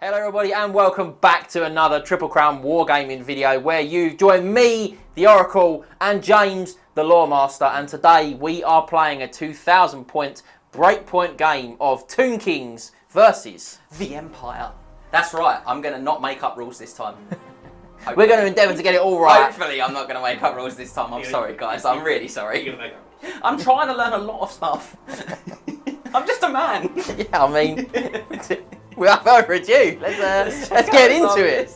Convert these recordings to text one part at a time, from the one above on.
Hello everybody and welcome back to another Triple Crown Wargaming video where you join me, the Oracle, and James, the Loremaster, and today we are playing a 2,000 point breakpoint game of Tomb Kings versus the Empire. That's right, I'm going to not make up rules this time. We're going to endeavour to get it all right. Hopefully I'm not going to make up rules this time, I'm sorry guys, I'm really sorry. I'm trying to learn a lot of stuff. I'm just a man. Yeah, I mean, we're overdue. Let's get into it.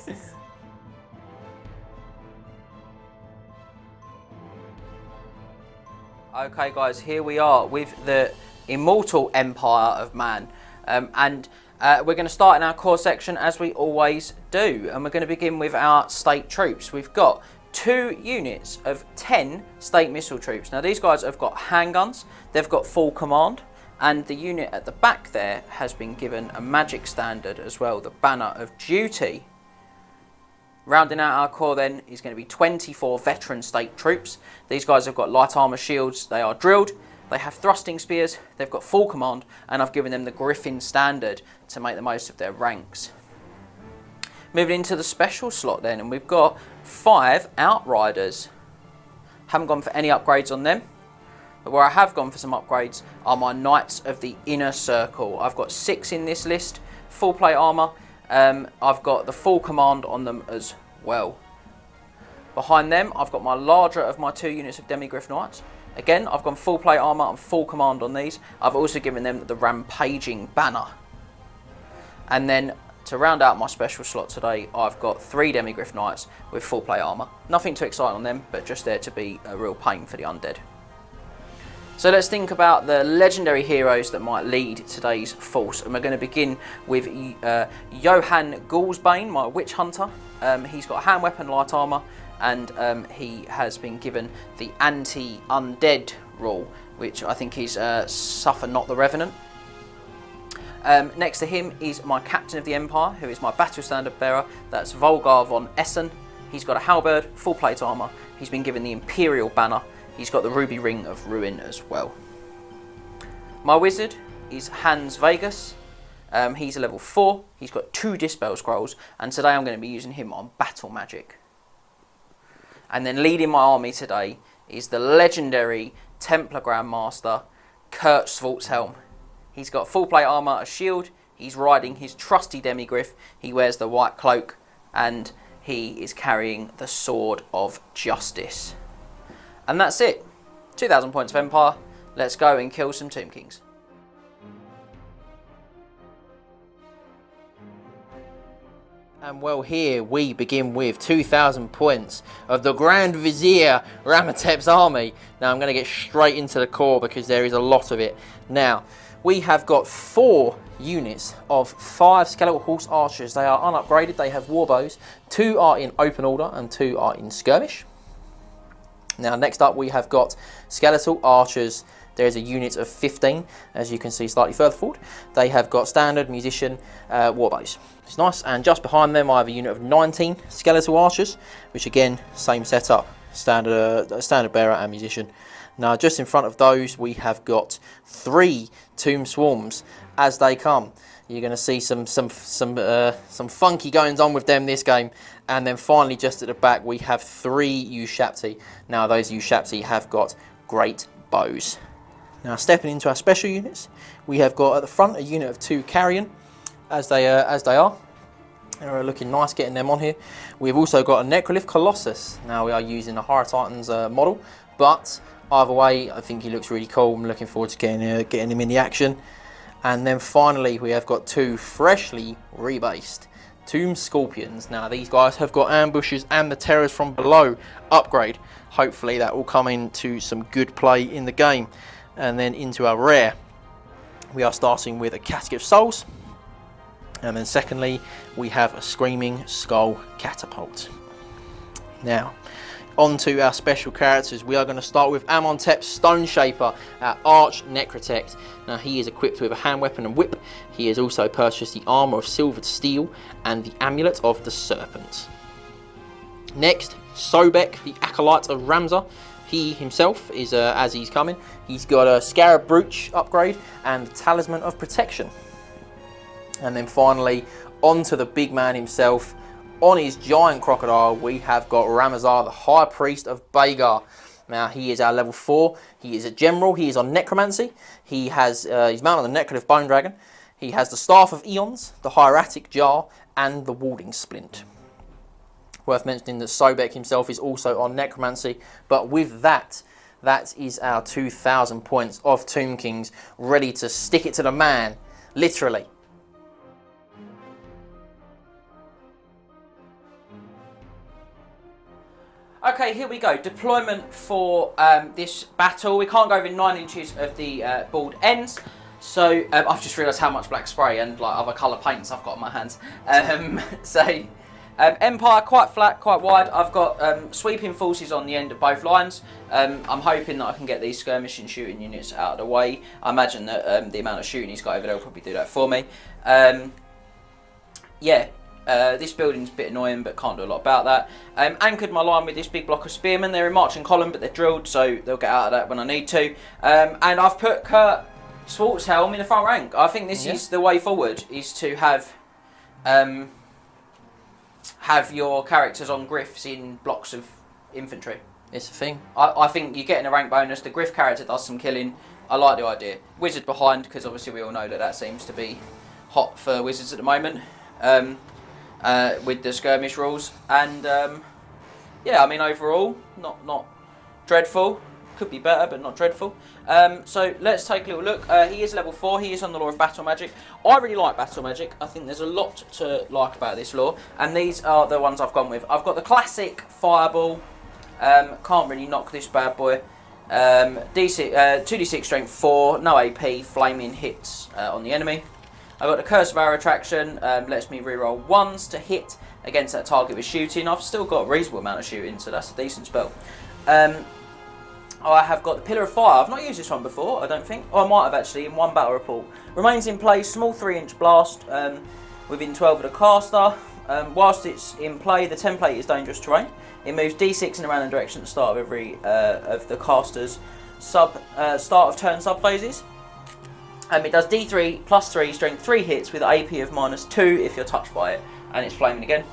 Okay guys, here we are with the immortal Empire of Man. We're going to start in our core section as we always do. And we're going to begin with our state troops. We've got 2 units of 10 state missile troops. Now these guys have got handguns, they've got full command. And the unit at the back there has been given a magic standard as well, the Banner of Duty. Rounding out our core then is going to be 24 veteran state troops. These guys have got light armour shields, they are drilled, they have thrusting spears, they've got full command, and I've given them the Griffon standard to make the most of their ranks. Moving into the special slot then, and we've got 5 Outriders. Haven't gone for any upgrades on them. But where I have gone for some upgrades are my Knights of the Inner Circle. I've got 6 in this list, full plate armour. I've got the full command on them as well. Behind them, I've got my larger of my 2 units of Demigryph Knights. Again, I've gone full plate armour and full command on these. I've also given them the Rampaging Banner. And then to round out my special slot today, I've got 3 Demigryph Knights with full plate armour. Nothing too exciting on them, but just there to be a real pain for the undead. So let's think about the legendary heroes that might lead today's force. And we're going to begin with Johann Ghoulsbane, my witch hunter. He's got a hand weapon, light armour, and he has been given the anti-undead rule, which I think is Suffer Not the Revenant. Next to him is my Captain of the Empire, who is my battle standard bearer. That's Volgar von Essen. He's got a halberd, full plate armour. He's been given the Imperial banner. He's got the Ruby Ring of Ruin as well. My wizard is Hans Vegas. He's a level 4. He's got 2 Dispel scrolls, and today I'm going to be using him on battle magic. And then leading my army today is the legendary Templar Grandmaster Kurt Schwarzhelm. He's got full plate armour, a shield. He's riding his trusty Demigryph. He wears the white cloak, and he is carrying the Sword of Justice. And that's it. 2,000 points of Empire. Let's go and kill some Tomb Kings. And well, here we begin with 2,000 points of the Grand Vizier Ramatep's army. Now I'm going to get straight into the core because there is a lot of it. Now, we have got 4 units of 5 skeletal horse archers. They are unupgraded, they have warbows. 2 are in open order and 2 are in skirmish. Now next up we have got skeletal archers. There is a unit of 15, as you can see slightly further forward. They have got standard, musician, warbows. It's nice. And just behind them I have a unit of 19 skeletal archers, which again, same setup, standard bearer and musician. Now just in front of those we have got 3 tomb swarms as they come. You're going to see some funky goings on with them this game. And then finally, just at the back, we have 3 Ushapti. Now, those Ushapti have got great bows. Now, stepping into our special units, we have got at the front a unit of 2 Carrion, as they are. They're looking nice getting them on here. We've also got a Necrolith Colossus. Now, we are using a Horror Titans model, but either way, I think he looks really cool. I'm looking forward to getting him in the action. And then finally, we have got 2 freshly rebased Tomb Scorpions. Now these guys have got ambushes and the terrors from below upgrade. Hopefully that will come into some good play in the game. And then into our rare, we are starting with a Casket of Souls. And then secondly, we have a Screaming Skull Catapult. Now, on to our special characters. We are going to start with Amenhotep Stone Shaper, our Arch Necrotect. Now he is equipped with a hand weapon and whip. He has also purchased the Armour of Silvered Steel and the Amulet of the Serpent. Next, Sobek, the Acolyte of Ramza. He himself is, as he's coming, he's got a Scarab Brooch upgrade and the Talisman of Protection. And then finally, onto the big man himself. On his giant crocodile, we have got Ramazar, the High Priest of Bagar. Now, he is our level 4. He is a general. He is on necromancy. He has he's mounted on the Necrolyth Bone Dragon. He has the Staff of Eons, the Hieratic Jar, and the Warding Splint. Worth mentioning that Sobek himself is also on necromancy. But with that, that is our 2,000 points of Tomb Kings, ready to stick it to the man, literally. Okay, here we go. Deployment for this battle. We can't go over 9 inches of the board ends. So I've just realised how much black spray and like other colour paints I've got on my hands. Empire, quite flat, quite wide. I've got sweeping forces on the end of both lines. I'm hoping that I can get these skirmishing shooting units out of the way. I imagine that the amount of shooting he's got over there will probably do that for me. This building's a bit annoying, but can't do a lot about that. Anchored my line with this big block of spearmen. They're in marching column, but they're drilled, so they'll get out of that when I need to. And I've put Kurt Schwarzhelm in the front rank. I think this is the way forward, is to have your characters on griffs in blocks of infantry. It's a thing. I think you're getting a rank bonus. The griff character does some killing. I like the idea. Wizard behind, because obviously we all know that seems to be hot for wizards at the moment. With the skirmish rules, and I mean overall not dreadful. Could be better, but not dreadful. So let's take a little look. He is level 4. He is on the lore of battle magic. I really like battle magic. I think there's a lot to like about this lore, and these are the ones I've gone with. I've got the classic fireball. Can't really knock this bad boy. 2d6 strength 4, no AP, flaming hits on the enemy. I've got the Curse of Arrow Attraction, lets me reroll 1s to hit against that target with shooting. I've still got a reasonable amount of shooting, so that's a decent spell. I have got the Pillar of Fire. I've not used this one before, I don't think. Oh, I might have actually, in one battle report. Remains in place, small 3-inch blast within 12 of the caster. Whilst it's in play, the template is dangerous terrain. It moves d6 in a random direction at the start of every of the caster's start of turn sub-phases. It does D3 plus 3, strength 3 hits with AP of -2 if you're touched by it, and it's flaming again.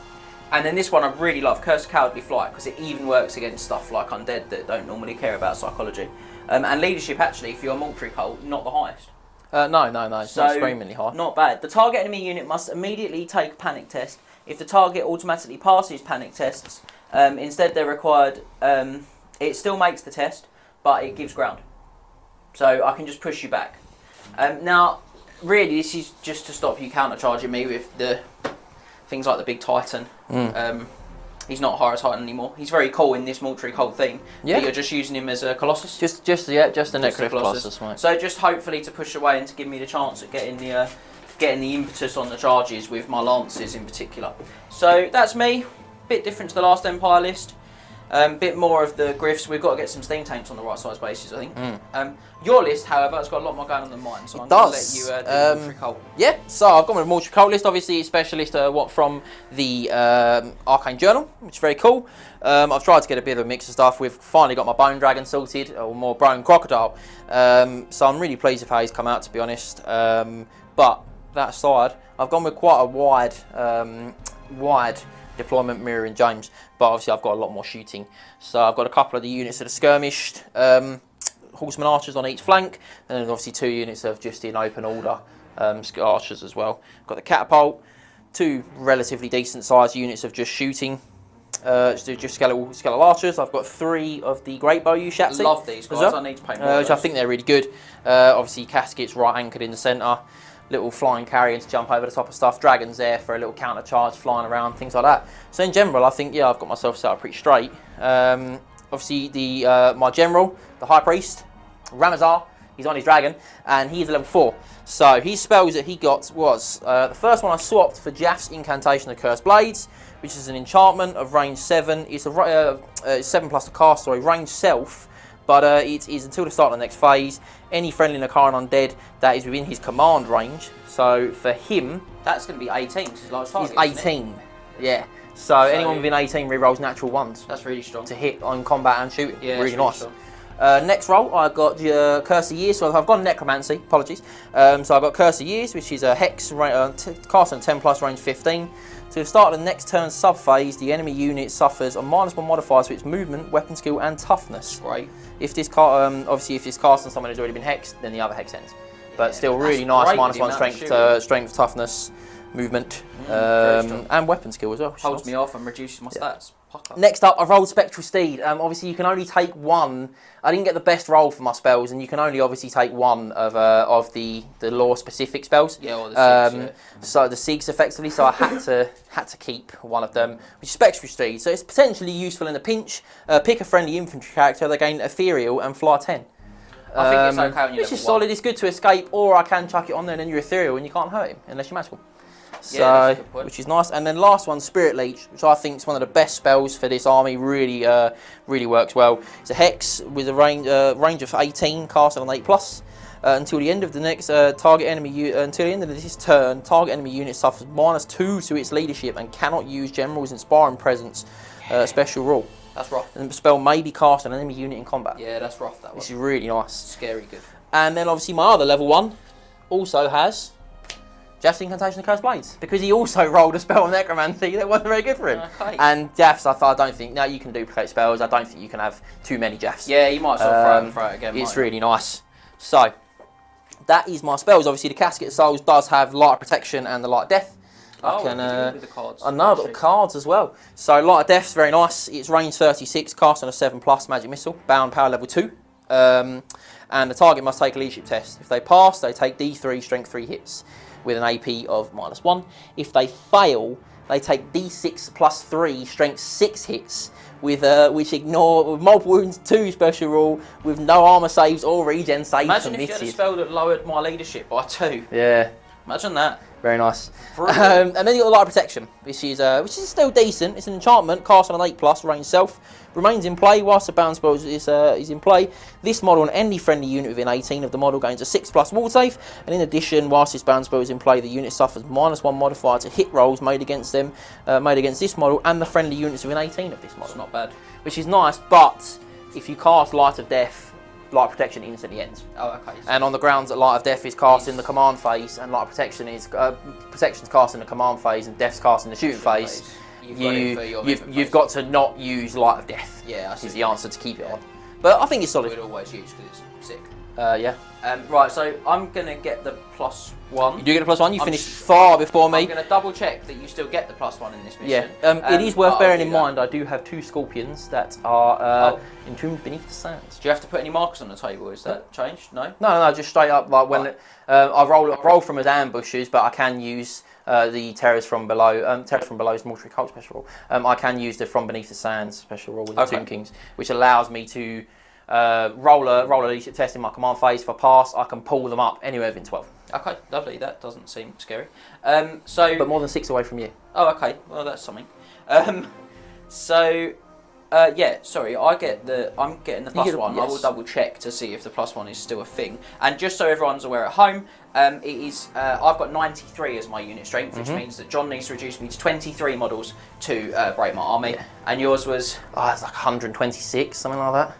And then this one I really love, Curse of Cowardly Flight, because it even works against stuff like Undead that don't normally care about psychology. And Leadership, actually, for your Mortuary cult, not the highest. No, it's not screamingly high. Not bad. The target enemy unit must immediately take Panic Test. If the target automatically passes Panic Tests, instead they're required, it still makes the test, but it gives ground. So I can just push you back. Now, really, this is just to stop you countercharging me with the things like the big Titan. He's not Horus Titan anymore. He's very cool in this Mortuary Cult thing. Yeah. But you're just using him as a Colossus. Just a Necrolyth Colossus, mate. So just hopefully to push away and to give me the chance at getting the impetus on the charges with my lances in particular. So that's me. Bit different to the last Empire list. Bit more of the griffs. We've got to get some steam tanks on the right size bases, I think. Your list, however, has got a lot more going on than mine, so I'm going to let you do the Mortuary Cult. Yeah, so I've gone with a Mortuary Cult list. Obviously, a specialist from the Arcane Journal, which is very cool. I've tried to get a bit of a mix of stuff. We've finally got my Bone Dragon sorted, or more Bone Crocodile. So I'm really pleased with how he's come out, to be honest. But that aside, I've gone with quite a wide deployment mirroring James, but obviously I've got a lot more shooting. So I've got a couple of the units that are skirmished, horseman archers on each flank, and then obviously 2 units of just in open order archers as well. Got the catapult, 2 relatively decent sized units of just shooting, just skeletal archers. I've got 3 of the great bow Ushatsi. I love these guys. Well, I need to paint more which I think they're really good. Obviously caskets right anchored in the centre. Little flying carrion to jump over the top of stuff, dragons there for a little counter charge flying around, things like that. So in general, I think, I've got myself set up pretty straight. Obviously, my general, the High Priest, Ramazar, he's on his dragon, and he's level 4. So his spells that he got was, the first one I swapped for Jaff's Incantation of Cursed Blades, which is an enchantment of range 7. It's 7 plus the cast, sorry, range self. But it is until the start of the next phase, any friendly Nakaran undead that is within his command range. So for him, that's going to be 18 because his large target. He's 18, yeah. So anyone within 18 rerolls natural 1s. That's really strong to hit on combat and shooting. Yeah, really nice. Next roll, I've got Curse of Years, so I've gone Necromancy, apologies. So I've got Curse of Years, which is a Hex, cast on 10 plus, range 15. So at the start of the next turn sub-phase, the enemy unit suffers a -1 modifier to its movement, weapon skill, and toughness. Great. If this obviously if this cast on someone who's already been hexed, then the other hex ends. But still really nice, -1 strength, toughness, movement, and weapon skill as well. Holds me off and reduces my stats. Next up, I rolled Spectral Steed. Obviously, you can only take one. I didn't get the best roll for my spells, and you can only obviously take one of the lore-specific spells. Yeah, or the Siegs, So the Siegs, effectively. So I had to keep one of them, which is Spectral Steed. So it's potentially useful in a pinch. Pick a friendly infantry character. They gain Ethereal and fly 10. I think it's okay on your Which is solid. It's good to escape, or I can chuck it on there and then you're Ethereal and you can't hurt him unless you're magical. So, which is nice. And then last one, Spirit Leech, which I think is one of the best spells for this army. Really, really works well. It's a hex with a range of 18, cast on 8+. Until the end of the next until the end of this turn, target enemy unit suffers -2 to its leadership and cannot use General's Inspiring Presence special rule. That's rough. And the spell may be cast on an enemy unit in combat. Yeah, that's rough. That one. This is really nice. Scary good. And then obviously my other level 1 also has Jaff's Incantation of Cursed Blades, because he also rolled a spell on Necromancy that wasn't very good for him. Okay. And Jaff's, I don't think, now you can duplicate spells, I don't think you can have too many Jaffs. Yeah, you might sort of throw it again. It's really nice. So, that is my spells. Obviously the Casket of Souls does have Light of Protection and the Light of Death. With the cards. I know, I've got the cards as well. So Light of Death's very nice. It's range 36, cast on a 7+ magic missile, bound power level 2. And the target must take a leadership test. If they pass, they take D3 strength 3 hits with an AP of -1. If they fail, they take D6 plus 3 strength 6 hits with multiple wounds 2 special rule with no armor saves or regen saves. Imagine if you had a spell that lowered my leadership by 2. Yeah. Imagine that. Very nice. And then you got the Light of Protection, which is still decent. It's an enchantment, cast on an 8+, range self. Remains in play whilst the bound spell is in play. This model and any friendly unit within 18 of the model gains a 6+ wall save. And in addition, whilst this bound spell is in play, the unit suffers -1 modifier to hit rolls made against this model and the friendly units within 18 of this model. It's not bad. Which is nice, but if you cast Light of Death, Light of Protection instantly ends. Oh, okay. And on the grounds that Light of Death is cast in the command phase, and Light of Protection is Protection's cast in the command phase, and Death's cast in the shooting phase, you've got to not use Light of Death. Yeah, is the answer to keep it on. But I think it's solid. We'd always use because it's sick. Yeah. Right, so I'm gonna get the +1. You do get the +1. You finished far before me. I'm gonna double check that you still get the +1 in this mission. Yeah. It is worth bearing in mind. I do have 2 scorpions that are entombed beneath the sands. Do you have to put any markers on the table? Is that changed? No. No. Just straight up. Like when I roll from as ambushes, but I can use the Terrors from Below. Terrors from Below's Mortuary Cult special rule. I can use the From Beneath the Sands special rule with the Tomb Kings, which allows me to roll a leadership test in my command phase. If I pass, I can pull them up anywhere within 12. Okay, lovely. That doesn't seem scary. But more than 6 away from you. Oh, okay. Well, that's something. Yeah. Sorry, I'm getting the +1. Yes. I will double check to see if the +1 is still a thing. And just so everyone's aware at home, it is. I've got 93 as my unit strength, which means that John needs to reduce me to 23 models to break my army. Yeah. And yours was? It's like 126, something like that.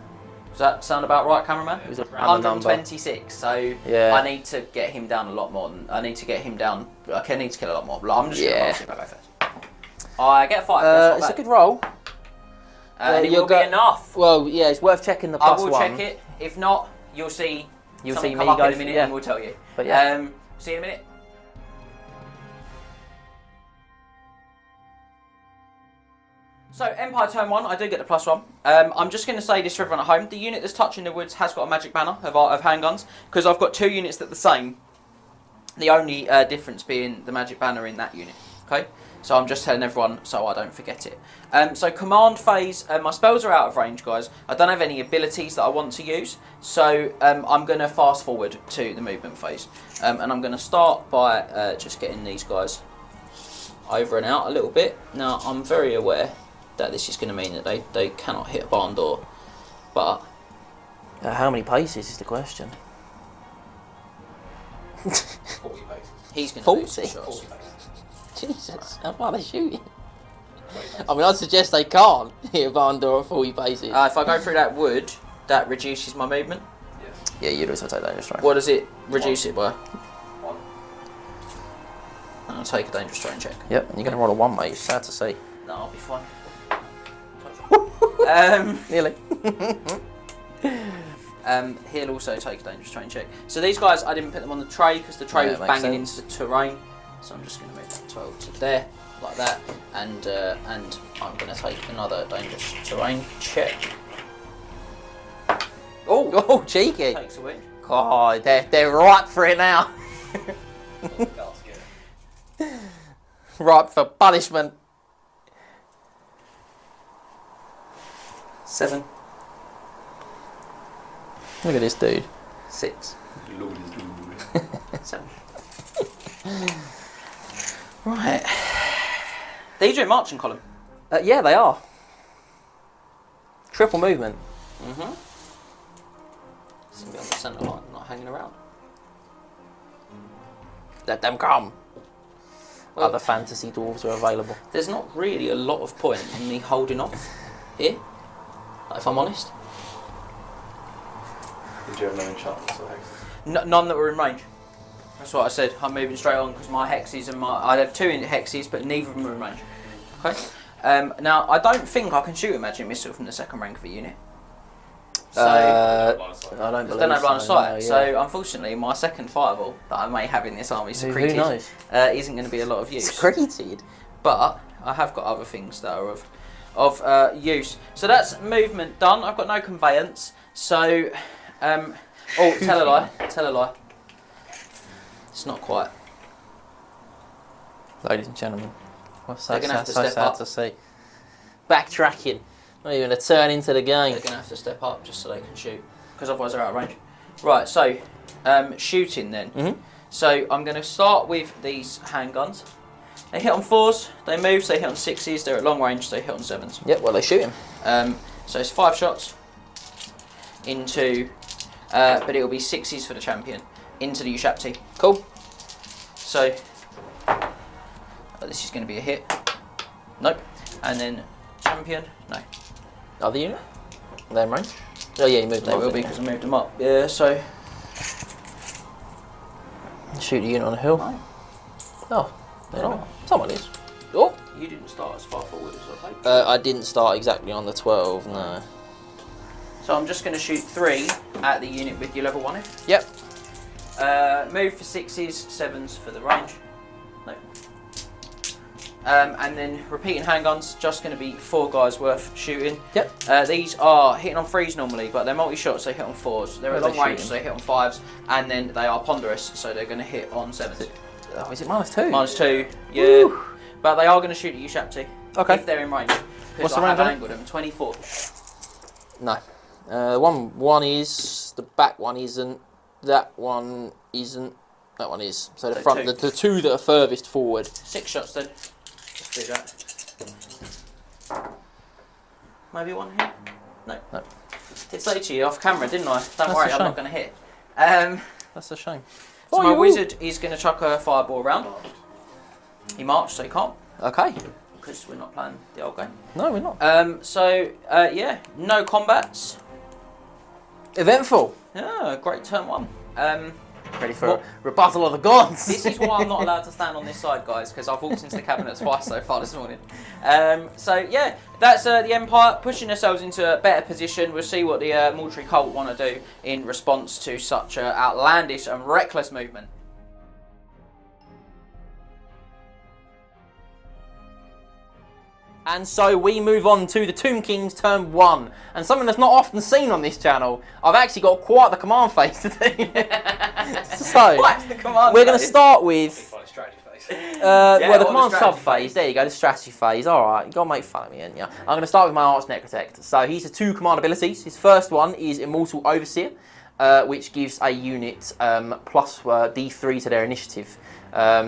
Does that sound about right, cameraman? It was 126. So yeah. I need to get him down a lot more. I need to get him down. I need to kill a lot more. I'm just going to go first. I get a 5. It's a good roll. And it will be enough. Well, yeah, it's worth checking the +1. I will check it. If not, you'll see. You'll see me go in a minute, and we'll tell you. But yeah. See you in a minute. So, Empire turn 1, I do get the +1. I'm just going to say this for everyone at home. The unit that's touching the woods has got a magic banner of handguns, because I've got 2 units that are the same. The only difference being the magic banner in that unit. Okay? So I'm just telling everyone so I don't forget it. So command phase, my spells are out of range, guys. I don't have any abilities that I want to use. So I'm going to fast forward to the movement phase. And I'm going to start by just getting these guys over and out a little bit. Now, I'm very aware that this is going to mean that they cannot hit a barn door. But how many paces is the question? 40 paces. He's going to 40? lose some shots. Jesus, how far are they shooting? I mean, I'd suggest they can't hit a barn door at 40 paces. If I go through that wood, that reduces my movement. Yes. Yeah, you'd also take dangerous terrain. What does it reduce it by? 1. I'll take a dangerous terrain check. Yep, and you're going to roll a 1, mate. Sad to see. No, I'll be fine. Nearly. He'll also take a dangerous terrain check. So these guys, I didn't put them on the tray because the tray Yeah, was makes banging sense. into the terrain. So I'm just going to move that 12 to there, like that, and I'm going to take another dangerous terrain check. Oh, cheeky. Takes a win. God, they're ripe for it now. Ripe for punishment. 7. Look at this dude. 6. Lord is good. 7. Right. These are in marching column. Yeah, they are. Triple movement. Mm-hmm. It's going to be on the centre line, not hanging around. Let them come. Well, Other fantasy dwarves are available. there's not really a lot of point in me holding off here, if I'm honest. Did you have no enchantments or hexes? None that were in range. That's what I said. I'm moving straight on because my hexes and I had 2 in hexes, but neither of them were in range. Okay. Now I don't think I can shoot a magic missile from the second rank of a unit. So I don't I believe don't have line of so, sight. no, So unfortunately, my second fireball that I may have in this army Who secreted knows? isn't going to be a lot of use. Secreted. But I have got other things that are of use. So that's movement done. I've got no conveyance. So, tell a lie. It's not quite. Ladies and gentlemen, what's so They're gonna have to so step sad up. to see. Backtracking. Not even a turn into the game. They're going to have to step up just so they can shoot, because otherwise they're out of range. Right, so shooting then. Mm-hmm. So I'm going to start with these handguns. They hit on 4s, they move, so they hit on 6s, they're at long range, so they hit on 7s. Yep, well, they shoot him. So it's 5 shots into, but it will be 6s for the champion, into the Ushapti. Cool. So this is going to be a hit. Nope. And then champion, no. Other unit? They're in range? Oh, yeah, you moved They them will up, be didn't because I moved them up. Yeah, so. you? Shoot a unit on a hill. No. Oh, they're not. Someone is. Oh! You didn't start as far forward as I hoped. I didn't start exactly on the 12, no. So I'm just going to shoot 3 at the unit with your level 1 if. Yep. Move for 6s, 7s for the range. No. And then repeating handguns, just going to be 4 guys worth shooting. Yep. These are hitting on 3s normally, but they're multi-shots, so they hit on 4s. They're at Where are long they range, shooting? so they hit on 5s. And then they are ponderous, so they're going to hit on 7s. Oh, is it -2? -2, yeah. Woo. But they are going to shoot at you, Shapti. Okay. If they're in range. What's Because the I have range on it? angled them. 24. No. One is, the back one isn't, that one isn't, that one is. So the So front, 2. the 2 that are furthest forward. 6 shots then. Let's do that. Maybe 1 hit? No. No. Did say to you off camera, didn't I? Don't That's worry, a I'm shame. not going to hit. That's a shame. So my wizard is going to chuck a fireball round. He marched, so he can't, Okay. because we're not playing the old game. No, we're not. Yeah, no combats. Eventful. Yeah, great turn 1. Ready for What? a rebuttal of the gods. This is why I'm not allowed to stand on this side, guys, because I've walked into the cabinet twice so far this morning. So yeah, that's the Empire pushing themselves into a better position. We'll see what the Mortuary cult want to do in response to such outlandish and reckless movement. And so we move on to the Tomb Kings turn 1. And something that's not often seen on this channel, I've actually got quite the command phase to do. So, What's the command we're going to phase? start with, Funny strategy phase. well, the what command was strategy sub phase. There you go, the strategy phase. Alright, you got to make fun of me, ain't you? I'm going to start with my Arch Necrotect. So he's a 2 command abilities. His first one is Immortal Overseer, which gives a unit plus D3 to their initiative,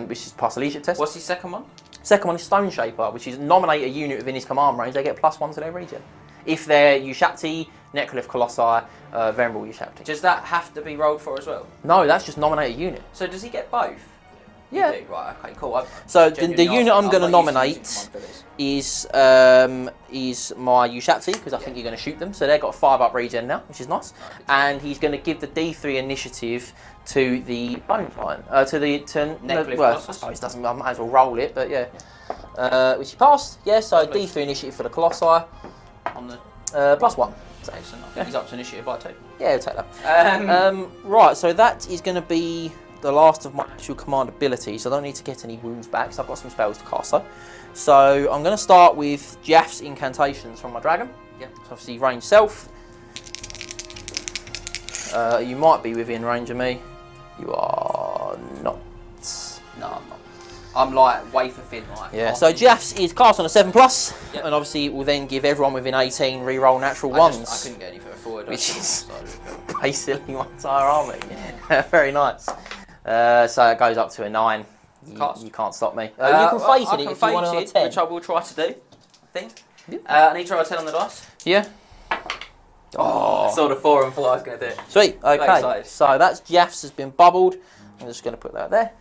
which is past a leadership test. What's his second one? Second one is Stone Shaper, which is nominate a unit within his command range. They get +1 to their region. If they're Ushapti, Necrolyph Colossi, Venerable Ushapti. Does that have to be rolled for as well? No, that's just nominate a unit. So does he get both? Yeah. You do? Right, okay, cool. So the Genuinely unit asking. I'm going to not used nominate using command abilities. is my Ushatsi, because I think you're going to shoot them. So they've got a 5-up regen now, which is nice. And he's going to give the D3 initiative to the Bone Giant. Well, I suppose it doesn't, I might as well roll it, but yeah. Which he passed. Yeah, so D3 initiative for the Colossi. On the +1. excellent. I think he's up to initiative by 2. Yeah, I'll take that. Right, so that is going to be the last of my actual command abilities. So I don't need to get any wounds back, so I've got some spells to cast though. So I'm going to start with Jaff's incantations from my dragon. Yep. So obviously range self. You might be within range of me. You are not. No, I'm not. I'm like wafer thin, like. Yeah. So Jaff's is cast on a 7+, Yep. and obviously it will then give everyone within 18 reroll natural I ones, couldn't get any further forward. which is So, basically my entire army. Very nice. So it goes up to a 9. You can't stop me. You can face it if you want on a 10. which I will try to do, I think. Yeah. I need to roll a 10 on the dice. Yeah. I saw the 4 and thought I was going to do it. Sweet. Okay. excited. So that's Jaff's has been bubbled. I'm just going to put that there.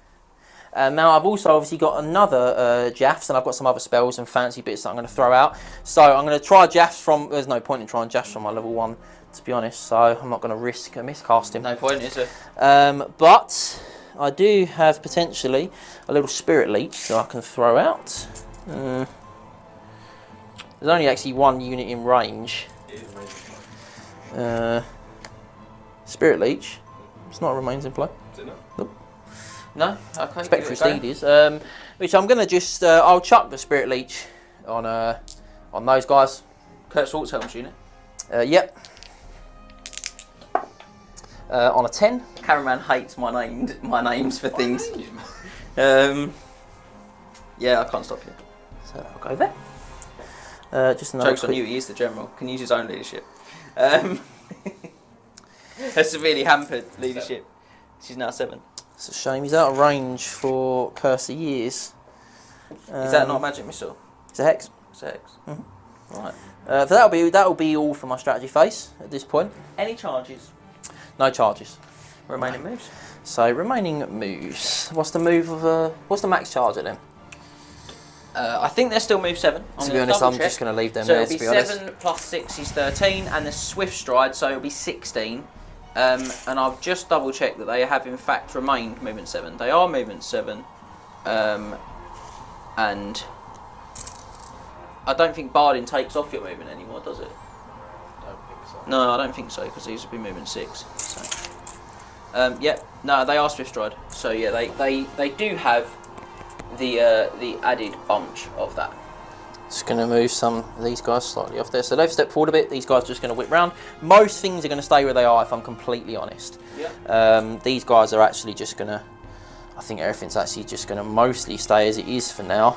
Now I've also obviously got another Jaff's, and I've got some other spells and fancy bits that I'm going to throw out. So I'm going to try Jaff's from. There's no point in trying Jaff's from my level 1, to be honest. So I'm not going to risk a miscast him. No point, is there? But I do have potentially a little Spirit Leech that I can throw out. There's only actually 1 unit in range. Spirit Leech. It's not remains in play. Is it not? Nope. No? Okay. Spectral Steed is. Which I'm gonna just. I'll chuck the Spirit Leech on those guys. Kurt Schwarzhelm's unit. Yep. On a 10. Cameraman hates my names for things. Yeah, I can't stop you. So I'll go there. Just another Joke's on you, he is the general. Can use his own leadership. Has severely hampered leadership. She's now 7. It's a shame he's out of range for Curse of Years. Is that not a magic missile? It's a hex. It's a hex. Right. So that'll be all for my strategy phase at this point. Any charges? No charges. Remaining moves? So remaining moves. What's the move of what's the max charger then? I think they're still move 7. To be honest, I'm just going to leave them So there. it'll be To be honest. 7 plus 6 is 13, and the Swift Stride, so it'll be 16. And I've just double checked that they have in fact remained movement 7. They are movement 7, and I don't think Bardin takes off your movement anymore, does it? I don't think so. No, I don't think so, because these would be movement 6. So. Yeah, no, they are Swift Stride. So yeah, they do have the added bunch of that. Just going to move some of these guys slightly off there. So they've stepped forward a bit. These guys are just going to whip round. Most things are going to stay where they are, if I'm completely honest. Yeah. These guys are actually just going to. I think everything's actually just going to mostly stay as it is for now.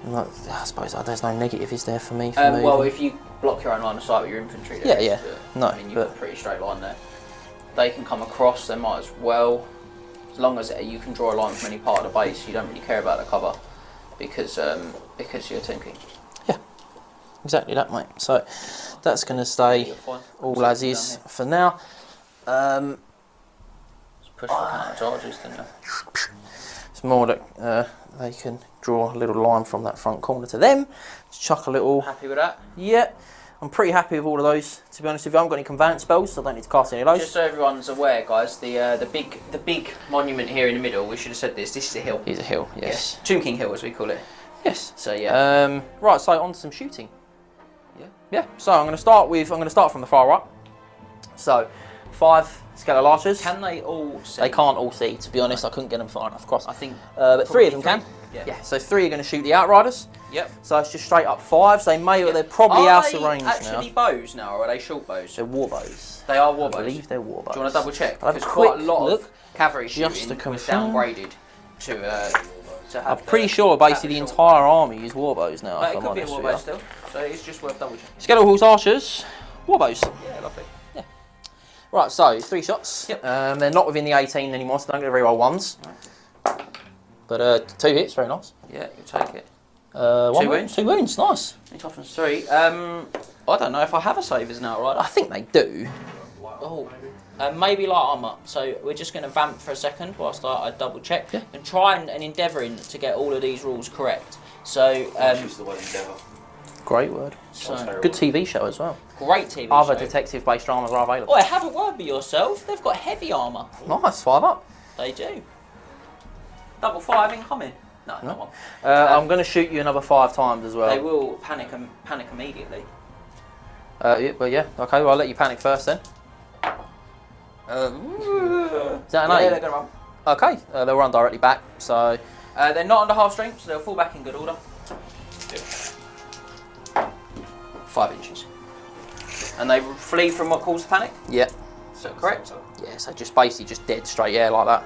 I suppose there's no negative, is there, for me? Well, if you block your own line of sight with your infantry, Yeah, yeah. No, I mean, you've got a pretty straight line there. They can come across, they might as well. As long as you can draw a line from any part of the base, you don't really care about the cover because you're Tomb King. Yeah, exactly that, mate. So that's going to stay You're fine. all as is for now. Just push for counter charges, then. It's more that they can draw a little line from that front corner to them. Just chuck a little. Happy with that? Yeah, I'm pretty happy with all of those. To be honest with you, I haven't got any conveyance spells, so I don't need to cast any of those. Just so everyone's aware, guys, the big monument here in the middle. We should have said this. This is a hill. It's a hill, yes. Yeah. Tomb King Hill, as we call it. Yes. So yeah. Right, so on to some shooting. Yeah. Yeah. So I'm going to start from the far right. So 5 Scalar Archers. Can they all see? They can't all see. To be honest, I couldn't get them far enough across. I think. But 3 of them can. Yeah. Yeah. So 3 are going to shoot the Outriders. Yep. So it's just straight up 5s. They may, they're probably Are out of they range actually now. bows now, or are they short bows? They're war bows. They are war I bows. believe they're war bows. Do you want to double check? I'll have a Because quick quite a lot look, of cavalry just shooting to was confirm. downgraded to have. I'm pretty sure basically the entire army is war bows now. But If it I'm could be a honest war with bow you. still, so it's just worth double checking. Skeletal Horse Archers, war bows. Yeah, lovely. Right, so 3 shots. Yep. They're not within the 18 anymore, so don't get very well ones. But 2 hits, very nice. Yeah, you take it. 1 2 wounds. 2 wounds, nice. It toughens 3. I don't know if I have a savers now, right? I think they do. Oh, Maybe light armour. So we're just going to vamp for a second whilst I double check and try and endeavouring to get all of these rules correct. So Use the word endeavour. Great word. So, good TV show as well. great TV Other show. detective-based dramas are available. Oh, have a word with yourself. They've got heavy armour. Nice, 5 up. They do. Double 5 incoming. No, not one. I'm going to shoot you another 5 times as well. They will panic immediately. But yeah, okay, well I'll let you panic first then. Is that an 8? Yeah, they're going to run. Okay, they'll run directly back, so... They're not under half strength, so they'll fall back in good order. 5 inches. And they flee from what caused the panic? Yeah. So correct? Yeah, so just basically just dead straight, yeah, like that.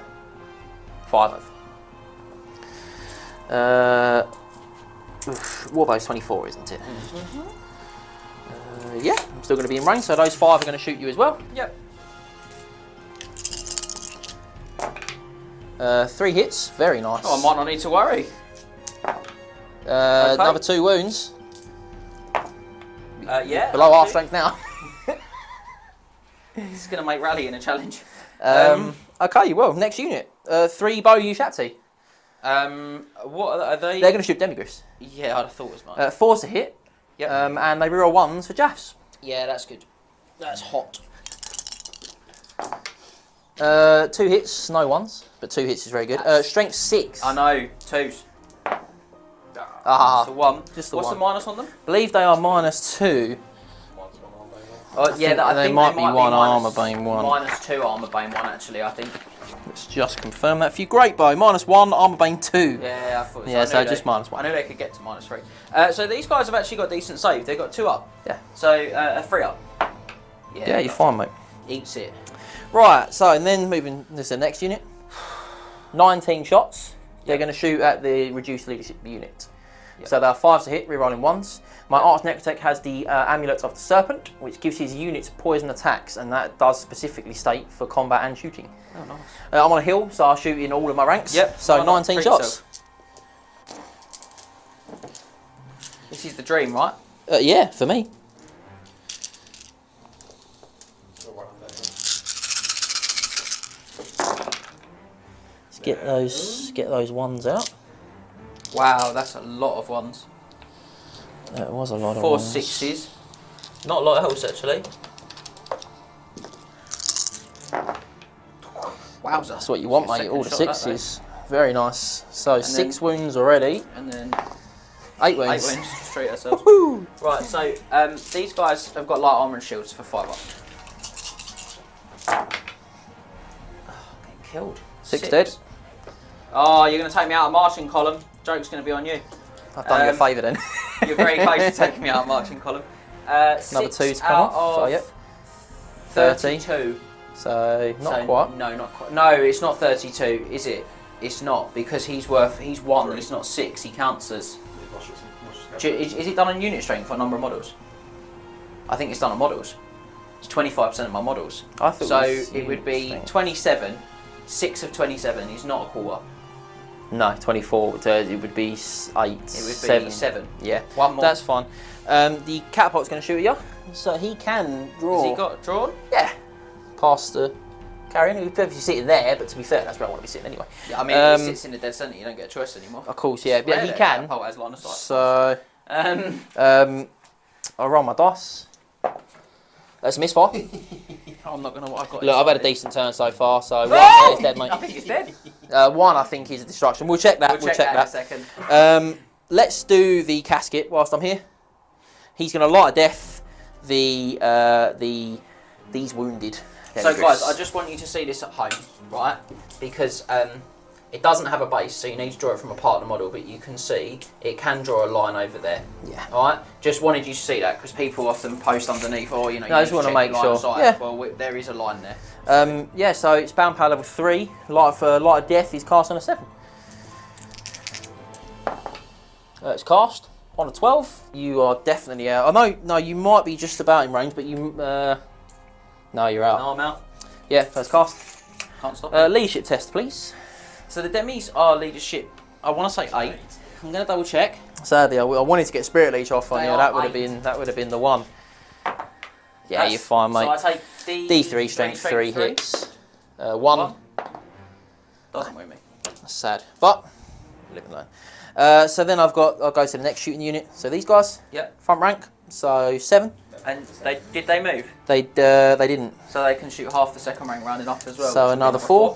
5 of. Warbow's 24, isn't it? Yeah, I'm still going to be in range, so those 5 are going to shoot you as well. Yep. 3 hits, very nice. Oh, I might not need to worry. Okay. Another 2 wounds. Yeah. Below half strength now. This is going to make rallying a challenge. Okay, well, next unit. 3 bow Ushapti. What are they? They're going to shoot Demigryphs. Yeah, I'd have thought as much. 4's a hit. Yep. And they reroll 1s for Jaffs. Yeah, that's good. That's hot. 2 hits, no 1s, but 2 hits is very good. Strength 6. I know, 2s. Ah, Just the 1. just the What's 1. the minus on them? Believe they are -2. Oh, yeah, think they might be one armour bane one. -2 armour bane 1, actually, I think. Let's just confirm that for you. Great bow, -1, armour bane 2. Yeah, I thought so. Yeah, I so knew just they- -1. I knew they could get to -3. So these guys have actually got decent save. They've got 2 up. Yeah. So a 3 up. Yeah, you're fine, mate. Eats it. Right, so and then moving this is the next unit. 19 shots. They're going to shoot at the reduced leadership unit. Yep. So there are 5s to hit, rerolling 1s. My Arch Necrotech has the Amulet of the Serpent, which gives his units poison attacks, and that does specifically state for combat and shooting. Oh, nice. I'm on a hill, so I'll shoot in all of my ranks. Yep. So Why not? 19 Treat shots. This is the dream, right? Yeah, for me. Let's get those 1s out. Wow, that's a lot of 1s. It was a lot of 4 1s. 6s. Not a lot else, actually. Wowza. That's what you want, mate. Second All the shot that, 6s. Very nice. So 6 then- wounds already. And then 8 8 wounds. wins. Straight ourselves. Woo! Right, so these guys have got light armour and shields for 5 up. Getting killed. 6 dead. Oh, you're going to take me out of marching column. Joke's going to be on you. I've done you a favour then. You're very close to taking me out of marching column. Another 6 2 to come out off. of Oh, yep. 30. 32. So not So, quite. No, not quite. No, it's not 32, is it? It's not, because he's 1, it's not 6, he counts as... Is it done on unit strength or number of models? I think it's done on models. It's 25% of my models. I thought So was it would be strength. 27, 6 of 27 is not a quarter. No, 24. It would be 8. It would be 7. Yeah, 1 more. that's fine. The catapult's going to shoot at you, so he can draw. Has he got drawn? Yeah, past the carrion. He's perfectly sitting there, but to be fair, that's where I want to be sitting anyway. Yeah, I mean, he sits in the dead centre, you don't get a choice anymore. Of course, yeah, Rare but he that can. Catapult has line of sight. So, Um, I'll roll my dice. That's a misfire. I'm not going to... I've got Look, I've had a decent turn so far, so 1 Oh! is dead, mate. I think he's dead. 1, I think, is a destruction. We'll check that. We'll check that in a second. Let's do the casket whilst I'm here. He's going to light a death these wounded. So Demigryphs. guys, I just want you to see this at home, right? Because it doesn't have a base, so you need to draw it from a part of the model, but you can see it can draw a line over there. Yeah. Alright? Just wanted you to see that, because people often post underneath, oh, you know, No, I you just need wanna check make the line of sure. sight. Yeah. Well, there is a line there. Yeah, so it's bound power level 3. Light of death is cast on a 7. It's cast on a 12. You are definitely out. I know. No, you might be just about in range, but you. No, you're out. No, I'm out. Yeah, first cast. Can't stop. Leadership test, please. So the demis are leadership. I want to say 8. I'm going to double check. Sadly, I wanted to get spirit leech off on They you. are That would 8. have been the one. Yeah, you're fine, mate. So I take D3 strength 3 hits. 1. Doesn't move me. That's sad, but living alone. So then I'll go to the next shooting unit. So these guys, Yep. front rank. So 7. And did they move? They didn't. So they can shoot half the second rank rounding up as well. So another 4.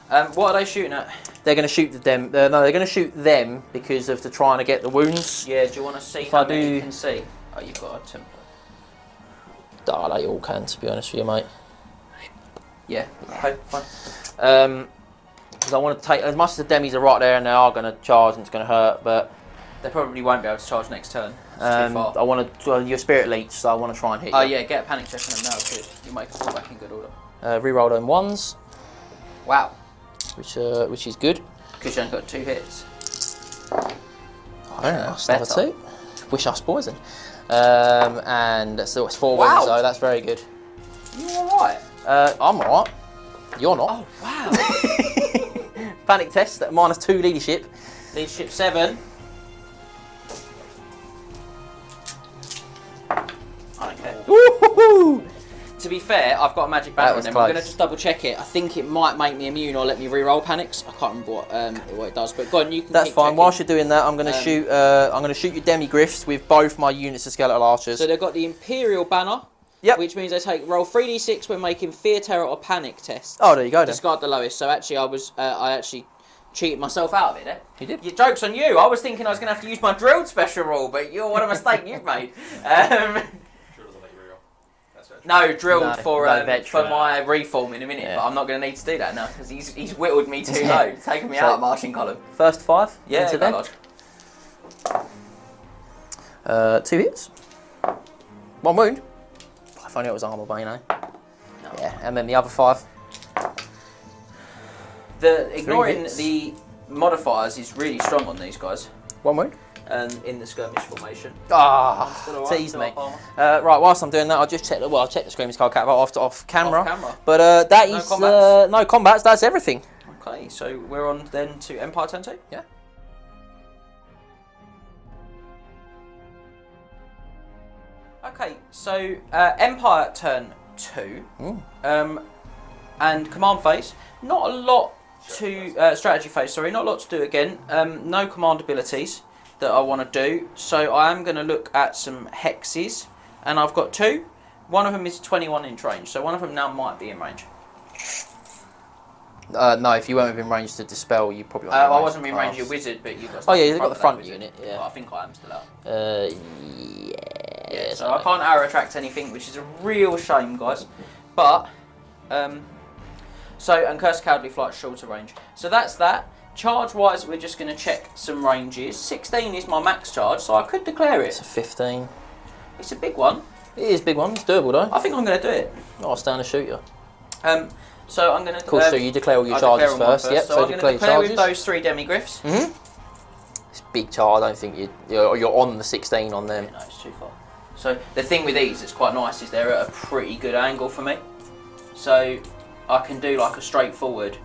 What are they shooting at? They're going to shoot them. No, they're going to shoot them because of the trying to get the wounds. Yeah. Do you want to see If how I many do- you can see? Oh, you've got a template. Oh, they all can, to be honest with you, mate. Yeah. Okay. Fine. Because I want to take as much as the demis are right there and they are going to charge and it's going to hurt, but They probably won't be able to charge next turn. It's too far. I want to. You're spirit leech, so I want to try and hit you. Oh yeah, get a panic check on them now. Good. You make us all back in good order. Reroll them 1s, Wow. which is good. Because you only got 2 hits. Very nice. Number better. 2. Wish us poison. And so it's 4 Wow. wins, so that's very good. You alright? I'm alright. You're not. Oh wow. Panic test at -2 leadership. Leadership 7. I don't care. Woo-hoo-hoo! To be fair, I've got a magic That banner on was them. close. I'm going to just double check it. I think it might make me immune or let me re-roll panics. I can't remember what it does. But go on, you can That's keep fine. checking. Whilst you're doing that, I'm going to shoot. I'm going to shoot your demigryphs with both my units of skeletal archers. So they've got the Imperial banner. Yep. Which means they take roll 3d6 when making fear, terror, or panic tests. Oh, there you go then. Discard the lowest. So actually, I actually cheated myself out of it. You did. Your joke's on you. I was thinking I was going to have to use my drilled special rule, but what a mistake you've made. No, drilled No, for no veteran. my reform in a minute, Yeah. but I'm not going to need to do that now because he's whittled me too low, taking me out of marching column. First 5. Yeah, into go them. Lodge. 2 hits. 1 wound. If only it was armor bane, eh? No. Yeah, and then the other 5. Ignoring hits. the modifiers is really strong on these guys. 1 wound. In the skirmish formation. Ah, Still alright, tease still me. got armor. Right, whilst I'm doing that, I'll just check I'll check the Screaming Skull Cat off camera. Off camera. But that No is combats? no combats. That's everything. Okay, so we're on then to Empire turn 2? Yeah. Okay, so Empire turn 2. And command phase. Not a lot to strategy phase, sorry, not a lot to do again. No command abilities that I want to do. So I am going to look at some hexes. And I've got 2. One of them is 21 inch range, so one of them now might be in range. No, if you weren't within range to dispel, you probably. I wasn't in range of Wizard, but you've got. Oh yeah, you've you've got the front unit. Yeah. Well, I think I am still out. Yeah. So I can't arrow attract anything, which is a real shame, guys. But and Curse Cowardly Flight shorter range. So that's that. Charge wise, we're just going to check some ranges. 16 is my max charge, so I could declare It's it. a 15. It's a big one. It is a big one. It's doable though. I think I'm going to do it. I'll stand and shoot you. So I'm going to. Cool. So you declare all your I charges declare all mine first. Yep. So So I'm declare going to your declare charges. with those 3 Demigryphs. It's a big charge. I don't think you're on the 16 on them. No, it's too far. So the thing with these that's quite nice is they're at a pretty good angle for me. So I can do like a straightforward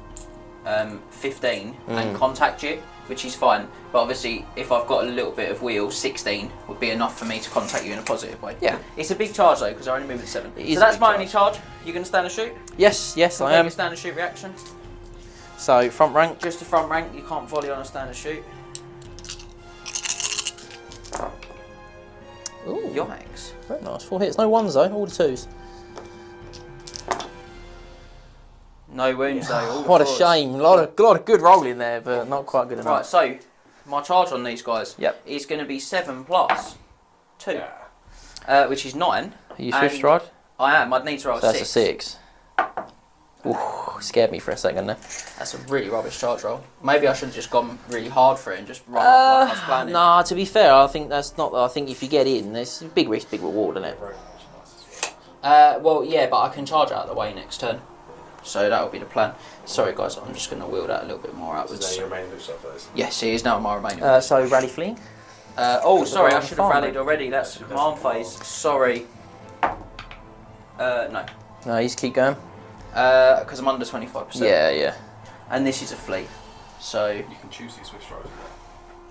15 and contact you, which is fine. But obviously, if I've got a little bit of wheel, 16 would be enough for me to contact you in a positive way. Yeah. It's a big charge though, because I only move at 7. It is So a that's big my charge. only charge. You're going to stand and shoot? Yes, I Make am. a stand and shoot reaction. So front rank. Just a front rank, you can't volley on a stand and shoot. Ooh, Yikes. very nice. 4 hits. No 1s though. All the 2s. No wounds though. all the What a fours. shame. A lot of good rolling there, but not quite good enough. Right, so my charge on these guys Yep. is going to be 7 plus 2, which is 9. Are you And Swift Stride? I am. I'd need to roll So a that's 6. a 6. Ooh, scared me for a second there. That's a really rubbish charge roll. Maybe I should have just gone really hard for it and just run like I was planning. Nah, to be fair, I think that's not. I think if you get in, there's a big risk, big reward, isn't it? Well, yeah, but I can charge out of the way next turn. So that will be the plan. Sorry, guys, I'm just going to wheel that a little bit more outwards. Is that your main move stuff, those? Yes, it is now my remaining. So rally fleeing. Sorry, I should have farm, rallied mate. already. That's command phase. Sorry. No. No, you just keep going. Because I'm under 25%. Yeah. And this is a fleet. So You can choose your Swift Stride.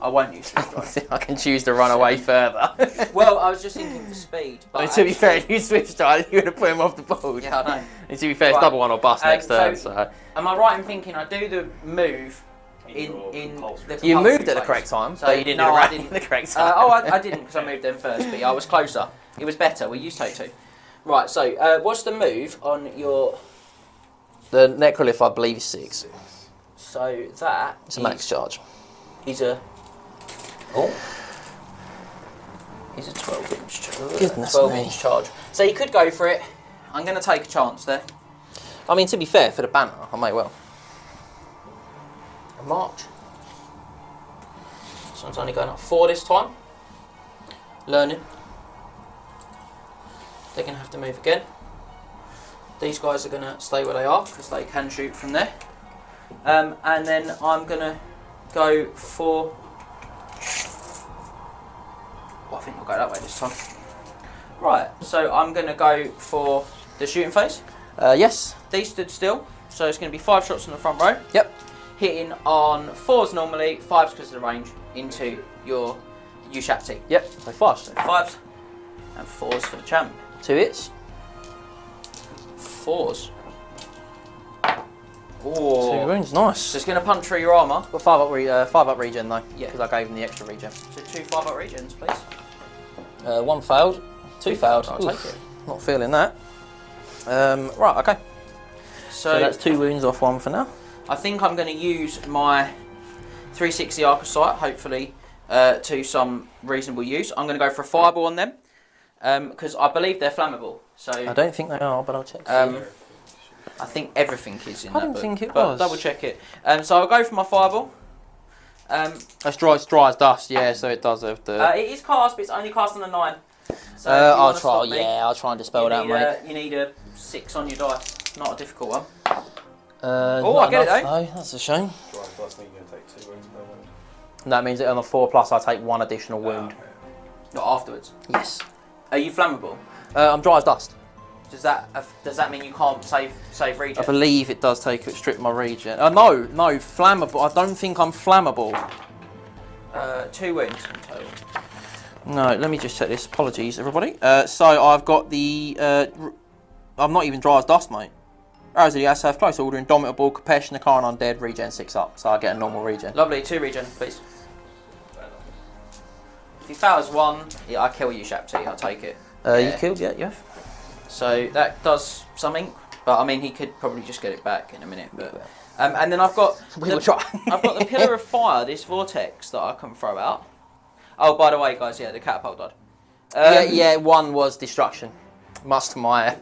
I won't use Swift Stride. I can choose to run away further. Well, I was just thinking for speed. But To be fair, if you Swift Stride, you would have put him off the board. Yeah, I know. And to be fair, it's Right. double one or bust next turn. So Am I right in thinking I do the move in the you moved at the phase? correct time, So but you didn't no, do the I right didn't. the correct time. I didn't because I moved them first, but yeah, I was closer. It was better. We used take 2. Right. So what's the move on your? The Necrolyph, I believe, is 6. So that It's a max charge. He's a. Oh. He's a 12-inch charge. Goodness 12-inch charge. So you could go for it. I'm going to take a chance there. I mean, to be fair, for the banner, I may well. A march. This one's only going up 4 this time. Learning. They're going to have to move again. These guys are going to stay where they are because they can shoot from there. And then I'm going to go for... Oh, I think we'll go that way this time. Right, so I'm going to go for the shooting phase. Yes. These stood still, so it's going to be 5 shots in the front row. Yep. Hitting on 4s normally, 5s because of the range, into your Ushapti. Yep. So 5. So 5s and 4s for the champ. 2 hits. 4s. 2 Ooh. wounds, So nice. it's going to punch through your armour. Got 5 up regen though. Yeah. Because I gave him the extra regen. So 2 5-up regens, please. 1 failed. 2 failed. I'll Oof. take it. Not feeling that. Right. Okay. So that's 2 wounds off 1 for now. I think I'm going to use my 360 Arcosight, hopefully, to some reasonable use. I'm going to go for a fireball on them, because I believe they're flammable. So I don't think they are, but I'll check. I think everything is in that I didn't book, think it but was. double check it. So I'll go for my fireball. It's dry as dust, yeah, so it does have the... It is cast, but it's only cast on a 9. So if you I'll wanna try, stop me, I'll try and dispel that, mate. you need a 6 on your dice. Not a difficult one. Oh, I get it, though. That's a shame. Dry blast means you're going to take 2 wounds per wound. That means that on the 4+, I take 1 additional wound. Not afterwards. Yes. Are you flammable? I'm dry as dust. Does that mean you can't save regen? I believe it does strip my regen. No, flammable. I don't think I'm flammable. 2 wounds in total. No, let me just check this. Apologies, everybody. So I've got the... I'm not even dry as dust, mate. As he has to have close order, Indomitable, Kapesh, Nakar, and Undead, regen 6 up. So I get a normal regen. Lovely, 2 regen, please. If he fails 1, yeah, I kill you, Shapti. I'll take it. You killed, yeah, you have. So that does something, but I mean he could probably just get it back in a minute. But and then I've got We will try. I've got the Pillar of Fire, this vortex that I can throw out. Oh, by the way, guys, yeah, the catapult died. Yeah, 1 was destruction. Much to my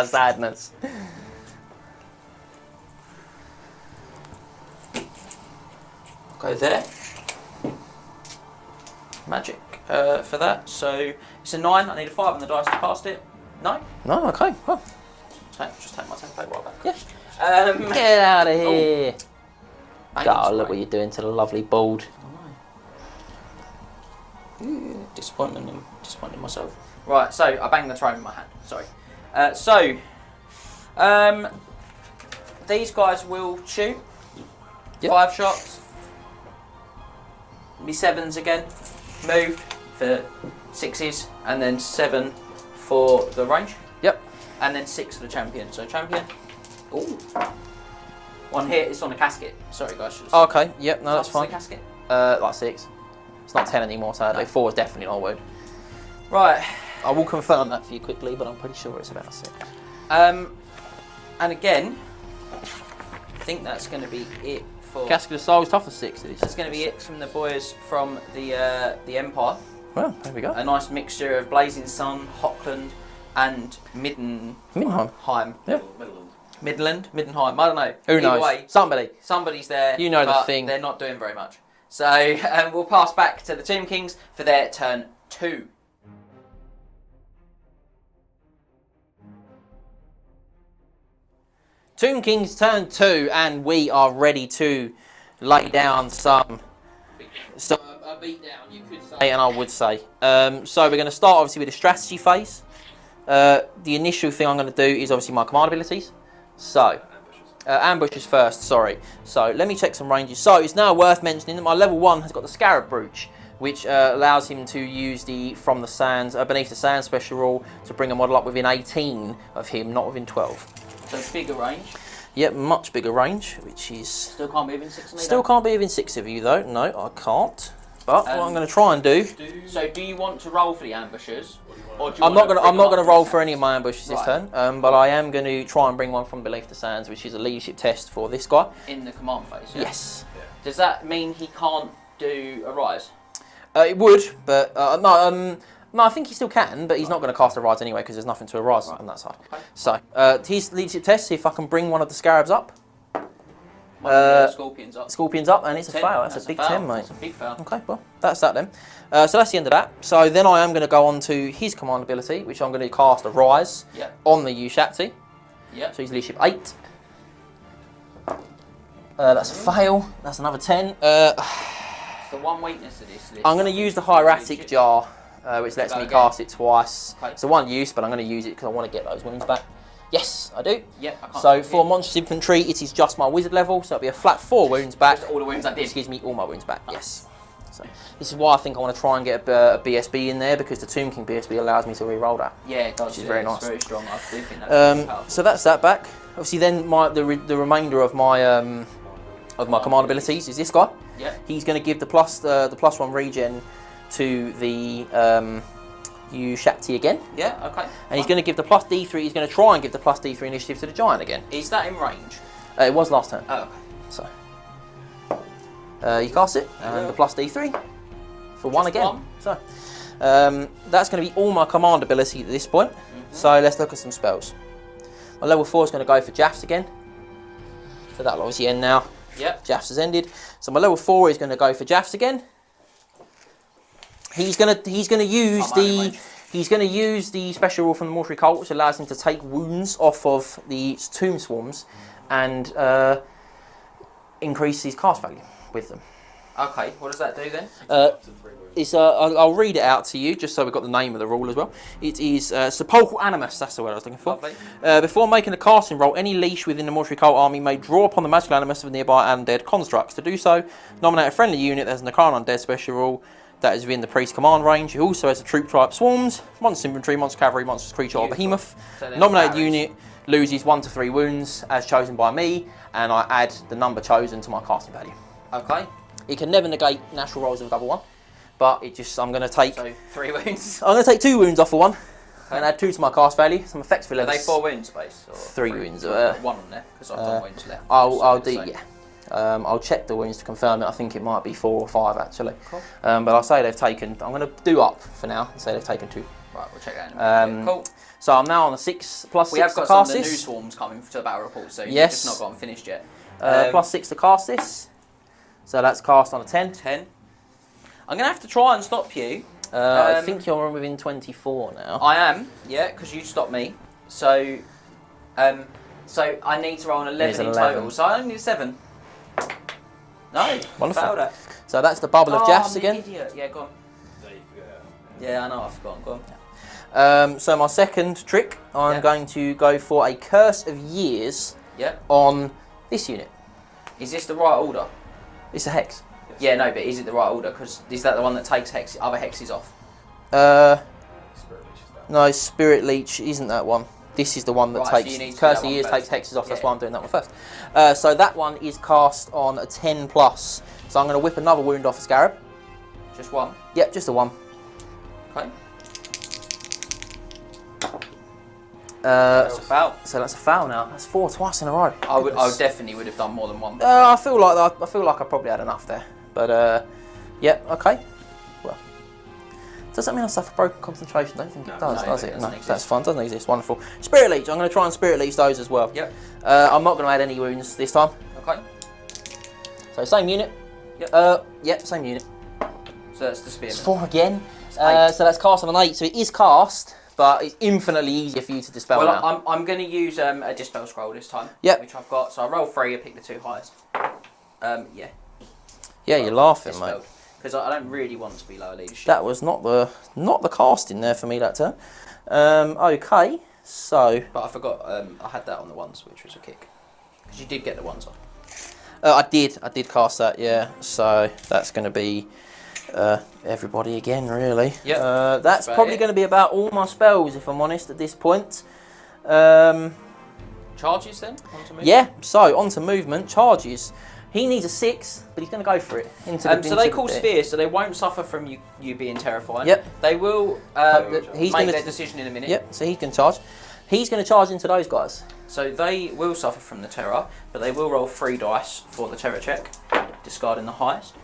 sadness. Go there. Magic for that. So it's a 9. I need a 5 on the dice to cast it. No. No, okay. Well, Just take my template right back. yeah. Get out of here. Bang, God, look right. what you're doing to the lovely board. Disappointing myself. Right, so I banged the throne in my hand. Sorry. These guys will shoot. Yep. 5 shots. Be 7s again. Moved for 6s, and then 7 for the range. Yep. And then 6 for the champion. So champion. Ooh. 1 hit. It's on a casket. Sorry, guys. Okay. Yep. No, that's It's on fine. a casket. Like 6. It's not 10 anymore, sadly. No. 4 is definitely not a wound. Right. I will confirm that for you quickly, but I'm pretty sure it's about 6. And again, I think that's going to be it for. Casket of Souls, tough for 6. That's going to be it from the boys from the Empire. Well, there we go. A nice mixture of Blazing Sun, Hockland, and Middenheim. Yeah. Midland, Middenheim. I don't know. Who Either knows? way, Somebody. somebody's there. You know the but thing. They're not doing very much. So we'll pass back to the Tomb Kings for their turn 2. Tomb Kings turn 2, and we are ready to lay down some a beat down, you could say, and I would say. So we're going to start obviously with the strategy phase. The initial thing I'm going to do is obviously my command abilities. So Ambushes first, sorry. So let me check some ranges. So it's now worth mentioning that my level 1 has got the Scarab Brooch, which allows him to use the From the Sands, Beneath the Sands special rule to bring a model up within 18 of him, not within 12. So bigger range. Yep, much bigger range, which is... Still can't be within 6 of me. Still can't be within 6 of you though. No, I can't. But what I'm going to try and do... So do you want to roll for the ambushers? Or do you I'm not going to roll for any any of my ambushes this turn, but I am going to try and bring one from Beneath the Sands, which is a leadership test for this guy. In the command phase, yeah? Yes. Does that mean he can't do a rise? It would, but no, I think he still can, but he's not going to cast a rise anyway because there's nothing to a rise on that side. Okay. So, his leadership test, see if I can bring one of the Scarabs up. Scorpions up. Scorpions up, and it's 10. A fail. That's a big fail. 10, mate. That's a big fail. Okay, well, that's that then. So that's the end of that. So then I am going to go on to his command ability, which I'm going to cast a rise on the Ushapti. Yeah. So he's leadership 8. That's a fail. That's another 10. The one weakness of this list. I'm going to use the hieratic jar, which lets me cast it twice. Okay. It's a one use, but I'm going to use it because I want to get those wounds back. Yes, I do. Yep, I can't. So for monstrous infantry, it is just my wizard level, so it'll be a flat 4 wounds back. Just all the wounds I did. Which gives me all my wounds back. Yes. So this is why I think I want to try and get a BSB in there, because the Tomb King BSB allows me to re-roll that. Yeah, it does. Which is very nice. It's very strong. I do think that's very powerful. So that's that back. Obviously, then the remainder of my command abilities is this guy. Yeah. He's going to give the +1 regen to the Ushapti again. Yeah. Okay. And he's going to give the +D3. He's going to try and give the +D3 initiative to the giant again. Is that in range? It was last turn. Oh. Okay. So you cast it and the +D3 for 1 again. One. So that's going to be all my command ability at this point. So let's look at some spells. My level 4 is going to go for Jafts again. So that'll obviously end now. Yep. Jafts has ended. So my level 4 is going to go for Jafts again. He's going to use the special rule from the Mortuary Cult, which allows him to take wounds off of the tomb swarms and increase his cast value with them. Okay, what does that do then? I'll read it out to you, just so we've got the name of the rule as well. It is Sepulchral Animus, that's the word I was looking for. Before making a casting roll, any leash within the Mortuary Cult army may draw upon the magical animus of nearby undead constructs. To do so, nominate a friendly unit that has an Necron Undead special rule that is within the priest command range. It also has a troop type swarms, monster infantry, monster cavalry, monstrous creature, or behemoth. So nominated unit loses 1 to 3 wounds as chosen by me, and I add the number chosen to my casting value. Okay. It can never negate natural rolls of a double 1. But I'm going to take... So, 3 wounds? I'm going to take 2 wounds off of 1. And add 2 to my cast value. Some effects for Are they 4 wounds base? Or 3 wounds. 1 on there, because I've done wounds left. I'll do, yeah. I'll check the wounds to confirm it. I think it might be 4 or 5 actually. Cool. But I'll say they've taken... I'm going to do up for now and say they've taken 2. Right, we'll check that in a minute. Cool. So I'm now on the 6 plus 6 We have got to some of cast the new this. swarms coming to the battle report, so yes. You've just not gotten finished yet. Plus 6 to cast this. So that's cast on a 10. 10. I'm going to have to try and stop you. I think you're within 24 now. I am, yeah, because you stopped me. So I need to roll an 11 in total. So I only need a 7. No, wonderful. Failed it. So that's the bubble of Jafts again. Idiot. Yeah, go on. Yeah, I know, I've forgotten. Go on. So my second trick, I'm going to go for a Curse of Years on this unit. Is this the right order? It's a hex. Yeah, no, but is it the right order? Because is that the one that takes other hexes off? No, Spirit Leech isn't that one. This is the one that takes... Curse of Years takes hexes off, that's why I'm doing that one first. So that one is cast on a 10 plus. So I'm going to whip another wound off a Scarab. Just 1? Yep, just a 1. Okay. That's a foul. So that's a foul now. That's 4 twice in a row. I definitely would have done more than 1. I feel like I probably had enough there. But yeah, okay. Well, does that mean I suffer broken concentration? I don't think it does it? No, that's fine. Doesn't exist. Wonderful. Spirit Leech. I'm going to try and Spirit Leech those as well. Yep. I'm not going to add any wounds this time. Okay. So same unit. Yep. Yep. Same unit. So that's the spearman. It's 4 again. So that's cast on an 8. So it is cast, but it's infinitely easier for you to dispel now. Well, I'm going to use a Dispel scroll this time. Yep. Which I've got. So I roll 3, I pick the 2 highest. Yeah. Yeah, you're laughing, mate. Because I don't really want to be lower leadership. That was not the casting there for me that turn. Okay, so... But I forgot, I had that on the ones, which was a kick. Because you did get the ones off. I did cast that, yeah. So that's going to be everybody again, really. Yep. That's probably going to be about all my spells, if I'm honest, at this point. Charges then? Onto movement? Yeah, so on to movement, charges. He needs a 6, but he's going to go for it. So they call sphere, so they won't suffer from you being terrified. Yep. They will he's make gonna their decision in a minute. Yep, so he can charge. He's going to charge into those guys. So they will suffer from the terror, but they will roll 3 dice for the terror check, discarding the highest.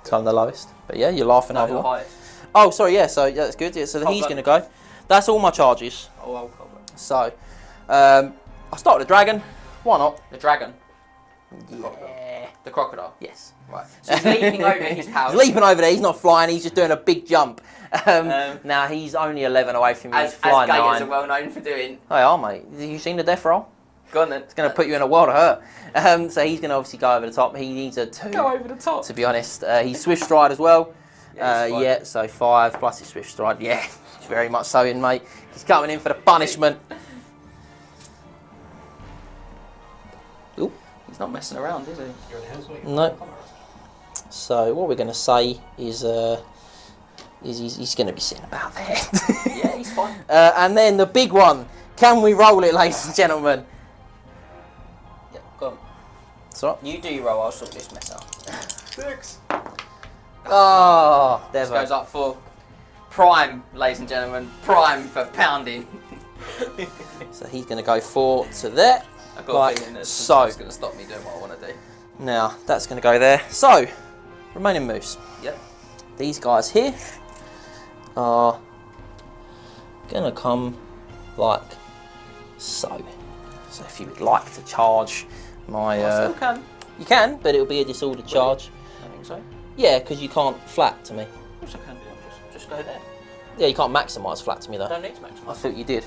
So I'm the lowest. But yeah, you're laughing No, over. the highest. Oh, sorry, yeah, so yeah, that's good. Yeah, so he's going to go. That's all my charges. Oh, I'll cover it. So, I'll start with the dragon. Why not? The dragon. Yeah. The crocodile. Yes. Right. So he's leaping over his pouch. He's leaping over there. He's not flying. He's just doing a big jump. Now he's only 11 away from me. He's flying as 9. gators are well known for doing. They are, mate. Have you seen the death roll? Go on then. It's going to put you in a world of hurt. So he's going to obviously go over the top. He needs a 2. Go over the top. To be honest, he's swift stride as well. Yeah, he's fine. Yeah, so 5 plus his swift stride. Yeah, he's very much so in, mate. He's coming in for the punishment. Ooh. He's not messing around, is he? You're in his way. No. So what we're going to say is he's going to be sitting about there. Yeah, he's fine. And then the big one. Can we roll it, ladies and gentlemen? Yeah, go on. So. You do your roll, I'll sort this mess out. 6. Oh, This Devo. goes up for prime, ladies and gentlemen. Prime for pounding. So he's going to go 4 to there. I've got Like a feeling that so. it's going to stop me doing what I want to do. Now, that's going to go there. So, remaining moves. Yep. These guys here are going to come like so. So if you would like to charge my... I still can. You can, but it'll be a disordered charge. I think so. Yeah, because you can't flat to me. Of course I can do. Just go there. Yeah, you can't maximise flat to me I though. don't need to maximize. I thought you did.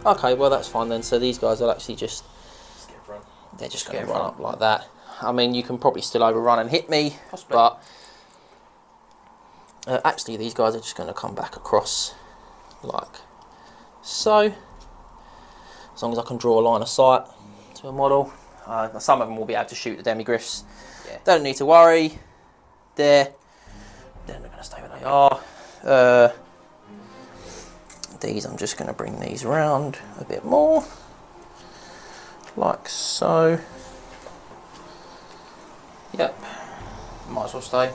Okay, well that's fine then. So these guys will actually just... They're just going to Skip run run. up like that. I mean, you can probably still overrun and hit me, Possibly. but actually these guys are just going to come back across like so. As long as I can draw a line of sight to a model. Some of them will be able to shoot the Demigryphs. Yeah. Don't need to worry. They're going to stay where they are. These, I'm just going to bring these round a bit more. Like so. Yep. Might as well stay.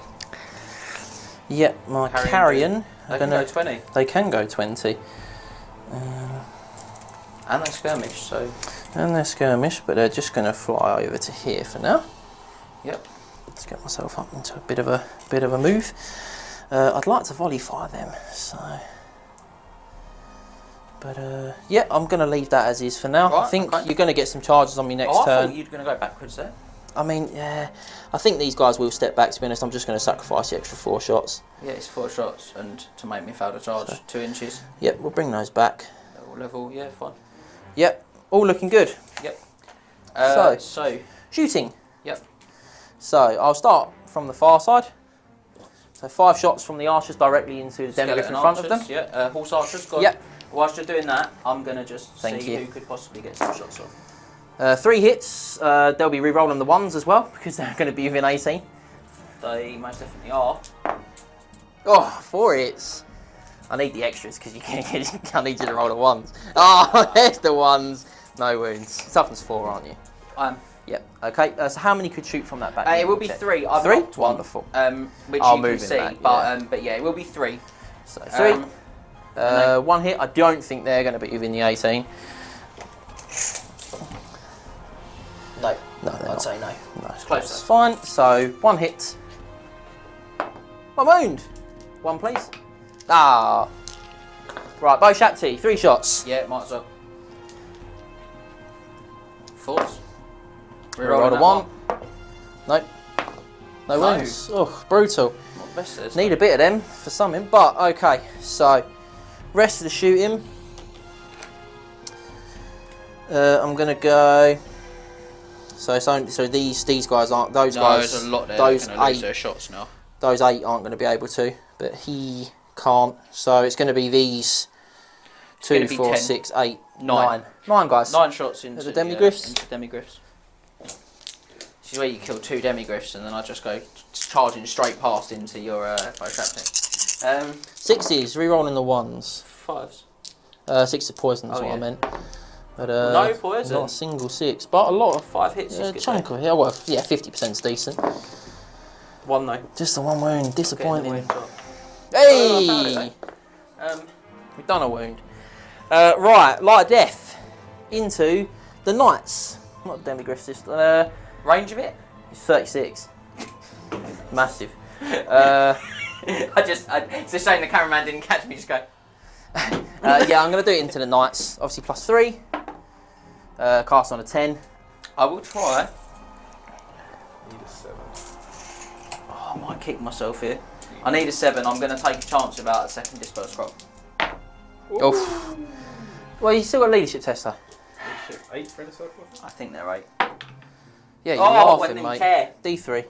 Yep, my Carrion carrion. They can go 20. They can go 20. And they skirmish, so... And they're skirmish, but they're just going to fly over to here for now. Yep. Let's get myself up into a bit of a move. I'd like to volley fire them, so... But yeah, I'm going to leave that as is for now. Right, I think okay. you're going to get some charges on me next I turn. thought you were going to go backwards there. I mean, yeah, I think these guys will step back, to be honest. I'm just going to sacrifice the extra 4 shots. Yeah, it's 4 shots, and to make me fail to charge, 2 inches. Yep, we'll bring those back. Level, yeah, fine. Yep, all looking good. Yep. So, shooting. Yep. So, I'll start from the far side. So, 5 shots from the archers directly into the Demigryph in front of them. Yeah, horse archers. Got Yep. Whilst you're doing that, I'm going to just Thank see you. who could possibly get some shots off. 3 hits. They'll be re-rolling the 1s as well, because they're going to be within 18. They most definitely are. Oh, 4 hits. I need the extras, because I need you to roll the 1s. Oh, there's the 1s. No wounds. Toughness 4, aren't you? Yep. Okay. So how many could shoot from that back? It will be 3. I've 3? knocked one, Wonderful. which I'll you move can in see. that, But yeah, it will be 3. So 3. 1 hit. I don't think they're going to be within the 18. No, No, they're I'd not. say no. No, It's close that's though. fine. So 1 hit. I'm owned. 1, please. Ah. Right, Bo Shapti, 3 shots. Yeah, might as well. Thoughts? Reroll a 1. Nope. No No. wounds. Oh, brutal. Not the best, is it? Need a bit of them for something, but okay. So, rest of the shooting. I'm gonna go. So these guys aren't those No, guys. there's a lot there. Those They're going to lose 8. their shots now. Those 8 aren't going to be able to, but he can't. So it's going to be these 2, gonna be 4, 10. 6, 8. 9. 9 guys. 9 shots into the Demigryphs? into Demigryphs. This is where you kill 2 Demigryphs and then I just go charging straight past into your bow trap thing. 6s, re-rolling the 1s. 5s. 6 of poison is what I meant. But, no poison? Not a single 6, but a lot of 5 hits is good. chunk of it. Well, yeah, 50%'s decent. 1 though. Just the 1 wound, disappointing. Wound shot. Hey! Oh, I found it, We've done a wound. Right, Light of Death into the Knights. Not Demigryph system. Range of it? It's 36. Massive. It's a shame the cameraman didn't catch me. Just go. Yeah, I'm going to do it into the Knights. Obviously, +3. Cast on a 10. I will try. Need a 7. Oh, I might kick myself here. I need a 7. I'm going to take a chance about a second Dispel scroll. Oof. Well, you still got a leadership tester. 8 for inner circle? I think they're 8. Yeah, you're Oh, laughing, I mate. care. D3.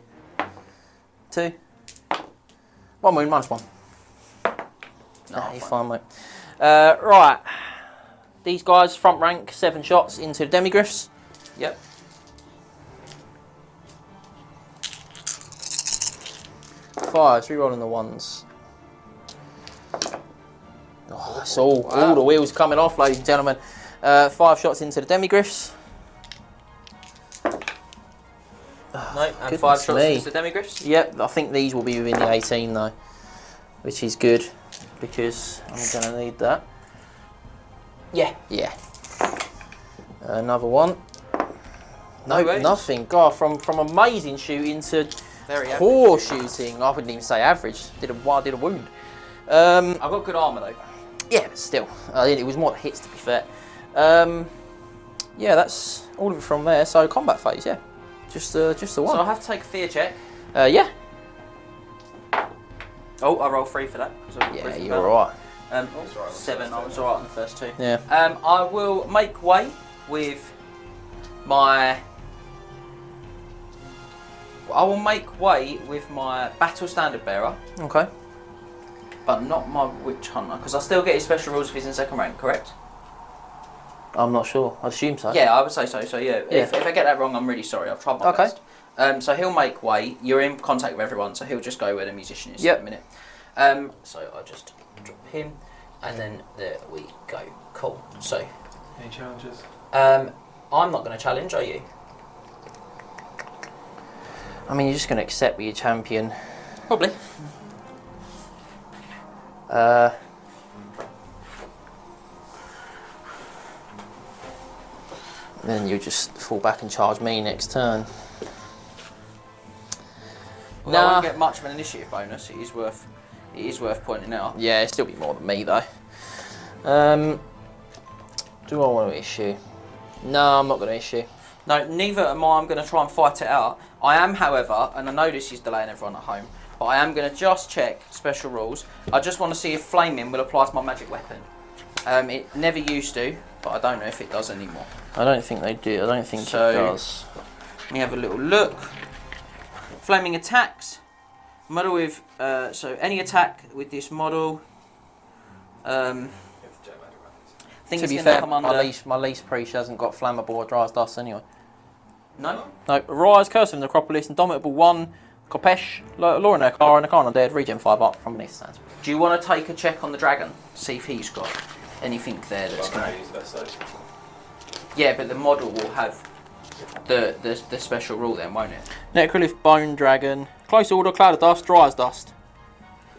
2. 1 wound, -1. No, Nah, you're fine, mate. Right. These guys, front rank, 7 shots into the Demigryphs. Yep. 5s, re-rolling the 1s. Oh, it's all the wheels coming off, ladies and gentlemen. 5 shots into the Demigryphs. No, and goodness 5 shots me. into the Demigryphs. Yep, I think these will be within the 18 though, which is good because I'm going to need that. Yeah. Yeah. Another one. No, wounds. nothing. God, from amazing shooting to Very average. poor shooting. I wouldn't even say average. Did a wound. I've got good armour though. Yeah, but still, it was more hits to be fair. Yeah, that's all of it from there. So combat phase, yeah, just the one. So I have to take a fear check. Yeah. Oh, I roll 3 for that. Yeah, you're alright. 7. I was alright on the first 2. Yeah. I will make way with my. I will make way with my battle standard bearer, Okay. but not my witch hunter, because I still get his special rules if he's in 2nd rank. Correct? I'm not sure. I'd assume so. Yeah, I would say so. So yeah, if I get that wrong, I'm really sorry. I've tried my best. So he'll make way. You're in contact with everyone, so he'll just go where the musician is in a minute. So I just drop him, and then there we go. Cool. So. Any challenges? I'm not going to challenge. Are you? I mean, you're just going to accept with your champion. Probably. Then you just fall back and charge me next turn. Well, I won't get much of an initiative bonus. It is worth pointing out. Yeah, it'll still be more than me though. Do I want to issue? No, I'm not going to issue. No, neither am I. I'm going to try and fight it out. I am, however, and I know this is delaying everyone at home, but I am going to just check special rules. I just want to see if flaming will apply to my magic weapon. It never used to, but I don't know if it does anymore. I don't think they do. I don't think So- it does. Let me have a little look. Flaming attacks. Model with, so any attack with this model. I think To it's be going to fair, come under. my lease priest hasn't got flammable or dry as dust anyway. No? No, Rise, Curse of the Necropolis, Indomitable 1, Kopesh, Lorna, Clara, and the Khan Undead, regen 5 up from beneath the stands. Do you want to take a check on the dragon? See if he's got anything there that's going to. Yeah, but the model will have the special rule then, won't it? Necrolith, Bone Dragon, Close Order, Cloud of Dust, Dry as Dust.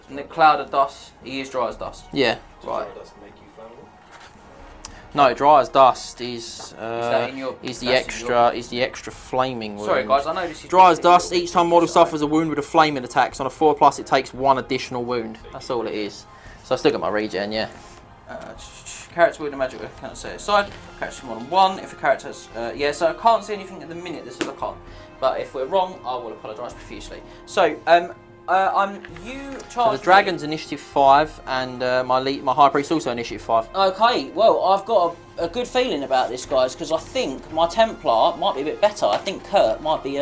And the cloud of dust, he is dry as dust. Yeah. Right. No, Dry as Dust is that in your- is the that's in your- extra flaming wound. Sorry guys, I know this is. Dry as Dust, each time model suffers a wound with a flaming attack. On a 4+, it takes 1 additional wound. That's all it is. So I still got my regen, yeah. Character with a magic weapon can't set aside. Character more than 1. If a character has, yeah, so I can't see anything at the minute that says I can't. But if we're wrong, I will apologise profusely. So, you charge. So the dragon's initiative 5, and my high priest also initiative 5. Okay, well, I've got a good feeling about this, guys, because I think my Templar might be a bit better. I think Kurt might be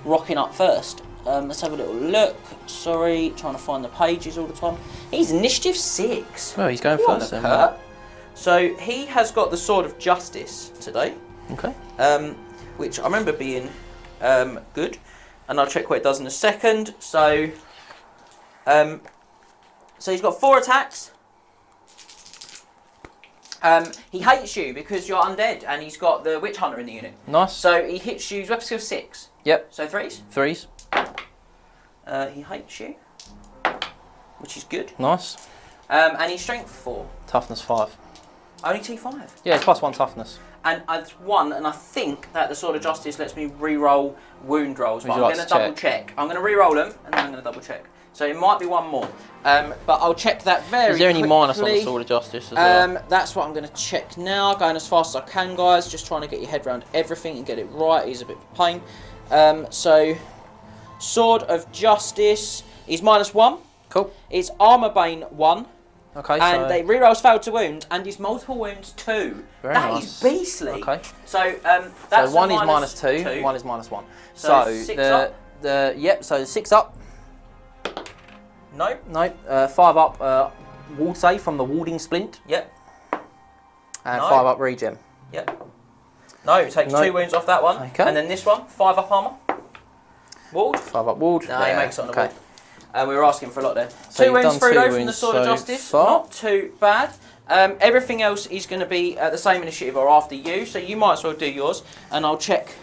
rocking up first. Let's have a little look. Sorry, trying to find the pages all the time. He's initiative 6. Well, he's going Come on, first then. Kurt. So he has got the Sword of Justice today. Okay. Which I remember being good. And I'll check what it does in a second. So he's got 4 attacks. He hates you because you're undead, and he's got the Witch Hunter in the unit. Nice. So he hits you, weapon skill 6. Yep. So 3s. 3s. He hates you, which is good. Nice. And he's strength 4. Toughness 5. Only T5. Yeah, it's +1 toughness. And I've won, and I think that the Sword of Justice lets me re-roll wound rolls, but I'm going to double check. I'm going to re-roll them, and then I'm going to double check. So it might be one more, but I'll check that very quickly. Is there any minus on the Sword of Justice as well? That's what I'm going to check now. Going as fast as I can, guys. Just trying to get your head around everything and get it right is a bit of a pain. So, Sword of Justice is -1. Cool. It's Armour Bane 1. Okay, and so... they rerolls failed to wound, and his multiple wounds 2. Very That nice. is beastly. Okay. So that's so one is -2, one is -1. So 6 up. So 6 up. Nope. Nope. 5 up. Ward save from the warding splint. Yep. And 5 up regen. Yep. No, it takes 2 wounds off that one. Okay. And then this one, 5 up armour. Ward. 5 up ward. No, he makes it on the ward. And we were asking for a lot there. So 2 wounds through though from the wounds Sword of so Justice. far. Not too bad. Everything else is going to be the same initiative or after you, so you might as well do yours, and I'll check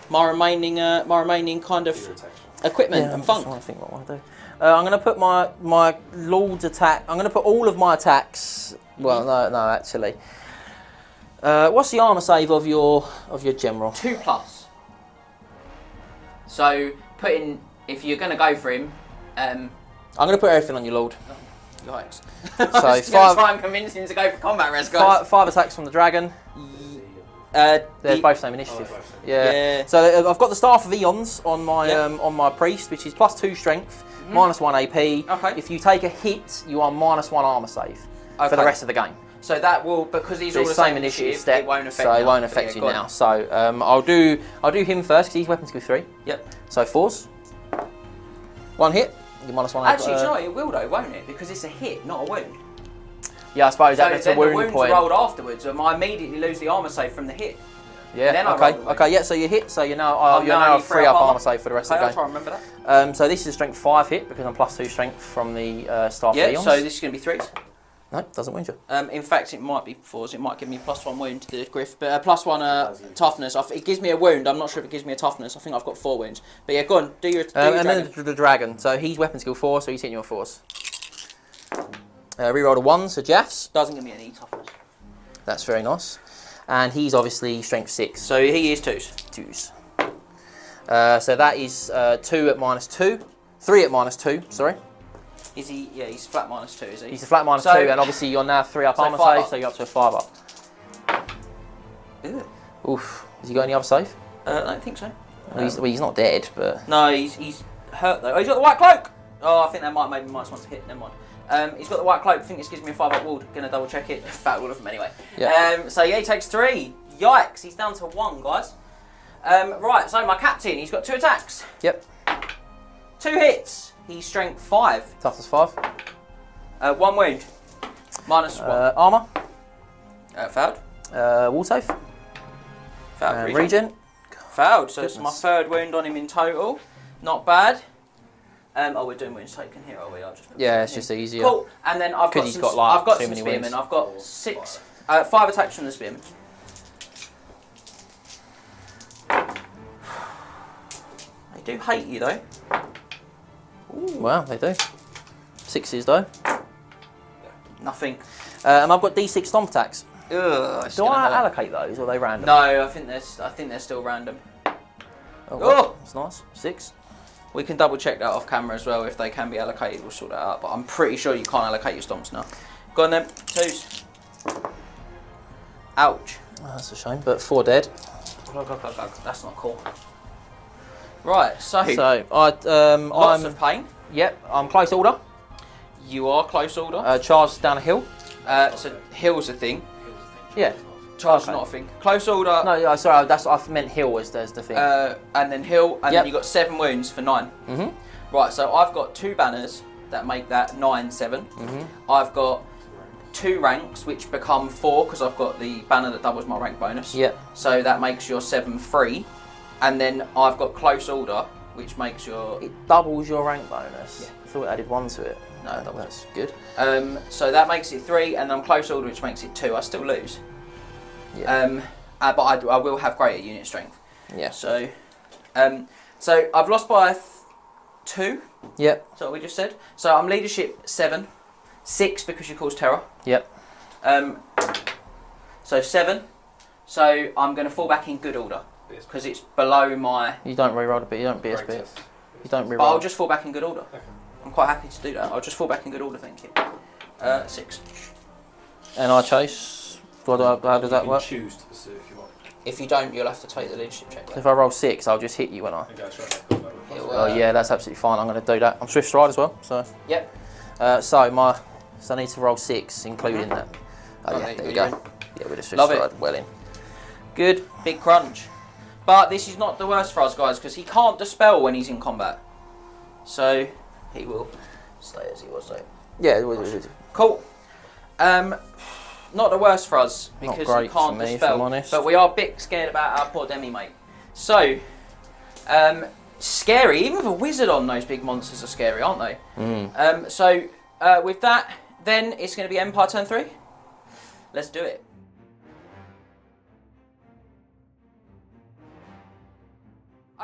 my remaining kind of equipment and funk. I think what I want to do. I'm going to put my Lord's attack. I'm going to put all of my attacks. Well, no, actually. What's the armor save of your general? 2+. So if you're going to go for him, I'm going to put everything on your Lord. yikes. So I was going to try and convince him to go for combat res, guys. 5 attacks from the dragon. They're both same initiative. Yeah. So I've got the Staff of Eons on my priest, which is +2 strength, -1 AP. Okay. If you take a hit, you are -1 armor save for the rest of the game. So that will, because he's all the same initiative, step, it won't affect so it won't affect you now. So I'll do him first because he's weapon skill 3. Yep. So 4s. 1 hit. You -1. Actually, do you know what? It will though, won't it? Because it's a hit, not a wound. Yeah, I suppose So that's a then wound the wounds point. are rolled afterwards, and I immediately lose the armor save from the hit. Yeah. Then I okay. roll the Okay. Yeah. So you hit. So you're now I'm now a only 3 up armor save for the rest of the I'll game. try and remember that. So this is a strength 5 hit because I'm +2 strength from the Staff of Yeah. Eons. So this is going to be 3s. No, doesn't wound you. In fact, it might be 4s. It might give me +1 wound to the Griff, but +1 toughness. It gives me a wound. I'm not sure if it gives me a toughness. I think I've got 4 wounds. But yeah, go on. Do your and dragon. then the dragon. So he's weapon skill 4, so he's hitting you on 4s. Reroll a 1, so Jaffs. Doesn't give me any toughness. That's very nice. And he's obviously strength 6. So he is 2s. 2s. So that is 2 at -2. 3 at -2, sorry. Is he? Yeah, he's flat -2, is he? He's a flat -2, and obviously you're now 3 up So armor 5 save, up. so you're up to a 5 up. Ew. Oof. Has he got any other save? I don't think so. He's not dead, but... No, he's hurt though. Oh, he's got the white cloak! Oh, I think that might maybe minus 1 to hit. Never mind. He's got the white cloak. I think this gives me a 5 up ward. Gonna double check it. Fat all of them anyway. Yeah. So yeah, he takes 3. Yikes! He's down to 1, guys. Right. So my captain, he's got 2 attacks. Yep. 2 hits. He's strength 5. Toughness 5. 1 wound. -1. Armour. Failed. Wall save. Failed. Regen. Failed. So it's my Goodness. 3rd wound on him in total. Not bad. Oh, we're doing wounds taken here, are we? I'll just Yeah, it's just easier. Cool. And then I've got he's some, got, like, I've got too some many spearmen. wounds. I've got 5 attacks from the spearmen. They do hate you though. Ooh. Well, they do. 6s though. Nothing. And I've got D6 stomp attacks. Ugh, Do I allocate those, or are they random? No, I think they're still random. Oh, that's nice. 6. We can double check that off camera as well. If they can be allocated, we'll sort that out. But I'm pretty sure you can't allocate your stomps now. Go on then. 2s. Ouch. Oh, that's a shame, but 4 dead. That's not cool. Right, so lots I'm of pain. Yep, I'm close order. You are close order. Charge down a hill. So hill's a thing. Yeah. Charge's not a thing. Close order. No, sorry, I meant hill as the thing. And then hill, and then you got 7 wounds for 9. Mm-hmm. Right, so I've got 2 banners that make that 9, 7. Mm-hmm. I've got 2 ranks, which become 4 because I've got the banner that doubles my rank bonus. Yep. So that makes your 7 3. And then I've got close order, which makes your... It doubles your rank bonus. Yeah. I thought it added 1 to it. No, it doubles. That's good. So that makes it 3, and I'm close order, which makes it 2. I still lose. Yeah. But I will have greater unit strength. Yeah. So I've lost by 2. Yep. That's what we just said. So I'm leadership 7, 6 because you cause terror. Yep. So 7. So I'm going to fall back in good order because it's below my. You don't reroll a bit. You don't BS bit. Greatest. You don't reroll. But I'll just fall back in good order. Okay. I'm quite happy to do that. I'll just fall back in good order, thank you. 6. And I chase. How does that work? You can choose to pursue if you want. If you don't, you'll have to take the leadership check. If I roll 6, I'll just hit you, won't I? Okay, that's right. Oh yeah, that's absolutely fine. I'm going to do that. I'm Swift Stride as well, so. Yep. So I need to roll 6, including that. Oh yeah, Okay, there we you're go. Yeah, with a Swift Love it. Stride, well in. Good. Big crunch. But this is not the worst for us, guys, because he can't dispel when he's in combat. So he will stay as he was, though. Yeah, Cool. Not the worst for us because Not great he can't for me, if dispel. I'm honest. But we are a bit scared about our poor Demi mate. So, scary. Even with a wizard on, those big monsters are scary, aren't they? So with that, then it's going to be Empire turn 3. Let's do it.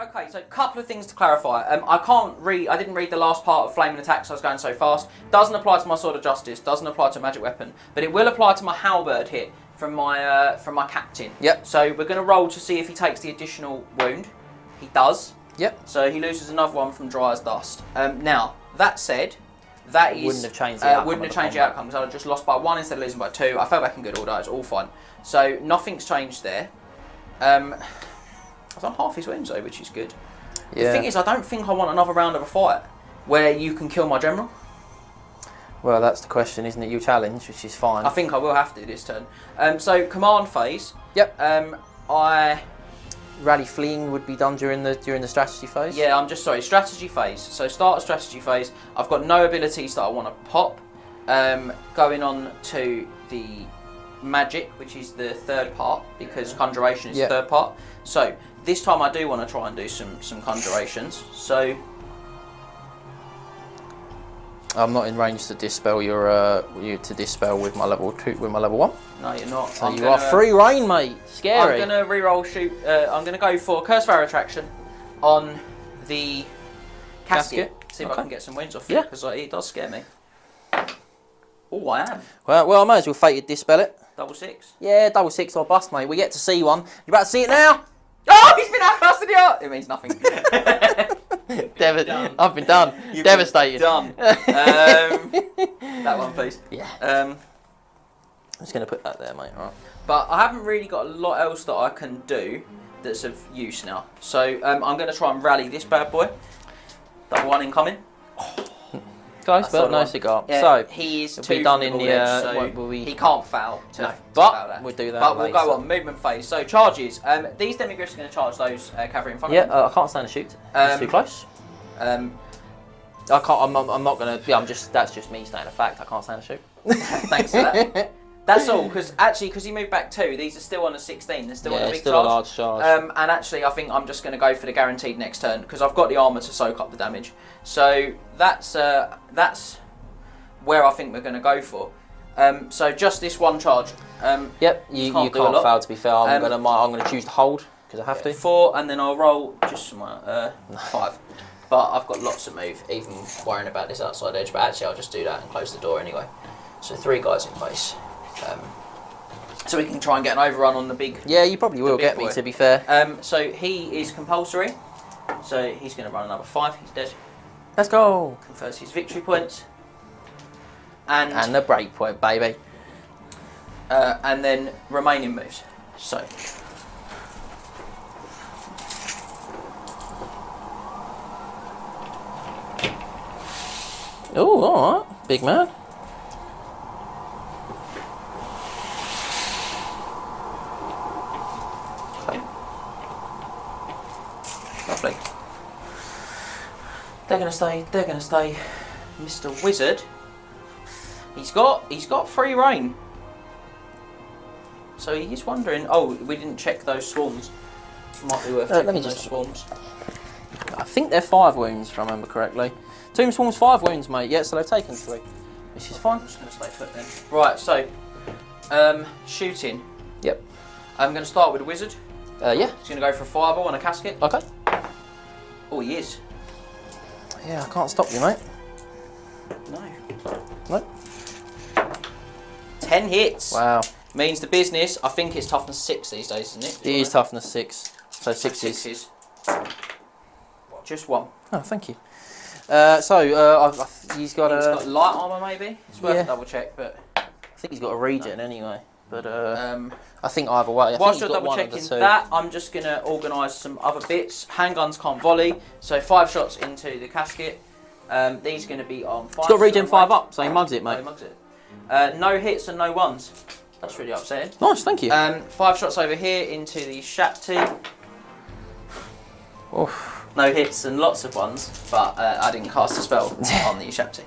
Okay, so a couple of things to clarify. I didn't read the last part of Flaming Attacks, I was going so fast. Doesn't apply to my Sword of Justice, doesn't apply to a magic weapon, but it will apply to my Halberd hit from my captain. Yep. So we're going to roll to see if he takes the additional wound. He does. Yep. So he loses another one from Dry as Dust. Now, that said, that is... Wouldn't have changed the outcome. Wouldn't have of the changed the combat. outcome, because I just lost by 1 instead of losing by 2. I fell back in good order, it's all fine. So nothing's changed there. I've done half his wounds though, which is good. Yeah. The thing is, I don't think I want another round of a fight where you can kill my general. Well, that's the question, isn't it? You challenge, which is fine. I think I will have to this turn. So command phase. Yep. I Rally fleeing would be done during the strategy phase. Yeah, I'm just sorry. Strategy phase. So start a strategy phase. I've got no abilities that I want to pop. Going on to the magic, which is the third part, because conjuration is the third part. So this time I do want to try and do some conjurations. So I'm not in range to dispel you to dispel with my level 2 with my level 1. no, you're not. So you are free reign, mate. Scary. I'm gonna reroll shoot. I'm gonna go for Curse of Our Attraction on the casket. See if I can get some wins off it, because it does scare me. Oh, I am. Well, I might as well fated dispel it. Double 6. Yeah, double 6 or bust, mate. We get to see one. You about to see it now? Oh, he's been outcasted the art. It means nothing. I've been done. You've Devastated. Been done. That one, please. Yeah. Um, I'm just going to put that there, mate. All right. but I haven't really got a lot else that I can do that's of use now. So I'm going to try and rally this bad boy. Double 1 incoming. Close, That's but the no one. cigar. Yeah, So he is it'll 2 be done from in the the. edge, so Will we? he can't foul to, No, to but foul that. we'll do that. But we'll later. go on movement phase. So charges. These Demigryphs are going to charge those cavalry in front Yeah, of them. I can't stand a shoot. It's too close. I can't. I'm not gonna. Yeah, I'm just. That's just me stating a fact. I can't stand a shoot. Thanks for that. That's all, because he moved back 2. These are still on a 16. They're still on a big still charge. a large charge. And actually, I think I'm just going to go for the guaranteed next turn because I've got the armour to soak up the damage. So that's where I think we're going to go for. So just this one charge. Yep, you can't fail. To be fair, I'm gonna choose to hold because I have to. 4, and then I'll roll just some 5. But I've got lots of move, even worrying about this outside edge. But actually, I'll just do that and close the door anyway. So 3 guys in base. So we can try and get an overrun on the big. Yeah, you probably will get boy. me. To be fair. So he is compulsory. So he's going to run another 5. He's dead. Let's go. Confers his victory points. And the break point, baby. and then remaining moves. So. Oh, all right, big man. Okay. Lovely. They're going to stay, Mr. Wizard. He's got free reign. So he's wondering. Oh, we didn't check those swarms. Might be worth checking let me those just- swarms. I think they're 5 wounds, if I remember correctly. Tomb Swarm's 5 wounds, mate. Yeah, so they've taken 3, which is fine. I'm just going to stay put then. Right, so shooting. Yep. I'm going to start with a wizard. Yeah. He's going to go for a fireball and a casket. Okay. Oh, he is. Yeah, I can't stop you, mate. No. Nope. 10 hits. Wow. Means the business. I think it's toughness 6 these days, isn't it? It is toughness 6. So 6 is. Sixes. Just 1. Oh, thank you. He's got He's a. got light armour maybe. It's worth Yeah. a double check, but I think he's got a regen anyway. But I think either way. I whilst think you're he's got double one of the checking 2. that, I'm just going to organise some other bits. Handguns can't volley, so 5 shots into the casket. These are going to be on 5. He's got regen 5 up, so he mugs it, No, he mate. mugs it. No hits and no ones. That's really upsetting. Nice, thank you. 5 shots over here into the Shapti. Oof. No hits and lots of ones, but I didn't cast a spell on the Shapti.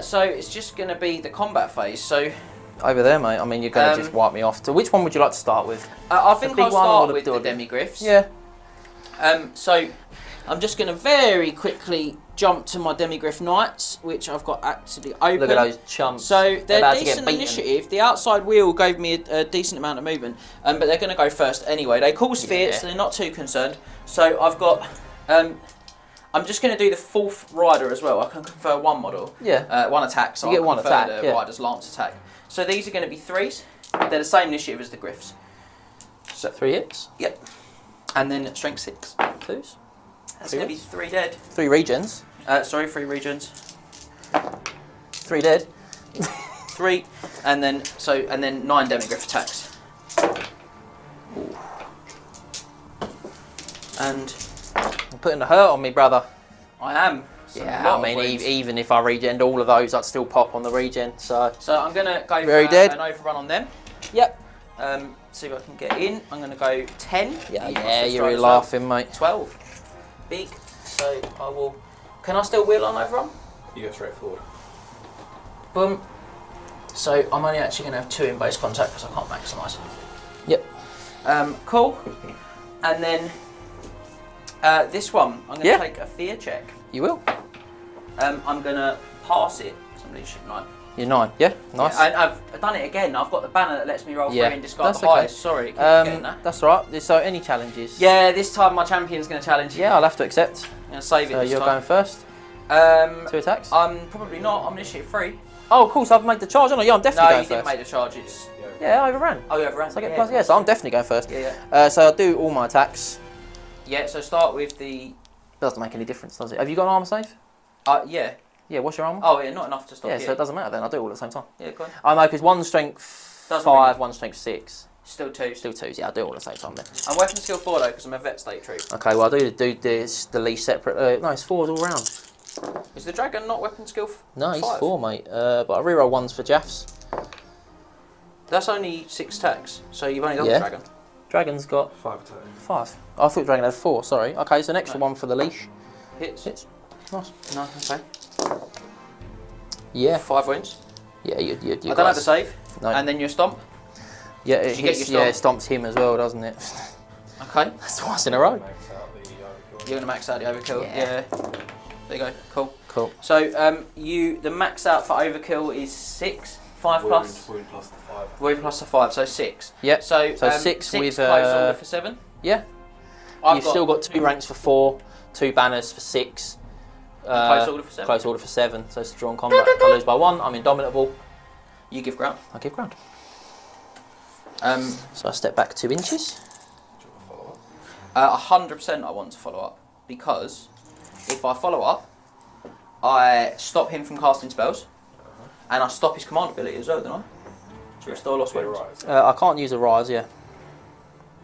So it's just going to be the combat phase. So Over there, mate. I mean, you're going to just wipe me off. So which one would you like to start with? I think big I'll one or start the with the dog? Demigryphs. Yeah. So I'm just going to very quickly jump to my Demigryph Knights, which I've got actively open. Look at those chumps. So they're about to get decent beaten. initiative. The outside wheel gave me a decent amount of movement, but they're going to go first anyway. They call sphere, Yeah. so they're not too concerned. So I've got. I'm just going to do the 4th rider as well. I can confer 1 model. Yeah. 1 attack, so You get I'll one confer attack, the yeah. rider's lance attack. So these are going to be 3s. They're the same initiative as the Griffs. So 3 hits. Yep. And then strength 6. 2s. That's 3 going to be hits. 3 dead. 3 regens. Sorry, 3 regions. 3 dead. 3, and then 9 Demigryph attacks. Ooh. And You're putting the hurt on me, brother. I am. So a Yeah, lot I of mean, wounds. even if I regen all of those, I'd still pop on the regen. So. So I'm going to go Very for dead. an overrun on them. Yep. See if I can get in. I'm going to go 10. Yeah, You must yeah, have you're tried as well. laughing, mate. 12. Big. So I will. Can I still wheel on overrun? You go straight forward. Boom. So I'm only actually going to have 2 in base contact because I can't maximise. Yep. Cool. And then this one, I'm going to Yeah. take a fear check. You will. I'm going to pass it. Somebody should know. You're 9. Yeah. Nice. And I've done it again. I've got the banner that lets me roll 3 Yeah, and discard that's the okay. highest. Sorry, keep forgetting that. That's all right. So any challenges? Yeah, this time my champion's going to challenge. Yeah, I'll have to accept. I'm going to save it So this you're time. going first. 2 attacks. I'm probably not. I'm initiative 3. Oh, of course, I've made the charge. Oh, no, yeah, I'm No, definitely you going didn't first. make the charges. Yeah, I overran. Oh, you overran. So I get yeah. plus, yeah, so I'm definitely going first. Yeah. So I'll do all my attacks. Yeah, so start with the... Doesn't make any difference, does it? Have you got an armor save? Yeah. Yeah, what's your armor? Oh, yeah, not enough to stop yeah, you. so it doesn't matter then. I'll do it all at the same time. Yeah, go on. I know, because one strength Doesn't 5, really- one strength 6. Still 2. Still 2s, yeah, I'll do it all at the same time then. I'm weapon skill 4 though, because I'm a vet state troop. Okay, well, I'll do this, the least separate. No, it's 4s all round. Is the dragon not weapon skill No, he's 5? 4, mate. But I reroll 1s for Jaffs. That's only 6 attacks, so you've only done Yeah. the dragon. Dragon's got 5 attacks. 5. I thought Dragon had 4, sorry. Okay, so an extra No. 1 for the leash. Hits. Hits. Nice. No, okay. Yeah. 5 wounds. Yeah, you I don't have to save. No. And then your stomp. Yeah, it Did you get hits, your yeah, it stomps him as well, doesn't it? Okay. That's twice in a row. Max out the overkill. You're gonna max out the overkill. Yeah. There you go. Cool. Cool. So the max out for overkill is 6. 5 plus. Wound plus the 5. Wound plus the 5, so 6. Yep. So, So 6 with, close order for 7. Yeah. I've You've got still got 2 ranks for 4, 2 banners for 6. close order for 7. Close order for 7. So it's drawn combat. If I lose by 1, I'm indomitable. You give ground. I give ground. 100% So I step back 2 inches. Do you want to follow up? 100% I want to follow up, because if I follow up, I stop him from casting spells, and I stop his command ability as well, don't I? To restore lost Yeah, weapons. right. I can't use a rise, yeah.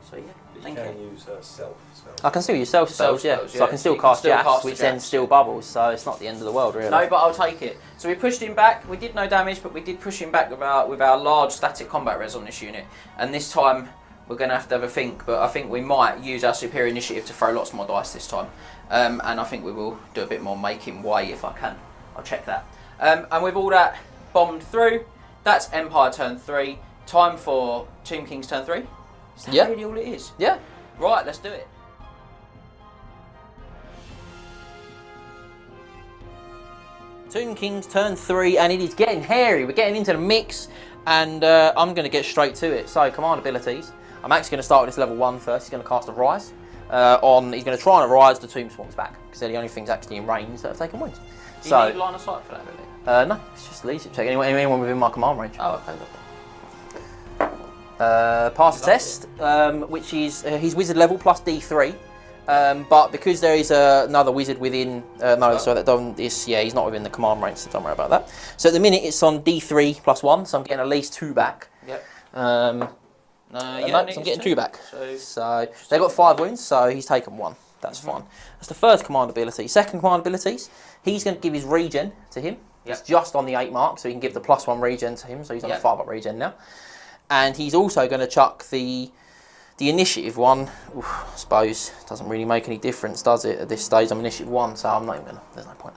So yeah, You thank can you. use self spells. I can still use self spells, yeah. Self-spells, So I yeah. can So still you can cast still Jaffs, cast the which then Jaffs. still bubbles, so it's not the end of the world, really. No, but I'll take it. So we pushed him back. We did no damage, but we did push him back with our large static combat res on this unit. And this time we're going to have a think, but I think we might use our superior initiative to throw lots more dice this time. And I think we will do a bit more make him weigh if I can. I'll check that. And with all that bombed through. That's Empire turn 3. Time for Tomb Kings turn 3. Is that really all it is? Yeah. Right, let's do it. Tomb Kings turn 3, and it is getting hairy. We're getting into the mix, and I'm going to get straight to it. So, command abilities. I'm actually going to start with this level 1 first. He's going to cast a Rise. He's going to try and Rise the Tomb Swarms back, because they're the only things actually in range that have taken wounds. Do you need line of sight for that, really? No, it's just a leadership check. Anyone within my command range. Oh, okay. Pass the test, which is his wizard level plus D3. But because there is another wizard within, he's not within the command range, so don't worry about that. So at the minute it's on D3 plus 1, so I'm getting at least 2 back. Yep. I'm getting 2 back. So they've got 5 wounds, so he's taken 1. That's fine. That's the first command ability. Second command abilities, he's going to give his regen to him. Yep. It's just on the 8 mark, so he can give the +1 regen to him, so he's on a 5 up regen now. And he's also going to chuck the initiative one. I suppose doesn't really make any difference, does it? At this stage, I'm initiative 1, so I'm not even gonna. There's no point.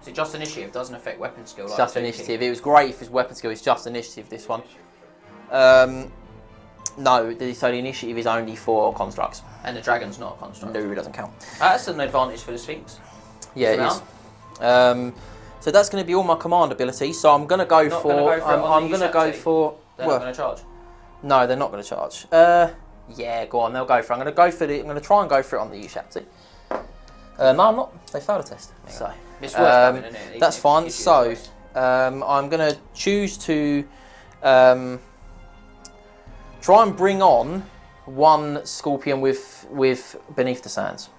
Is it just initiative? Doesn't affect weapon skill. It's Like just initiative. It was great if his weapon skill is just initiative. This one. No, so the initiative is only for constructs. And the dragon's not a construct. No, it doesn't count. That's an advantage for the Sphinx. Yeah, it is. So that's going to be all my command abilities. So I'm going to go for. I'm going to go for. They're not going to charge. No, they're not going to charge. Yeah, go on. They'll go for it. I'm going to go for the. I'm going to try and go for it on the Ushapti. No, I'm not. They failed a test. So it's worth having, isn't it? That's fine. So I'm going to choose to try and bring on one Scorpion with Beneath the Sands.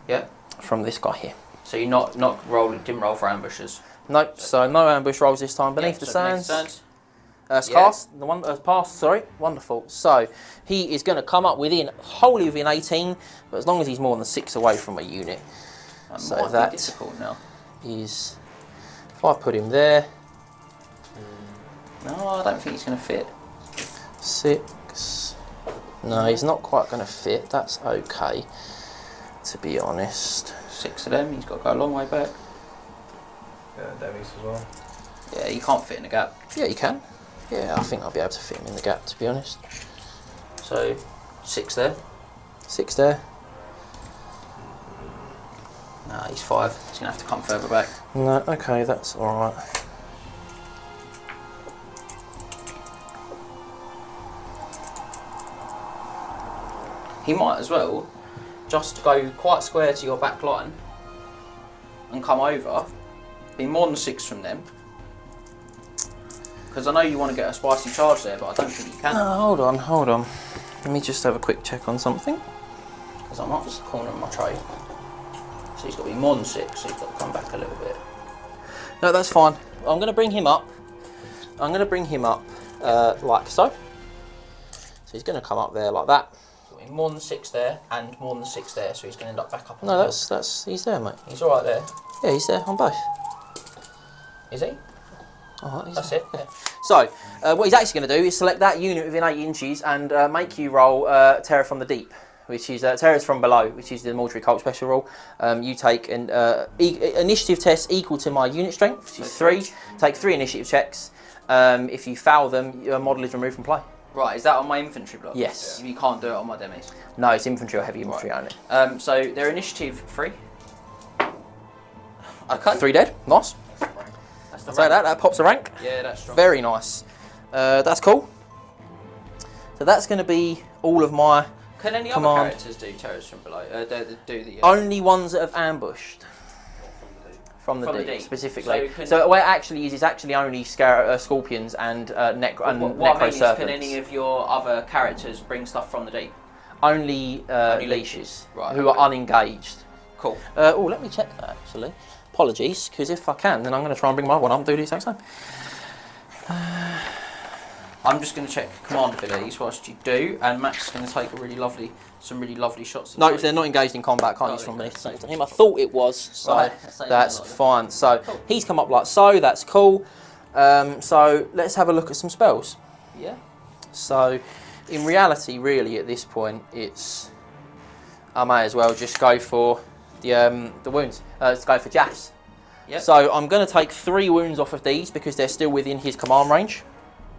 Yeah. From this guy here. So you didn't roll for ambushes. Nope. So no ambush rolls this time. Beneath the Sands. Cast the one pass. Sorry, wonderful. So he is going to come up wholly within 18, but as long as he's more than 6 away from a unit. That might be difficult now. Is if I put him there. No, I don't think he's going to fit. 6. No, he's not quite going to fit. That's okay, to be honest. 6 of them. He's got to go a long way back. Yeah, Demis as well. Yeah, he can't fit in the gap. Yeah, you can. Yeah, I think I'll be able to fit him in the gap, to be honest. So, 6 there. 6 there. Nah, he's 5. He's going to have to come further back. No, okay, that's alright. He might as well just go quite square to your back line and come over, be more than 6 from them. Because I know you want to get a spicy charge there, but I don't think you can. Hold on. Let me just have a quick check on something. Because I'm opposite the corner of my tray. So he's got to be more than 6, so he's got to come back a little bit. No, that's fine. I'm going to bring him up. Like so. So he's going to come up there like that. More than 6 there, and more than 6 there, so he's going to end up back up on No, the he's there, mate. He's alright there. Yeah, he's there on both. Is he? Alright, That's it. Yeah. So, what he's actually going to do is select that unit within 8 inches and make you roll Terror from the Deep, which is Terrors from Below, which is the Mortuary Cult special rule. You take an initiative test equal to my unit strength, which is 3. Take 3 initiative checks. If you foul them, your model is removed from play. Right, is that on my infantry block? Yes. You can't do it on my demis? No, it's infantry or heavy infantry only. So they're initiative 3. Okay. 3 dead, nice. That's the So that pops a rank. Yeah, that's strong. Very nice. That's cool. So that's going to be all of my Can any command. other characters do terrors from below? Do the Only ones that have ambushed. From the deep, specifically. So what it actually is actually only scorpions and what I mean necro is, serpents. can any of your other characters bring stuff from the deep? Only leashes, right, who are unengaged. Cool. Let me check that actually. Apologies, because if I can, then I'm going to try and bring my one up and do the exact same. I'm just going to check command abilities whilst you do, and Max is going to take some really lovely shots. No, if they're not engaged in combat, I can't use from beneath the sands to him. I thought it was, so right, that's fine. So cool. He's come up like so, that's cool. So let's have a look at some spells. Yeah. So in reality, really, at this point, I may as well just go for the wounds. Let's go for Jaffs. Yep. So I'm going to take 3 wounds off of these because they're still within his command range.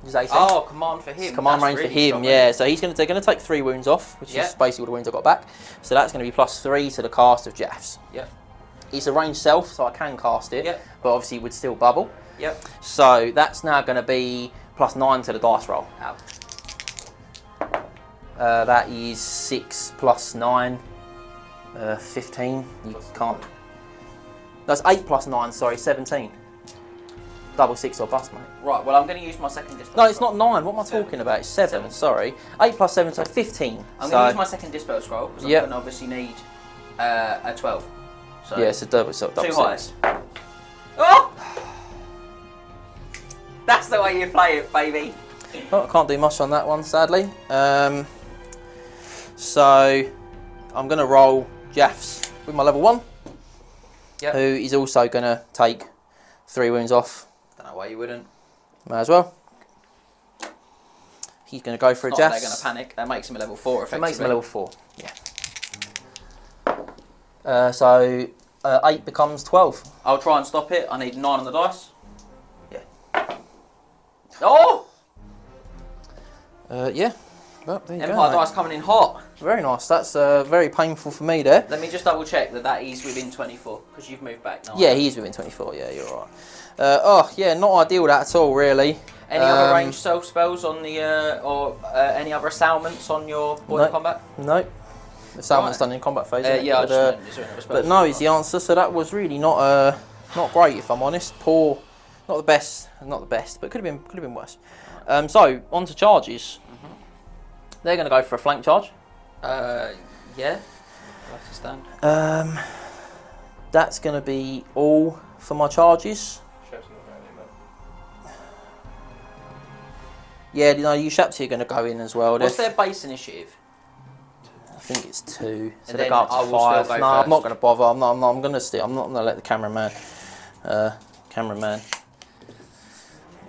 His 18. Oh, command for him. It's command range really for him, strong, yeah. So they're going to take 3 wounds off, which is basically all the wounds I got back. So that's going to be +3 to the cast of Jaffs. Yep. It's a ranged self, so I can cast it, Yep. but obviously it would still bubble. Yep. So that's now going to be +9 to the dice roll. Ow. That is 6 + 9, 15. You can't. That's 8 + 9. Sorry, 17. Double 6 or bust, mate. Right. Well, I'm going to use my second dispel. No, it's not 9. What am I talking about? It's 7. Sorry. 8 + 7, so 15. I'm going to use my second dispel scroll because I'm going to obviously need a 12. So yeah, it's a double 2 6. highs. Oh! That's the way you play it, baby. Well, I can't do much on that one, sadly. So I'm going to roll Jaffs with my level 1, Yep. who is also going to take 3 wounds off. Don't know why you wouldn't. May as well. He's going to go for a It's not Jaffs. they're going to panic. That makes him a level 4 It effectively. makes him a level 4. Yeah. So 8 becomes 12. I'll try and stop it. I need 9 on the dice. Yeah. Oh! Yeah. Well, there you go, Empire mate. dice coming in hot. Very nice. That's very painful for me there. Let me just double check that is within 24 because you've moved back now. Yeah, he's within 24. Yeah, you're right. Oh, yeah, not ideal that at all, really. Any other ranged self spells on the or any other assailments on your board of combat? Nope. The salmon's done in combat phase. Yeah, but no is the answer. So that was really not great, if I'm honest. Poor, not the best, but could have been worse. So on to charges. They're going to go for a flank charge. Yeah. I'll have to stand. That's going to be all for my charges. Yeah, you know, you Shapsi are going to go in as well. What's their base initiative? I think it's 2. So And they then go up I to will 5. still No, go I'm not first. going to bother. I'm going to I'm not going to let the cameraman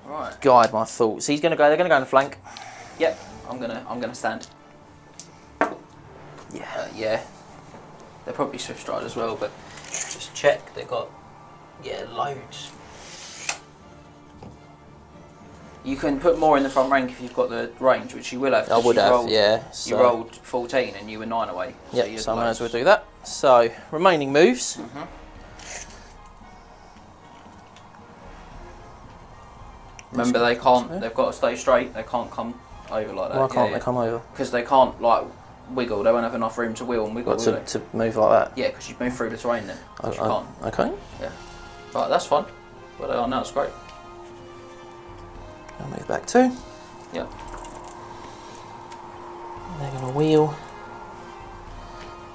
Right. guide my thoughts. He's going to go. They're going to go in the flank. Yep. I'm gonna stand. Yeah. Yeah. They're probably swift stride as well, but just check. They've got loads. You can put more in the front rank if you've got the range, which you will have. I would you have. rolled, Yeah. You rolled 14 and you were 9 away. Yeah. So I might as well do that. So remaining moves. Remember, they can't. They've got to stay straight. They can't come over like that. Why can't they come over? Because they can't wiggle. They won't have enough room to wheel and wiggle. What, to move like that? Yeah, because you move through the terrain then. You can't. Okay. Yeah. Right, that's fun. But they are now. It's great. I'll move back 2. Yep. They're going to wheel.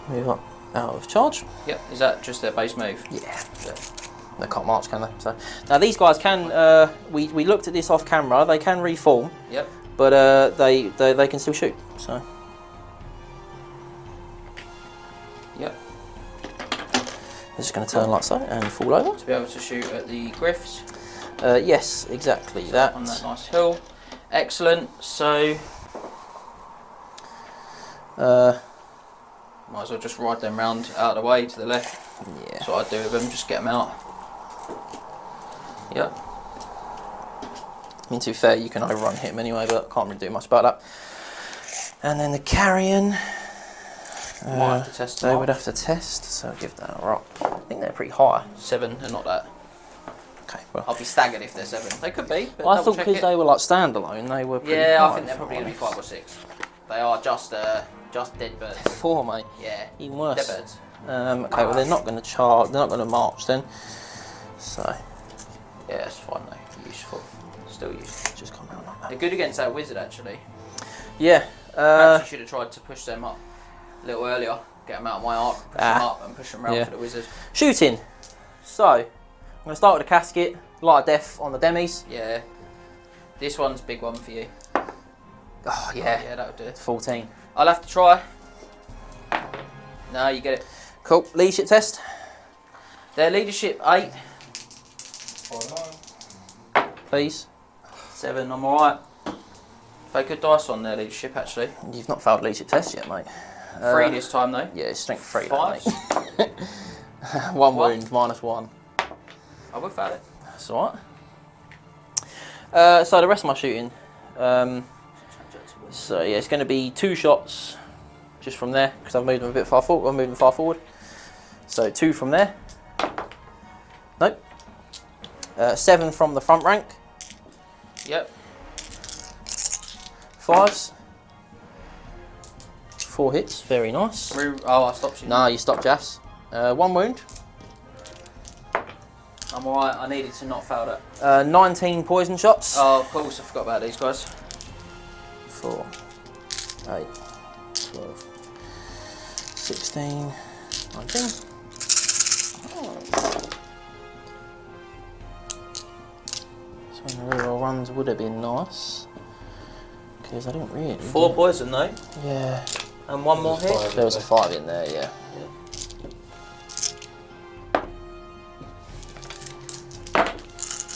Move up out of charge. Yep. Is that just their base move? Yeah. They can't march, can they? So now these guys can. We looked at this off camera. They can reform. Yep. But they can still shoot. So. Yep. They're just going to turn like so and fall over. To be able to shoot at the Griffs. Yes, exactly that. On that nice hill. Excellent. So. Might as well just ride them round out of the way to the left. Yeah. That's what I'd do with them. Just get them out. Yep. I mean, to be fair, you can overrun him anyway, but can't really do much about that. And then the carrion. Might have to test them They out. would have to test, so I'll give that a rock. I think they're pretty high. 7 and not that. Okay, well. I'll be staggered if they're 7. They could be. But I double thought check because it. they were like standalone, they were pretty Yeah, high, I think they're if probably I'm going to be honest. 5 or 6. They are just dead birds. 4, mate. Yeah. Even worse. Dead birds. Okay, well they're not going to charge. They're not going to march then. So Yeah, it's fine though. Useful. Still useful. just come out like that. They're good against that wizard actually. Yeah. Perhaps you should have tried to push them up a little earlier. Get them out of my arc, push them up and push them round for the wizard. Shooting. So I'm going to start with a casket. Light of death on the demis. Yeah. This one's a big one for you. Oh yeah. Yeah, that'll do it. 14. I'll have to try. No, you get it. Cool. Leadership test. Their leadership 8. Please. 7, I'm alright. They could dice on their leadership actually. You've not failed leadership test yet, mate. 3 this time though. Yeah, it's strength 3. 5. That, mate. 1 wound, -1. I will fail it. That's alright. So the rest of my shooting. So yeah, it's going to be 2 shots just from there because I've moved them a bit far forward. I'm moving far forward. So 2 from there. Nope. 7 from the front rank. Yep. 5s. 4 hits. Very nice. Oh, I stopped you. No, you stopped Jaffs. 1 wound. I'm alright. I needed to not fail that. 19 poison shots. Oh, of course. I forgot about these guys. 4, 8, 12, 16, 19. Oh. So when the reroll runs would have been nice. Because I didn't really. 4 poison though. Yeah. And 1 more hit. There was a 5 in there, yeah.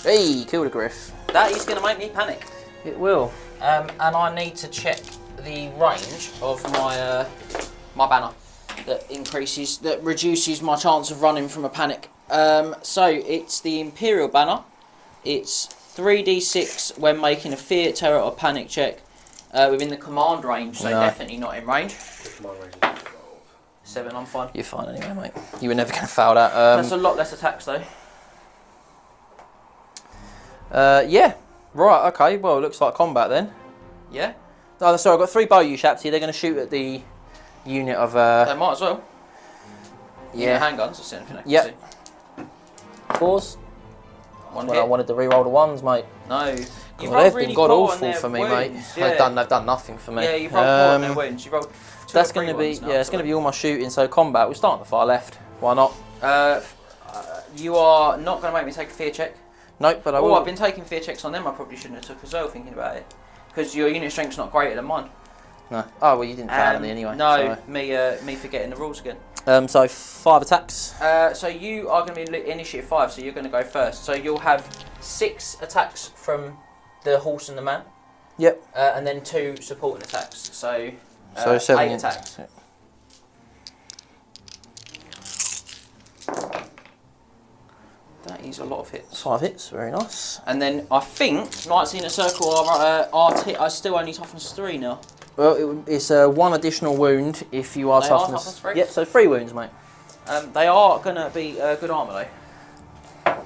Hey, killed a Griff. That is going to make me panic. It will. And I need to check the range of my my banner that reduces my chance of running from a panic. So it's the Imperial banner. It's 3d6 when making a fear, terror, or panic check within the command range. So No. definitely not in range. The command range is 12. 7, I'm fine. You're fine anyway, mate. You were never going to fail that. That's a lot less attacks though. Yeah. Right, okay. Well, it looks like combat then. Yeah, Oh, sorry, I've got 3 bow U-shaps here. They're going to shoot at the unit of... they might as well. yeah. Handguns, that's the only thing I can Yep. see. 4s. One Well, hit. I wanted to re-roll the 1s, mate. No. You've Well, rolled they've really been god poor on awful their for me, mate. wounds, They've done nothing for me. Yeah, you've rolled poor on their wounds. You rolled 2 That's going to be it's going to be all my shooting. So combat, we'll start on the far left. Why not? You are not going to make me take a fear check. Nope, but I Oh, will. I've been taking fear checks on them. I probably shouldn't have took as well, thinking about it, because your unit strength's not greater than mine. No. Oh well, you didn't fail me anyway. No, me forgetting the rules again. So 5 attacks. So you are going to be initiative 5, so you're going to go first. So you'll have 6 attacks from the horse and the man. Yep. And then 2 supporting attacks. So 7 8 attacks. That is a lot of hits. 5 hits. Very nice. And then I think Knights in a Circle are still only toughness 3 now. Well, it's 1 additional wound if you are They are toughness. toughness 3? Yep. So 3 wounds, mate. They are going to be good armour though.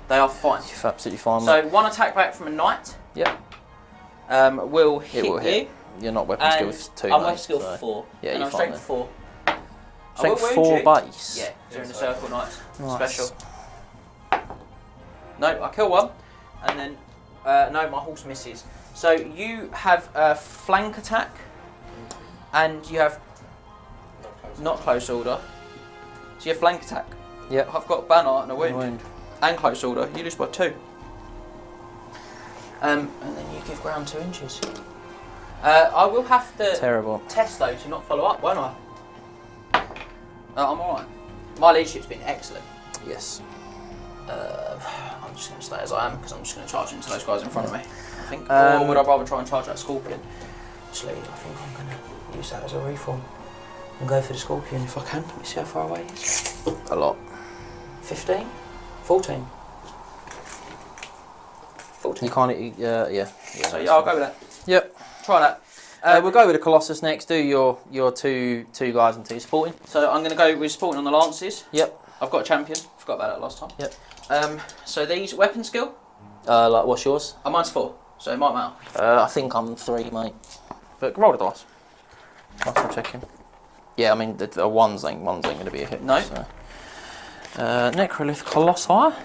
They are fine. You're absolutely fine, mate. So 1 attack back from a knight. Yep. Will hit It will hit. you. You're not weapon And skill 2, I'm mate, weapon skill so. 4. Yeah, and you're I'm fine strength 4. Strength I will wound 4 you. base. Yeah, during the circle knights. Nice. Special. No, I kill 1. And then, no, my horse misses. So you have a flank attack. And you have not close order. So you have flank attack. Yep. I've got banner and a wound. And close order. You lose by 2. And then you give ground 2 inches. I will have to Terrible. test though to not follow up, won't I? I'm alright. My leadership's been excellent. Yes. I'm just going to stay as I am because I'm just going to charge into those guys in front of me. I think. Um, Or would I rather try and charge that scorpion? Actually, I think I'm going to use that as a reform and go for the scorpion if I can. Let me see how far away it is. A lot. 15? 14? 14. You can't. Yeah. So yeah, I'll go with that. Yep. Try that. We'll go with the Colossus next. Do your two guys and 2 supporting. So I'm going to go with supporting on the lances. Yep. I've got a champion. Forgot about that last time. Yep. So these weapon skill. Like what's yours? Mine's 4, so it might matter. I think I'm 3, mate. But roll the dice. Whilst I'm checking. Yeah, I mean the ones ain't going to be a hit. No. So. Necrolith Colossi.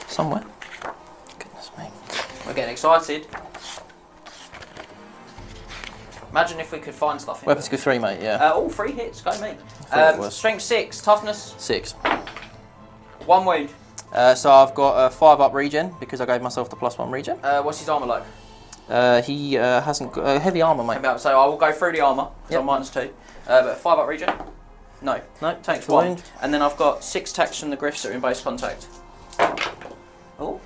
Somewhere. Goodness me. We're getting excited. Imagine if we could find stuff in Weapon skill 3, mate. Yeah. all 3 hits, go me. thought it was. Strength 6, toughness 6. 1 wound. So I've got a 5 up regen because I gave myself the +1 regen. What's his armour like? He hasn't got heavy armour, mate. So I will go through the armour, so Yep. I'm -2. But 5 up regen? No. No, Takes the 1. wound. And then I've got 6 attacks from the Griffs that are in base contact. Oh,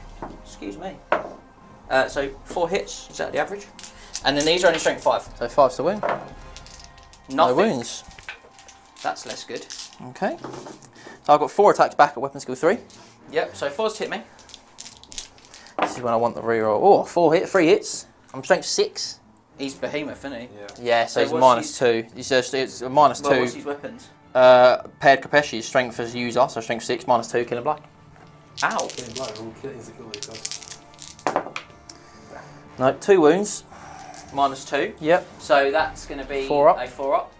excuse me. So 4 hits, is that the average? And then these are only strength 5. So 5's the wound. Nothing. No wounds. That's less good. Okay. So I've got 4 attacks back at weapon skill 3. Yep, so 4's hit me. This is when I want the reroll. Oh, 3 hits. I'm strength 6. He's behemoth, isn't he? Yeah, so it's what's -2. It's a -2. Well, what's his weapons? Paired Kapeshi is strength as user, so strength 6, -2, killing blow. Ow. Killing blow, all killings are killing guys. No, 2 wounds. -2. Yep. So that's going to be 4 up. a 4 up.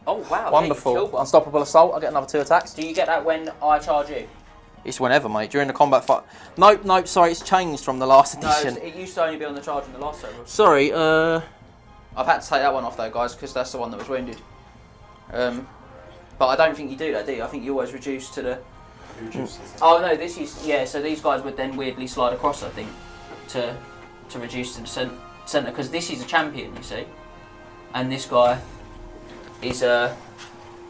Oh, wow. Wonderful. Yeah, you killed one. Unstoppable assault. I get another 2 attacks. Do you get that when I charge you? It's whenever, mate. During the combat fight. Nope. Sorry, it's changed from the last No, edition. it used to only be on the charge in the last server. Sorry. I've had to take that one off though, guys, because that's the one that was wounded. But I don't think you do that, do you? I think you always reduce to the... Oh no, this is... Yeah, so these guys would then weirdly slide across, I think, to reduce to the centre, because this is a champion, you see. And this guy is a...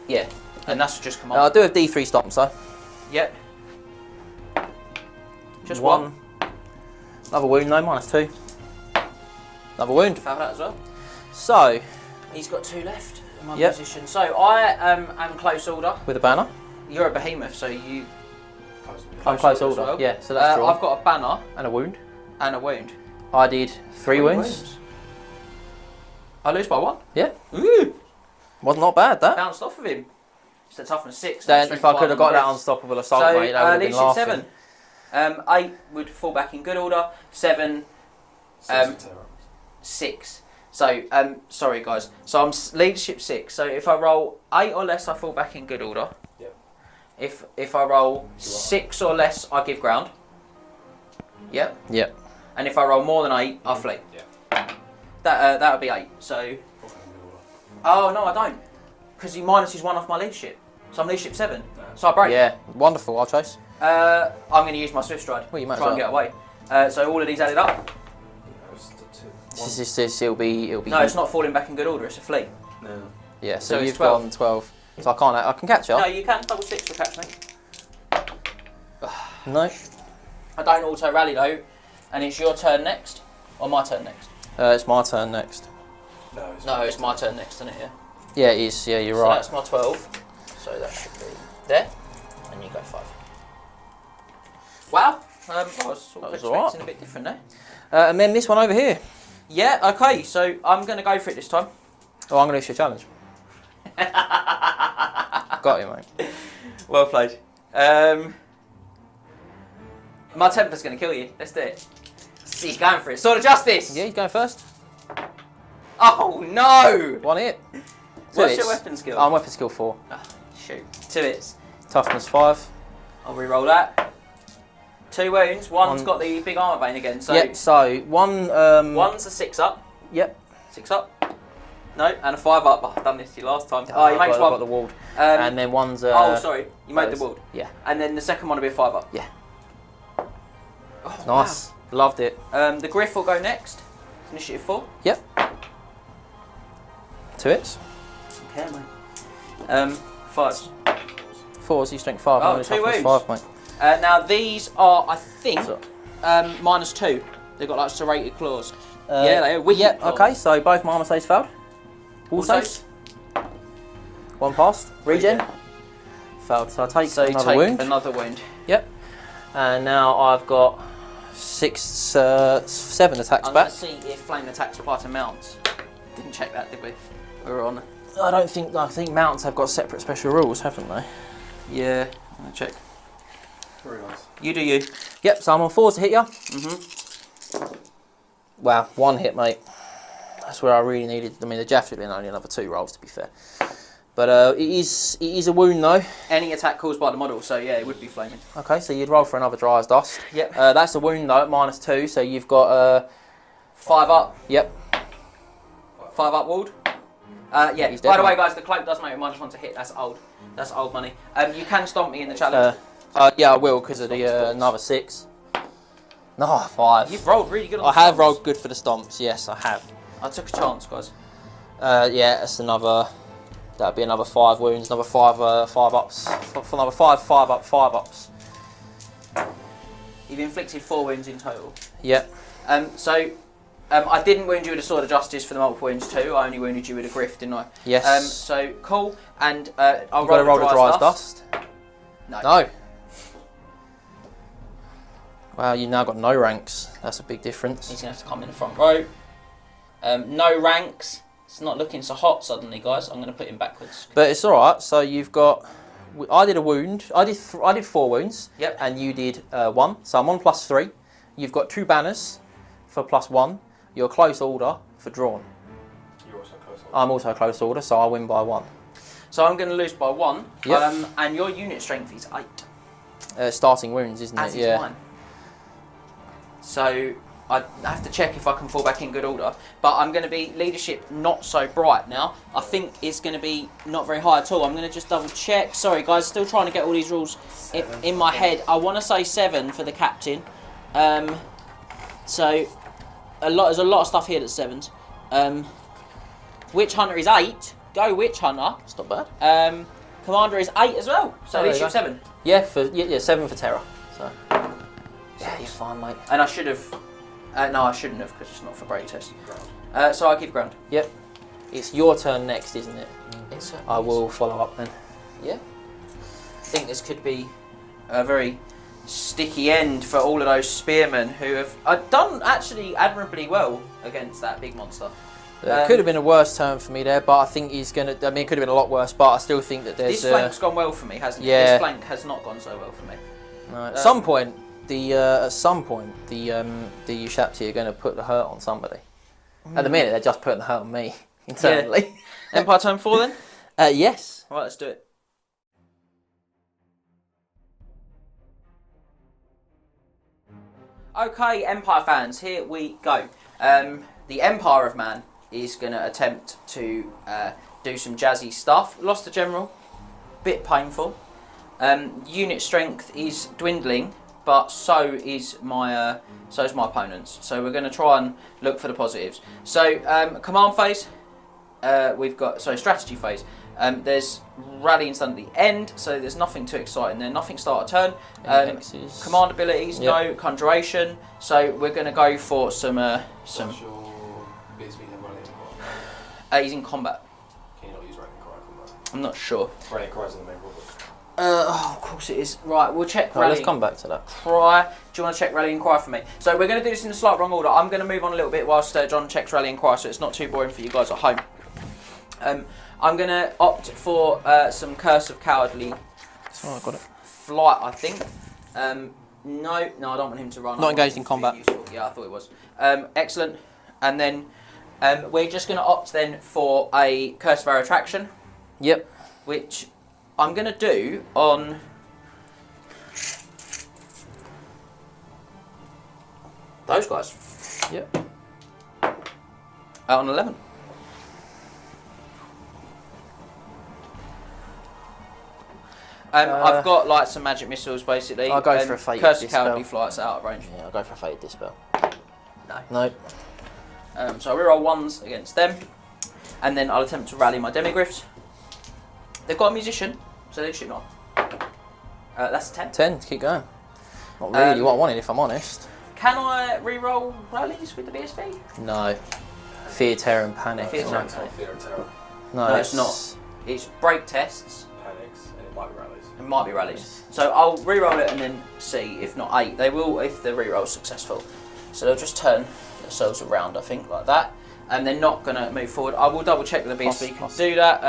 Yeah, and that's just command. I do have D3 stomps, though. Yep. Just one. Another wound, no, -2. Another wound. Found that as well. So, He's got 2 left in my Yep. position. So I am close order. with a banner. You're a behemoth, so you... I'm close as order. well. Yeah, so that's drawn. I've got a banner And a wound. and a wound. I did 3 wounds. I lose by 1. Yeah. Ooh! Was not bad, that. Bounced off of him. It's a toughness 6. Then strength if I 5 could have on got the that rest. unstoppable assault, So mate, that would have been leadership laughing. 7. 8 would fall back in good order. 7, 6. So, sorry guys. So I'm leadership 6. So if I roll 8 or less, I fall back in good order. Yep. If I roll 6 or less, I give ground. Yep. Yep. And if I roll more than 8, I flee. Yeah. That would be 8. So. Oh no, I don't. Because he minuses 1 off my leadership. So I'm leadership 7. So I break. Yeah, wonderful. I'll chase. I'm going to use my swift stride. Well, you might try as and get well. away. So all of these added up. It'll be. No, it's not falling back in good order. It's a flee. No. Yeah, so So it's you've 12. gone 12. So I can catch you. No, you can. Double 6 will catch me. No. I don't auto rally though, and it's your turn next, or my turn next. It's my turn next. No, it's my turn next, isn't it? Yeah. Yeah, it is. Yeah, you're So right. that's my 12. So that should be there, and you go 5. Wow. I was sort of That was expecting alright. a bit different there. And then this one over here. Yeah. Okay. So I'm going to go for it this time. Oh, I'm going to issue a challenge. Got you, mate. Well played. My temper's going to kill you. Let's do it. He's going for it. Sword of Justice. Yeah, he's going first. Oh no! 1 hit. What's your weapon skill? I'm weapon skill 4. Oh, shoot. 2 hits. Toughness 5. I'll re-roll that. 2 wounds. One's One- got the big armour bane again. So Yep. So one. one's a 6 up. Yep. 6 up. No, and a 5 up. Oh, I've done this to you last time. Oh, He makes I've one. got the ward. Um, And then one's. oh, sorry. You made the those. ward. Yeah. And then the second one will be a 5 up. Yeah. Oh, Nice. Loved it. wow. The Griff will go next. It's initiative 4. Yep. 2 hits. Okay, mate. 5s. 4 is your strength 5. Oh, only 2 toughness wounds. 5, mate. Now these are, I think, So- -2. They've got like serrated claws. Yeah, they are wicked Yep. claws. Okay. So both my armor saves failed. All Also, saves. 1 passed. Regen. Regen. Failed. So I take so you another take wound. another wound. Yep. And now I've got 7 attacks I'm back. going to see if flame attacks apply to mounts. Didn't check that, did we? We were on. I think mounts have got separate special rules, haven't they? Yeah, I'm going to check. Very nice. You do you. Yep. So I'm on 4 to hit you. Mhm. Wow, 1 hit, mate. That's where I really needed. I mean, the Jaff should have been only another 2 rolls, to be fair. But it is a wound though. Any attack caused by the model, so yeah, it would be flaming. Okay, so you'd roll for another dry as dust. Yep. That's a wound though, at -2. So you've got 5 up. yep. 5 up ward. Yeah. He's By dead, the way, mate. guys, the cloak does make -1 to hit. That's old. That's old money. You can stomp me in the challenge. Yeah, I will because of the another 6. No, 5. You've rolled really good on I the have stomps. rolled good for the stomps. Yes, I have. I took a chance, guys. Yeah, that's another. That'd be another 5 wounds, another 5 ups, for another 5 ups. You've inflicted 4 wounds in total. Yep. So I didn't wound you with a Sword of Justice for the multiple wounds too. I only wounded you with a Griff, didn't I? Yes. So cool. And I'll roll the dry as dust. No. Wow, you've now got no ranks. That's a big difference. He's going to have to come in the front row. No ranks. It's not looking so hot suddenly, guys. I'm going to put him backwards. But it's all right. So you've got. I did a wound. I did 4 wounds. Yep. And you did 1. So I'm on +3. You've got 2 banners for +1. You're close order for drawn. You're also close order. I'm also close order, so I win by 1. So I'm going to lose by 1. Yep. And your unit strength is 8. Starting wounds, isn't As it? is mine. So I have to check if I can fall back in good order. But I'm going to be leadership not so bright now. I think it's going to be not very high at all. I'm going to just double check. Sorry guys, still trying to get all these rules in my head. I want to say 7 for the captain. So there's a lot of stuff here that's 7s. Witch Hunter is 8. Go Witch Hunter. It's not bad. Commander is 8 as well. So leadership 7. Yeah, 7 for terror. So yeah, you're fine, mate. And I should have. No, I shouldn't have because it's not for break test. So I give ground. Yep. It's your turn next, isn't it? It's I will follow up then. Yeah. I think this could be a very sticky end for all of those spearmen who have done actually admirably well against that big monster. It could have been a worse turn for me there, but I think he's going to... I mean, it could have been a lot worse, but I still think that there's... This flank's gone well for me, hasn't it? Yeah. This flank has not gone so well for me. No, at some point, the Ushapti are going to put the hurt on somebody. At the minute, they're just putting the hurt on me, internally. Yeah. Empire turn 4 then? Yes. Right, let's do it. Okay, Empire fans, here we go. The Empire of Man is going to attempt to do some jazzy stuff. Lost the general, bit painful. Unit strength is dwindling, but so is my opponent's. So we're going to try and look for the positives. So command phase, we've got strategy phase. There's rally instant at the end, so there's nothing too exciting there. Nothing start a turn. Command abilities, no conjuration. So we're going to go for some. What's your BSB have rally and cry? He's in combat. Can you not use rally and cry combat? I'm not sure. Rally and cry is in the main rulebook. Of course it is. Right, we'll check rally. Let's come back to that. Cry. Do you want to check rally and cry for me? So we're going to do this in a slight wrong order. I'm going to move on a little bit whilst John checks rally and cry, so it's not too boring for you guys at home. I'm going to opt for some Curse of Cowardly Oh, I got it. Flight, I think. No, I don't want him to run. Not engaged in combat. Yeah, I thought it was. Excellent. And then we're just going to opt then for a Curse of Our Attraction. Yep. Which I'm going to do on... those guys. Yep. On 11. I've got like some magic missiles basically. I'll go for a Fated Curse of Dispel. Cowardly Flight's out of range. Yeah, I'll go for a Fated Dispel. No. No. So I reroll 1s against them, and then I'll attempt to rally my Demigryphs. They've got a musician, so they should not. That's a 10. 10, keep going. Not really what I wanted, if I'm honest. Can I reroll rallies with the BSB? No. Fear, terror, and panic. Fear, terror, It's not fear and terror. No, it's not. It's break tests. Panics, and it might be rallies. It might be rallies. So I'll reroll it and then see. If not 8, they will if the reroll is successful. So they'll just turn themselves around, I think, like that. And they're not going to move forward. I will double check that the BSB can do that.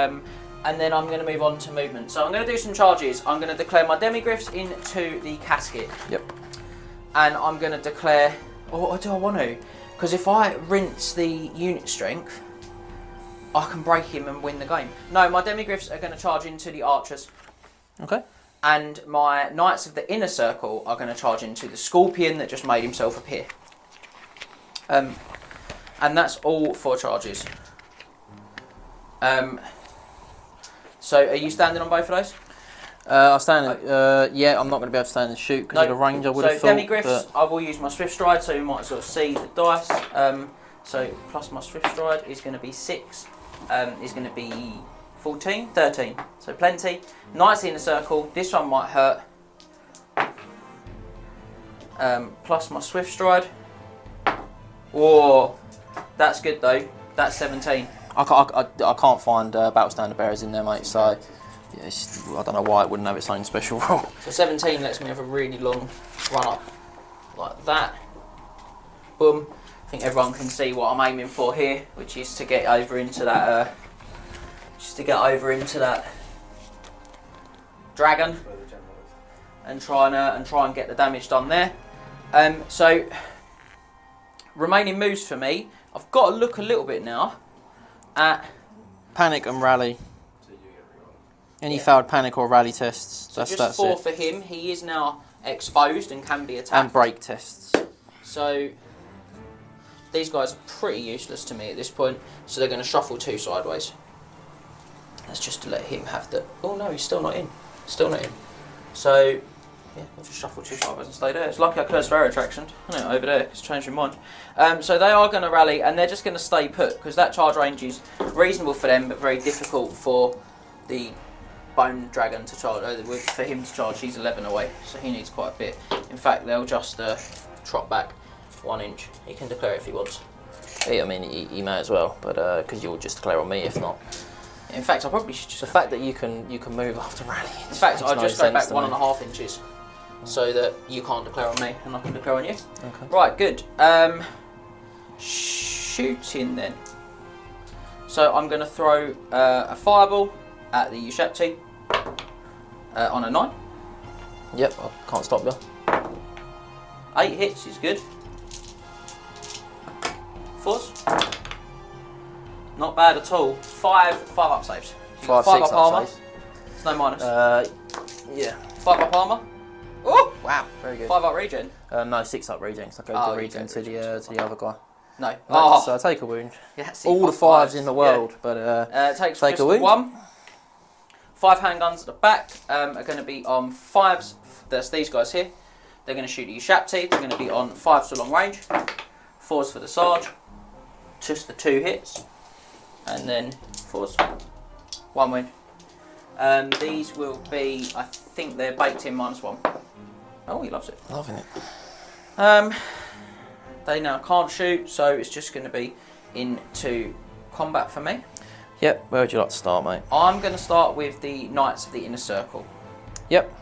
And then I'm going to move on to movement. So I'm going to do some charges. I'm going to declare my Demigryphs into the casket. Yep. And I'm going to declare... or do I want to? Because if I rinse the unit strength, I can break him and win the game. No, my Demigryphs are going to charge into the archers. Okay. And my Knights of the Inner Circle are going to charge into the Scorpion that just made himself appear. And that's all 4 charges. So are you standing on both of those? I'll stand. Yeah, I'm not going to be able to stand and shoot because of the range. I would have thought. Demigryphs, I will use my Swift Stride, so you might as well see the dice. So plus my Swift Stride is going to be 6. Is going to be 14, 13. So plenty. Knights in the circle. This one might hurt. Plus my Swift Stride. Whoa, That's good though. That's 17. I can't find battle standard bearers in there, mate. So yeah, I don't know why it wouldn't have its own special rule. So 17 lets me have a really long run up like that. Boom. I think everyone can see what I'm aiming for here, which is to get over into that. Dragon and try and get the damage done there. So remaining moves for me, I've got to look a little bit now at Panic and rally. Any failed panic or rally tests. so That's just 4 it. for him. He is now exposed and can be attacked. And break tests. So these guys are pretty useless to me at this point. So they're going to shuffle 2 sideways. That's just to let him have the. Oh no, he's still not in. Still not in. So yeah, we'll just shuffle 2 sideways and stay there. It's lucky I cursed for air attraction. I know, over there. It's changed my mind. So they are going to rally and they're just going to stay put because that charge range is reasonable for them, but very difficult for the bone dragon to charge. For him to charge, he's 11 away, so he needs quite a bit. In fact, they'll just trot back 1 inch. He can declare if he wants. Yeah, I mean, he may as well, but because you'll just declare on me if not. In fact, I probably should just. The fact that you can move after rally. In fact, I'll just go back 1.5 inches, so that you can't declare on me and I can declare on you. Okay. Right, good. Shooting then. So I'm going to throw a fireball at the Ushepti on a 9. Yep, I can't stop you. 8 hits is good. 4s. Not bad at all. 5 up saves. You got 5 up up armour. saves. It's no minus. Yeah. 5 up armour. Oh! Wow, very good. 5 up regen. No, 6 up regen. So I go Oh, to you regen go to the other guy. No. So I take a wound. Yeah, see, All the 5s in the world, yeah. but Takes take just a wound. 1. 5 handguns at the back are going to be on 5s. That's these guys here. They're going to shoot at you Shapti. They're going to be on 5s to long range. 4s for the Sarge. Just the 2 hits. And then 4s. 1 win. These will be, I think they're baked in -1. Oh, he loves it. Loving it. They now can't shoot, so it's just going to be into combat for me. Yep, where would you like to start, mate? I'm going to start with the Knights of the Inner Circle. Yep.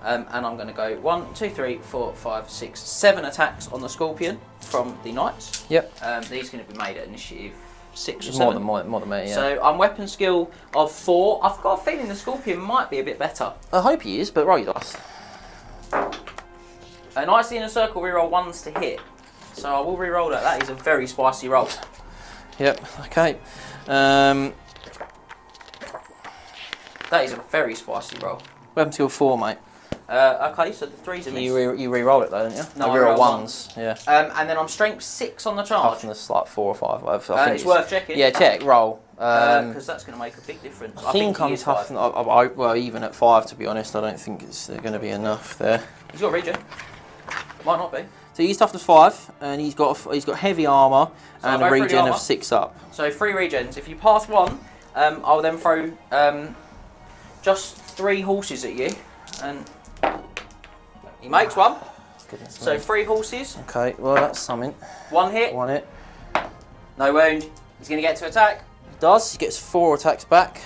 And I'm going to go 1, 2, 3, 4, 5, 6, 7 attacks on the Scorpion from the Knights. Yep. These are going to be made at initiative 6 or 7. More than me, yeah. So I'm weapon skill of 4. I've got a feeling the Scorpion might be a bit better. I hope he is, but roll your dice. Knights of the Inner Circle reroll 1s to hit. So I will reroll that. That is a very spicy roll. Yep, okay. That is a very spicy roll. Weapon skill 4, mate. Okay, so the 3's a miss. You re-roll it though, don't you? No, I I reroll roll 1s, yeah. And then I'm strength 6 on the charge. Toughness like 4 or 5. I think It's worth checking. Yeah, check, roll. Because that's going to make a big difference. I think he I'm is tough. 5. Well, even at 5, to be honest, I don't think it's going to be enough there. He's got regen. Might not be. So he's toughness 5, and he's got heavy armour So and I'll a go through the regen armour. of 6 up. So 3 regens. If you pass 1, I'll then throw just 3 horses at you, and he makes 1. Goodness So me. 3 horses, Okay, well that's something. 1 hit, 1 hit. no wound. He's going to get to attack. He does. He gets 4 attacks back.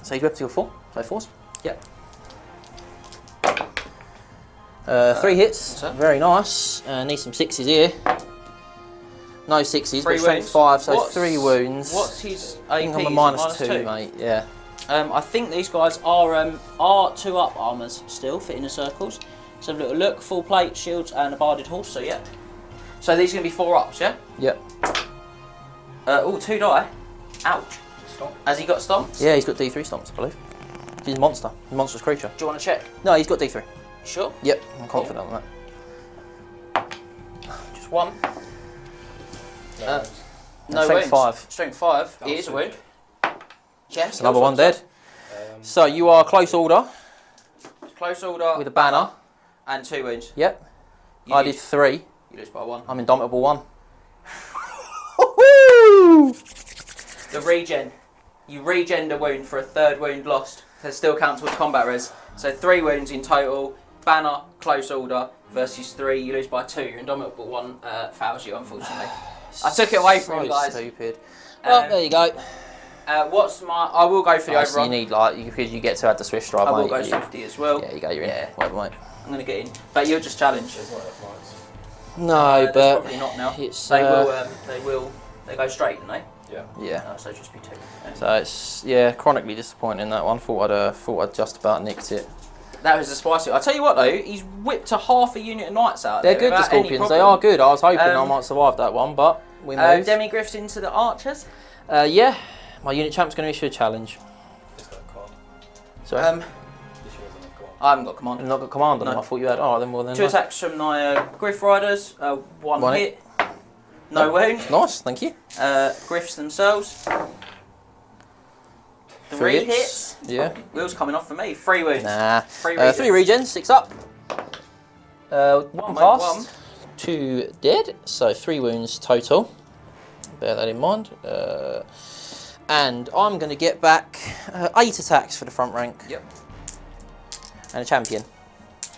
So he's weapon skill 4. So 4s. Yep. 3 hits. so? Very nice. Need some 6s here. No 6s, 3 but strength wounds. 5, so What's- 3 wounds. What's his AP? I think I'm a Is it -2, mate. Yeah. I think these guys are 2 up armours still for inner circles. So have a little look, full plate, shields, and a barded horse. So yeah. So these are going to be 4 ups, yeah. Yep. Oh, 2 die. Ouch. Has he got stomps? Yeah, he's got D3 stomps, I believe. He's a monster. He's a monstrous creature. Do you want to check? No, he's got D3. Sure. Yep, I'm confident on that. Just 1. No Strength wounds. 5. Strength 5. It is a wound. Yeah. That's another one dead. So you are close order Close order. with a banner. And 2 wounds. Yep. You I lose- did 3. You lose by 1. I'm indomitable 1. The regen. You regen a wound for a 3rd wound lost. So it still counts with combat res. So 3 wounds in total. Banner, close order, versus 3, you lose by 2. Your Indomitable 1 fouls you, unfortunately. I took it away from you guys. Stupid. Well, there you go. What's my... I will go for the So you overrun. need, like, because you get to add the Swift Stride, I will mate, go you- Swifty as well. Yeah, you go, you're in. Yeah. Whatever, mate. I'm going to get in. But you're just challenged. There's not enough knights. No, There's but probably not now. it's, They go straight, don't they? Yeah. yeah. So just be 2. Yeah. So it's, yeah, chronically disappointing, that one. Thought I'd just about nicked it. That was a spicy. I'll tell you what though, he's whipped a half a unit of knights out They're there. good, the without any Scorpions. They problem. are good. I was hoping I Um, might survive that one, but we moved. Demigryphs into the archers. Yeah, my unit champ's going to issue a challenge. It's got a command. Sorry? This year hasn't got command. I haven't got command. I've not got command on them. No. I thought you had. Oh, then well then. 2 attacks from my Griff Riders. 1 One hit. No wound. Nice, thank you. Griffs themselves. 3 hits. Yeah. Wheels coming off for me. 3 wounds. Nah. 3 regens. 3 regen, 6 up. 1 Mate, passed. 1. 2 dead. So 3 wounds total. Bear that in mind. And I'm going to get back 8 attacks for the front rank. Yep. And a champion.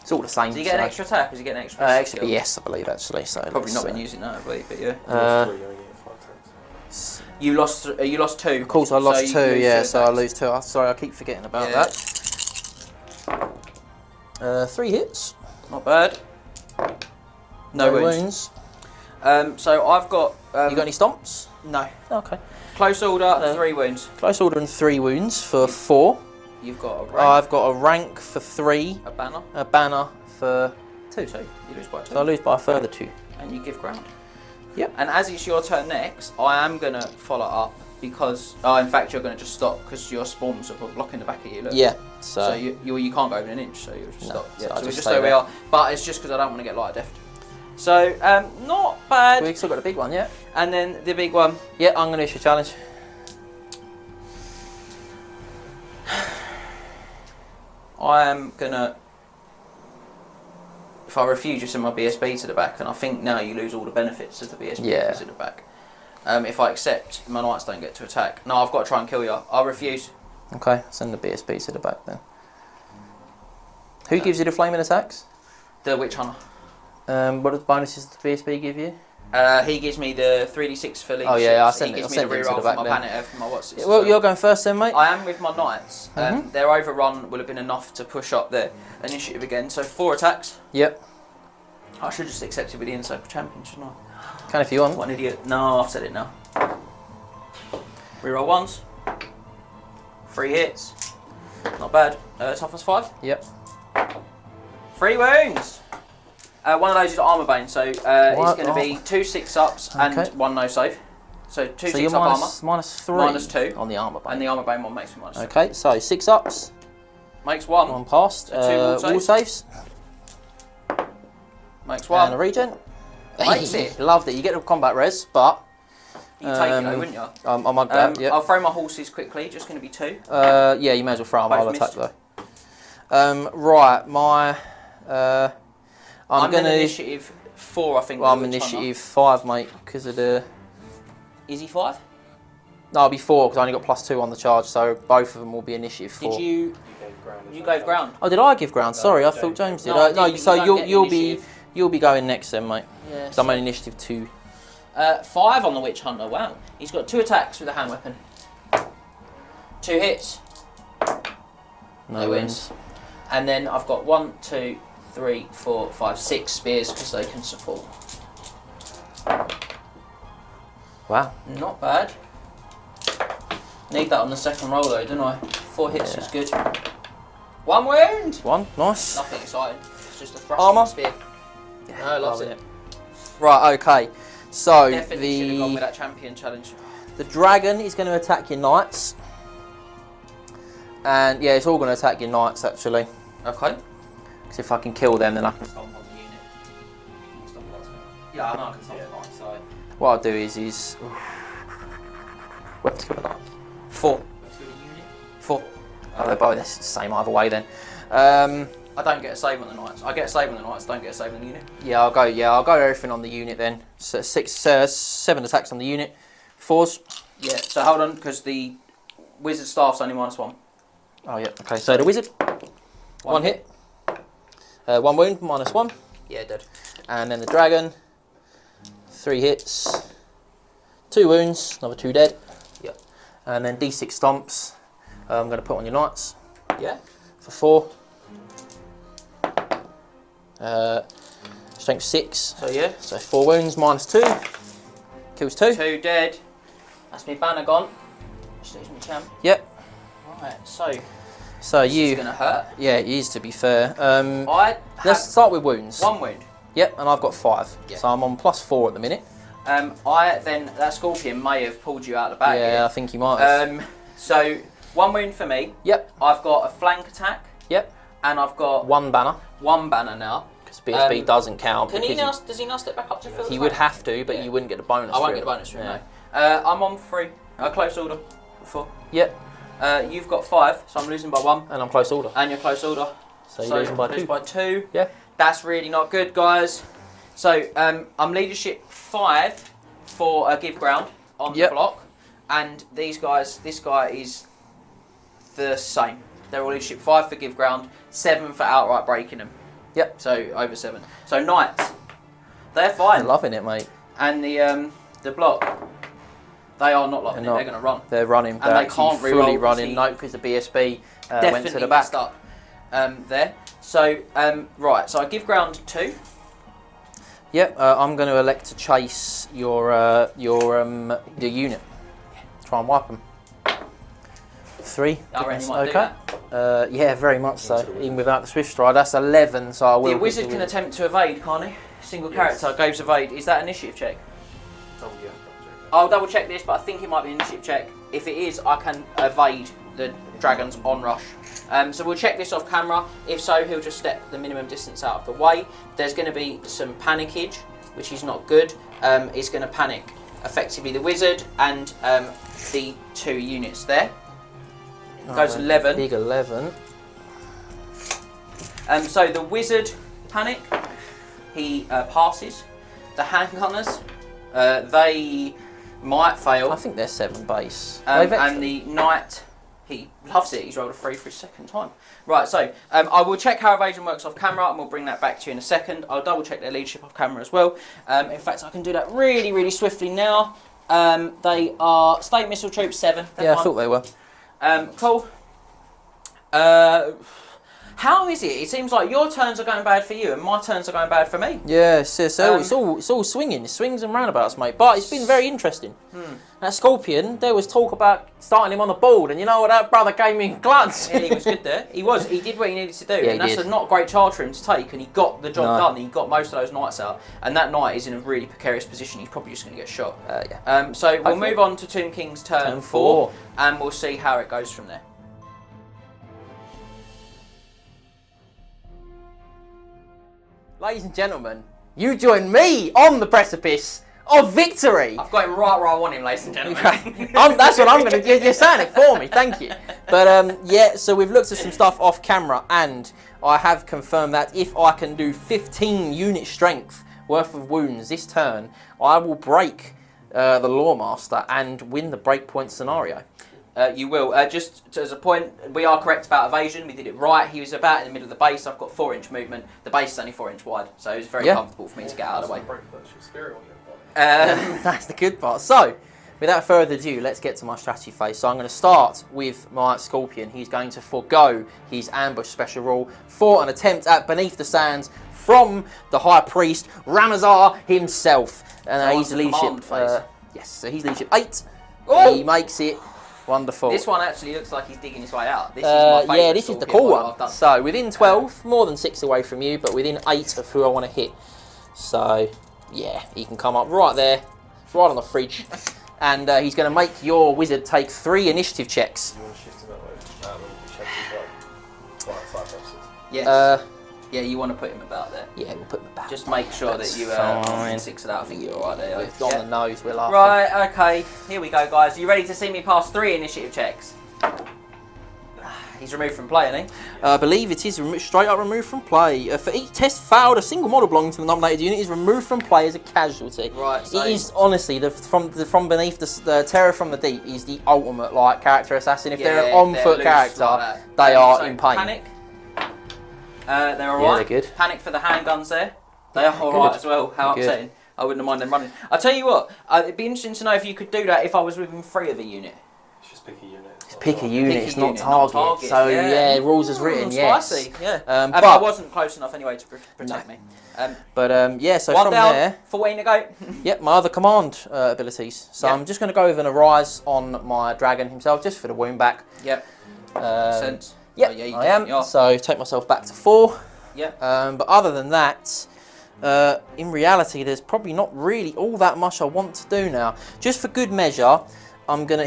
It's all the same. Does he get an so- extra attack? Does he get an extra? Extra skill? BS, I believe, actually. So Probably let's, not been using that, but yeah. Uh, 3, you're only getting 5 attacks. You lost 2. Of course, I lost you 2. lose Yeah, 2 so I attacks. lose 2. Sorry, I keep forgetting about Yeah. that. 3 hits. Not bad. No wounds. So I've got. You got any stomps? No. Okay. Close order, 3 wounds. Close order and 3 wounds for 4. You've got a rank, I've got a rank for 3, a banner, a banner for 2. 2. You lose by 2. So I lose by a further 2. And you give ground. Yep. And as it's your turn next, I am going to follow up because, in fact, you're going to just stop because your spawns are blocking the back of you. Look. Yeah. So So, you can't go over an inch, so you'll just No, stop. so Yeah, I'll so we're just just stay where we there. are. But it's just because I don't want to get light deft. So, not bad. we've still got the big one, yeah? And then the big one. Yeah, I'm going to issue a challenge. I am gonna. If I refuse, you send my BSB to the back, and I think now you lose all the benefits of the BSB Yeah. to the back. If I accept, my knights don't get to attack. No, I've got to try and kill you. I refuse. Okay, send the BSB to the back then. Who gives you the flaming attacks? The witch hunter. What bonuses does the BSB give you? He gives me the 3d6 for leadership. Oh, yeah, I'll He send it- gives I'll me send the it to reroll the for back my then. planet for my what's it. Well, you're going first then, mate. I am with my knights. Mhm. Their overrun will have been enough to push up their initiative again. So 4 attacks. Yep. I should just accept it with the Inside Champion, shouldn't I? Can if you want. What an idiot. No, I've said it now. Reroll ones. 3 hits. Not bad. Toughness 5. Yep. 3 wounds. One of those is Armour Bane, so it's What? going to be 2 6-ups and Okay. 1 no save. So 2 So you're 6-up armour. minus 3 Minus 2. on the armour bane. And the Armour Bane one makes me minus 2. Okay, so 6 ups, Makes 1. 1 passed, So 2 wall wall saves, Makes and 1. a regen. Makes it. Loved it. You get the combat res, but You take it though, wouldn't you? I might grab, yep. I'll throw my horses quickly, just going to be 2. Yeah, you may as well throw them. I'll Both attack missed. though. Right, my I'm in gonna. initiative 4, I think. Well, I'm with Witch Hunter. initiative 5, mate, because of the. Is he 5? No, I'll be 4 because I only got +2 on the charge, so both of them will be initiative 4. Did you? You gave ground. as You well. gave ground. Oh, did I give ground? No, Sorry, I James thought James did. No, I No, did, but so you don't get you'll initiative. be going next then, mate. Yeah. Because I'm on initiative 2. 5 on the Witch Hunter. Wow. He's got 2 attacks with a hand weapon. 2 hits. No No wins. And then I've got 1, 2, 3, 4, 5, 6 spears because they can support. Wow. Not bad. Need that on the second roll though, don't I? 4 hits Yeah. is good. 1 wound! 1, nice. Nothing exciting. It's just a thrust Armour? on the spear. No, loves Loving it. Right, okay. So Definitely should have gone with that champion challenge. the dragon is going to attack your knights. And yeah, it's all going to attack your knights actually. Okay. Because if I can kill them, then I can. Stomp on the unit. Stop last one. Yeah, I know I can stomp Yeah. on the right side. What I'll do is weapon to kill the knight. 4. 4. Oh, they're both the same either way then. I don't get a save on the knights. I get a save on the knights, don't get a save on the unit. I'll go everything on the unit then. So 7 attacks on the unit. 4s. Yeah, so hold on, because the wizard staff's only -1. Oh yeah. Okay. So the wizard. 1 hit. 1 wound, -1. Yeah, dead. And then the dragon, 3 hits, 2 wounds, another 2 dead. Yep. And then D6 stomps. I'm going to put on your knights. Yeah. For 4. Strength 6. So yeah. So 4 wounds minus 2. Kills 2. 2 dead. That's me banner gone. Just lose my champ. Yep. Right, So this is going to hurt. Yeah, it is, to be fair. Let's start with wounds. 1 wound. Yep, and I've got 5. Yeah. So I'm on +4 at the minute. That scorpion may have pulled you out of the bag. Yeah, here. I think he might have. So 1 wound for me. Yep. I've got a flank attack. Yep. And I've got 1 banner. 1 banner now. Because BSB doesn't count. Does he now step back up to fill? He would have to, but you wouldn't get the bonus. I won't get the bonus for him, no. I'm on 3. Close order. 4. Yep. You've got 5, so I'm losing by 1. And I'm close order. And you're close order. So you're losing by 2. By 2. Yeah. That's really not good, guys. So I'm leadership 5 for a give ground on the block, and this guy is the same. They're all leadership 5 for give ground, 7 for outright breaking them. Yep. So over 7. So knights, they're fine. I'm loving it, mate. And the block, they are not loving it. They're going to run. They're running. And they can't fully reroll. running. No, because the BSB went to the back. Messed up there. So right. So I give ground 2. Yep. I'm going to elect to chase your unit. Try and wipe them. 3. I reckon you might do that. Yeah, very much so. Even without the Swift Stride, that's 11. So I will. The wizard can attempt to evade, can't he? Single character goes evade. Is that an initiative check? Oh yeah. I'll double check this, but I think it might be an initiative check. If it is, I can evade the dragon's onrush. So we'll check this off camera. If so, he'll just step the minimum distance out of the way. There's going to be some panicage, which is not good. It's going to panic effectively the wizard and the 2 units there. Goes 11. Big 11. So the wizard panic, he passes. The handgunners, they might fail. I think they're 7 base. And the knight, he loves it. He's rolled a 3 for his second time. Right, so I will check how evasion works off camera, and we'll bring that back to you in a second. I'll double check their leadership off camera as well. In fact, I can do that really, really swiftly now. They are state missile troops 7. Yeah, I thought they were. Cool. How is it? It seems like your turns are going bad for you and my turns are going bad for me. Yeah, it's all swinging. It swings and roundabouts, mate. But it's been very interesting. That Scorpion, there was talk about starting him on the board, and you know what, that brother gave me guns. Yeah, he was good there. He did what he needed to do, Yeah, and that's a not great charge for him to take, and he got the job done. He got most of those knights out, and that knight is in a really precarious position. He's probably just going to get shot. So we'll move on to Tomb King's turn 4, and we'll see how it goes from there. Ladies and gentlemen, you join me on the precipice of victory. I've got him right where I want him, ladies and gentlemen. That's what I'm going to do. You're saying it for me, thank you. But yeah, so we've looked at some stuff off camera, and I have confirmed that if I can do 15 unit strength worth of wounds this turn, I will break the Loremaster and win the breakpoint scenario. You will. Just as a point, we are correct about evasion. We did it right. He was about in the middle of the base. I've got 4-inch movement. The base is only 4-inch wide, so it was very comfortable for me to get out of the way. That's the good part. So, without further ado, let's get to my strategy phase. So I'm going to start with my Scorpion. He's going to forego his ambush special rule for an attempt at Beneath the Sands from the High Priest, Ramazar himself. And he's leadership. Yes, so he's leadership 8. Oh! He makes it. Wonderful. This one actually looks like he's digging his way out. This is my favourite. Yeah, this is the cool one. So within 12, more than 6 away from you, but within 8 of who I want to hit. So yeah, he can come up right there, right on the fridge, and he's going to make your wizard take 3 initiative checks. You want to shift him that way? Check as well. 5 purposes. Yes. Yeah, you want to put him about there. Yeah, we'll put him about. Just make sure that you fine. 6 of that. I think you're alright there. On the nose, we're laughing. Right, okay. Here we go, guys. You ready to see me pass 3 initiative checks? He's removed from play, isn't he? I believe it is straight up removed from play. For each test failed, a single model belonging to the nominated unit is removed from play as a casualty. Right. So it is honestly from beneath the terror from the deep is the ultimate character assassin. If they're an on-foot character, they are in pain. Panic. They're alright. Yeah, they're good. Panic for the handguns there. They are alright as well. How Good. upsetting. I wouldn't mind them running. I'll tell you what, it'd be interesting to know if you could do that if I was within 3 of a unit. It's just pick a unit. It's Pick a unit, Pick a it's not unit, not target. target. So Yeah. rules as written, yes. Spicy, yeah. But I wasn't close enough anyway to protect me. yeah, so One from down, there, 14 to go. yep, my other command abilities. So Yep. I'm just going to go with an arise on my dragon himself, just for the wound back. Yep. Sense. Yep, Oh, yeah, you I am. definitely are. So take myself back to 4. Yep. But other than that, in reality, there's probably not really all that much I want to do now. Just for good measure,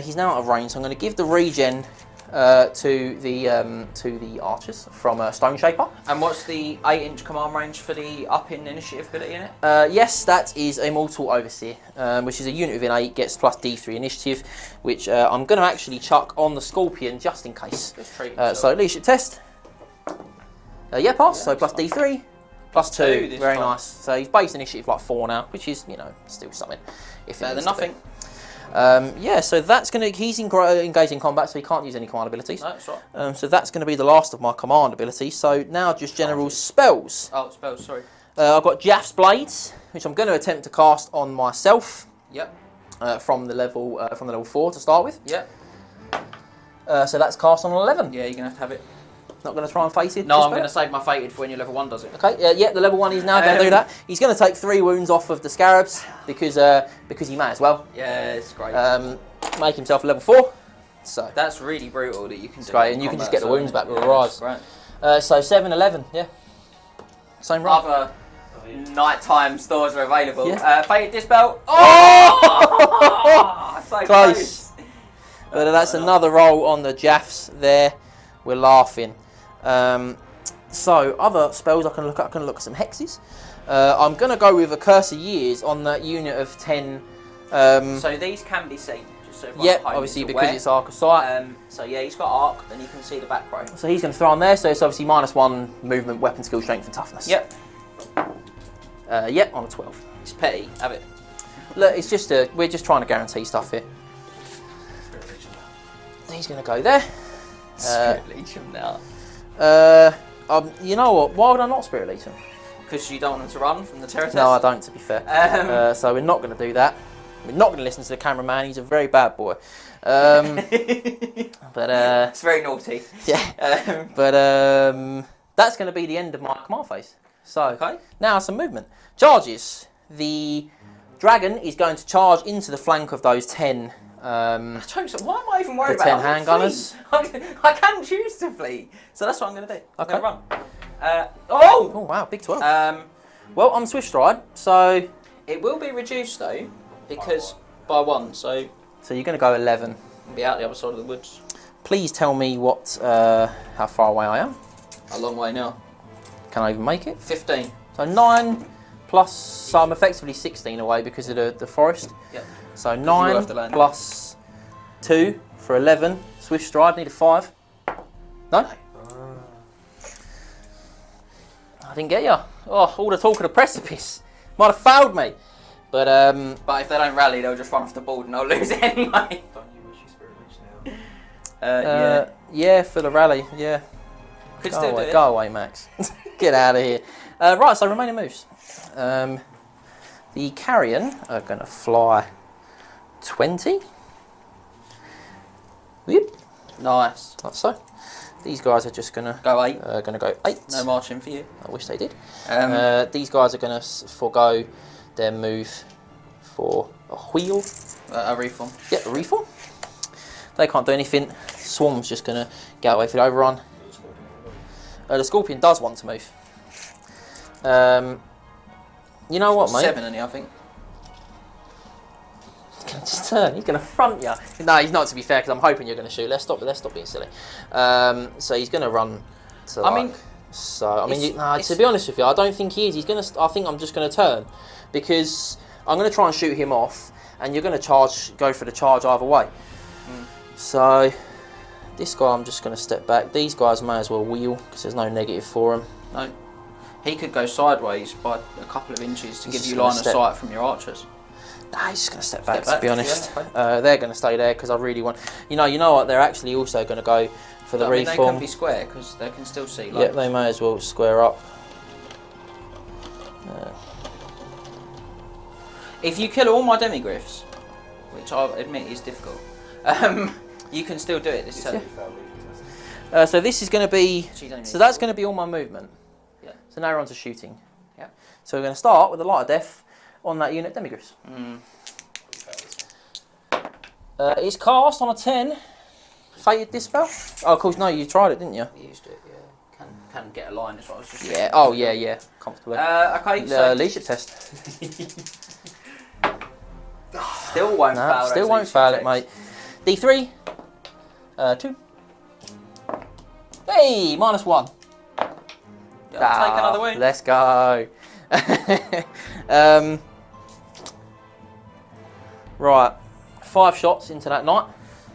he's now out of range, so I'm gonna give the regen to the archers from Stone Shaper. And what's the 8-inch command range for the up in initiative ability in it? Yes, that is a Mortal Overseer, which is a unit within 8, gets plus D3 initiative, which I'm going to actually chuck on the Scorpion just in case. Just treat himself. So leadership test. Yeah, pass. So plus D3, plus 2. this Very time. nice. So he's base initiative like 4 now, which is still something. If it Better than needs to be. nothing. Yeah, so that's going to. He's engaged in combat, so he can't use any command abilities. No, that's right. So that's going to be the last of my command abilities. So now just general spells. Oh, spells, sorry. I've got Jaff's Blades, which I'm going to attempt to cast on myself. Yep. From the level 4 to start with. Yep. So that's cast on 11. Yeah, you're going to have it. Not going to try and face it. No, just I'm going to better? save my fated for when your level 1 does it. Okay. Yeah, the level 1 is now going to do that. He's going to take 3 wounds off of the scarabs because he may as well. Yeah, it's great. Make himself a level 4. So That's really brutal that you can do great, it in and you can just combat, get the wounds back with a that's rise. Great. so 7, 11. Yeah. Same roll. Other nighttime stores are available. Yeah. Fated Dispel. Oh! So Close. But that's another roll on the Jaffs there. We're laughing. So other spells I can look at. I can look at some hexes. I'm going to go with a Curse of Years on that unit of 10. So these can be seen. Just so everyone at Yep, home obviously is because aware. it's Arc of Sight. So yeah, he's got arc, and you can see the back row. So he's going to throw on there. So it's obviously -1 movement, weapon skill, strength, and toughness. Yep. Yep, on a 12. It's petty. Have it. Look, it's just we're just trying to guarantee stuff here. He's going to go there. Spirit Legion now. You know what? Why would I not Spirit Legion? Because you don't want him to run from the terror test. No, I don't. To be fair. So we're not going to do that. We're not going to listen to the cameraman. He's a very bad boy. But it's very naughty. yeah. But that's going to be the end of my command phase. So Okay. now some movement. Charges. The dragon is going to charge into the flank of those 10. Why am I even worried The about 10 it? handgunners. I can choose to flee, so that's what I'm going to do. I'm Okay. going to run. Oh wow, big 12. Um, Well, I'm Swift Stride, so it will be reduced though, because by 1, so you're going to go 11. I'll be out the other side of the woods. Please tell me how far away I am. A long way now. Can I even make it? 15. So 9 plus, so I'm effectively 16 away because of the forest. Yep. So will 9 have to land. plus 2 for 11. Swift Stride, need a 5. No? I didn't get you. Oh, all the talk of the precipice. Might have failed me. But But if they don't rally, they'll just run off the board and I'll lose it anyway. Don't you wish you Spirit Legion now? Yeah. yeah, for the rally, yeah. Could still do it. Go away, Max. Get out of here. Right, so remaining moves. The Carrion are going to fly 20. Whoop, Nice. like so. These guys are just going to Go 8. go 8. No marching for you. I wish they did. These These guys are going to forego their move for a wheel. a reform. Yeah, a reform. They can't do anything. Swarm's just going to get away for the overrun. The Scorpion does want to move. You know what, mate? 7 in here, I think. He's going to just turn. He's going to front you. No, he's not, to be fair, because I'm hoping you're going to shoot. Let's stop being silly. So he's going to run to I mean, to be honest with you, I don't think he is. He's going to. I think I'm just going to turn because I'm going to try and shoot him off, and you're going to go for the charge either way. So this guy, I'm just going to step back. These guys may as well wheel because there's no negative for them. no. He could go sideways by a couple of inches to He's give just you gonna line of step. sight from your archers. Nah, he's just going to step back, to back, be honest. yeah, okay. They're going to stay there because I really want... You know what? They're actually also going to go for the I mean, they reform. can be square because they can still see. Yep, they may as well square up. If you kill all my Demigryphs, which I admit is difficult, you can still do it this turn. So this is going to be. So that's going to be all my movement. Yeah. So now we're on to shooting. Yeah. So we're going to start with a light of death on that unit Demigryphs. It's cast on a 10. Fated Dispel. Oh, of course, no, you tried it, didn't you? You used it, yeah. Can get a line as well. Yeah. Oh, yeah. Comfortably. Okay. So leadership test. Still won't fail. Still won't fail it, mate. D3. 2. Hey, -1. Take another wound. Let's go. Right, 5 shots into that knight.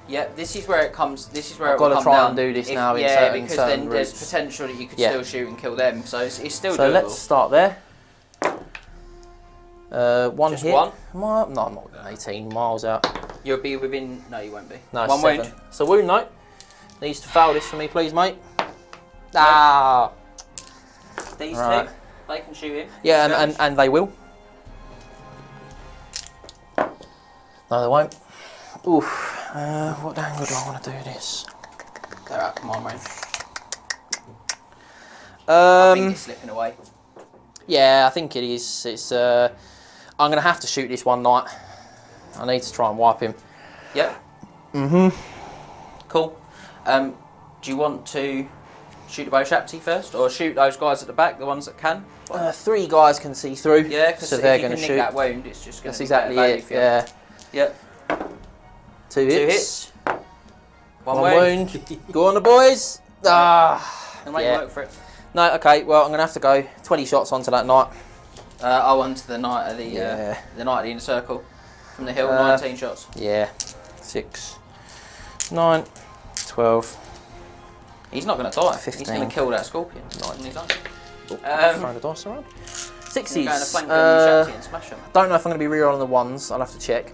Yeah, this is where it comes. This is where I've got to come try down. and do this now. Yeah, in because certain then there's routes. potential that you could Yeah. still shoot and kill them. So it's still So doable. let's start there. One Just hit. one? No, I'm not 18 miles out. You'll be within. No, you won't be. No, one 7. wound. So wound note. Needs to fail this for me, please, mate. Ah. These Right. two, they can shoot him. Yeah, and they will. No, they won't. Oof. What angle do I want to do this? They're out of command range. I think it's slipping away. Yeah, I think it is. It's. I'm gonna have to shoot this one knight. I need to try and wipe him. Yep. Cool. Do you want to shoot the bow shapty first, or shoot those guys at the back, the ones that can? 3 guys can see through. Yeah, because so if they're you going can to nick shoot. that wound, it's just going That's to be exactly better it. value for you. Yeah. Yep. 2 2 hits. hits. One One wound. wound. Go on, the boys. Ah. And make Yeah. work for it. No, okay. Well, I'm going to have to go 20 shots onto that knight. Onto the knight of the Yeah. the knight of the inner circle from the hill. 19 shots. Yeah. 6, 9, 12. He's not going to die. 15. He's going to kill that scorpion. Nice. On his own. Throwing the dice around. You're going to 60s. flank them with your shapty and smash them. Don't know if I'm going to be rerolling the ones. I'll have to check.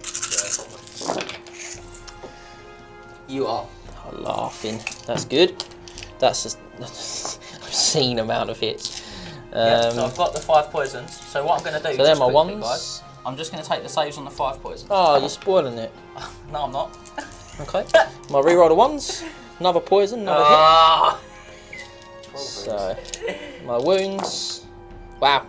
You are. I'm laughing. That's good. That's just obscene amount of hits. Yeah, so I've got the 5 poisons. So what I'm going to do, So they're just my quickly, ones. guys, I'm just going to take the saves on the 5 poisons. Oh, you're spoiling it. No, I'm not. Okay. My reroll the ones. Another poison. Another Ah! hit. So my wounds. Wow.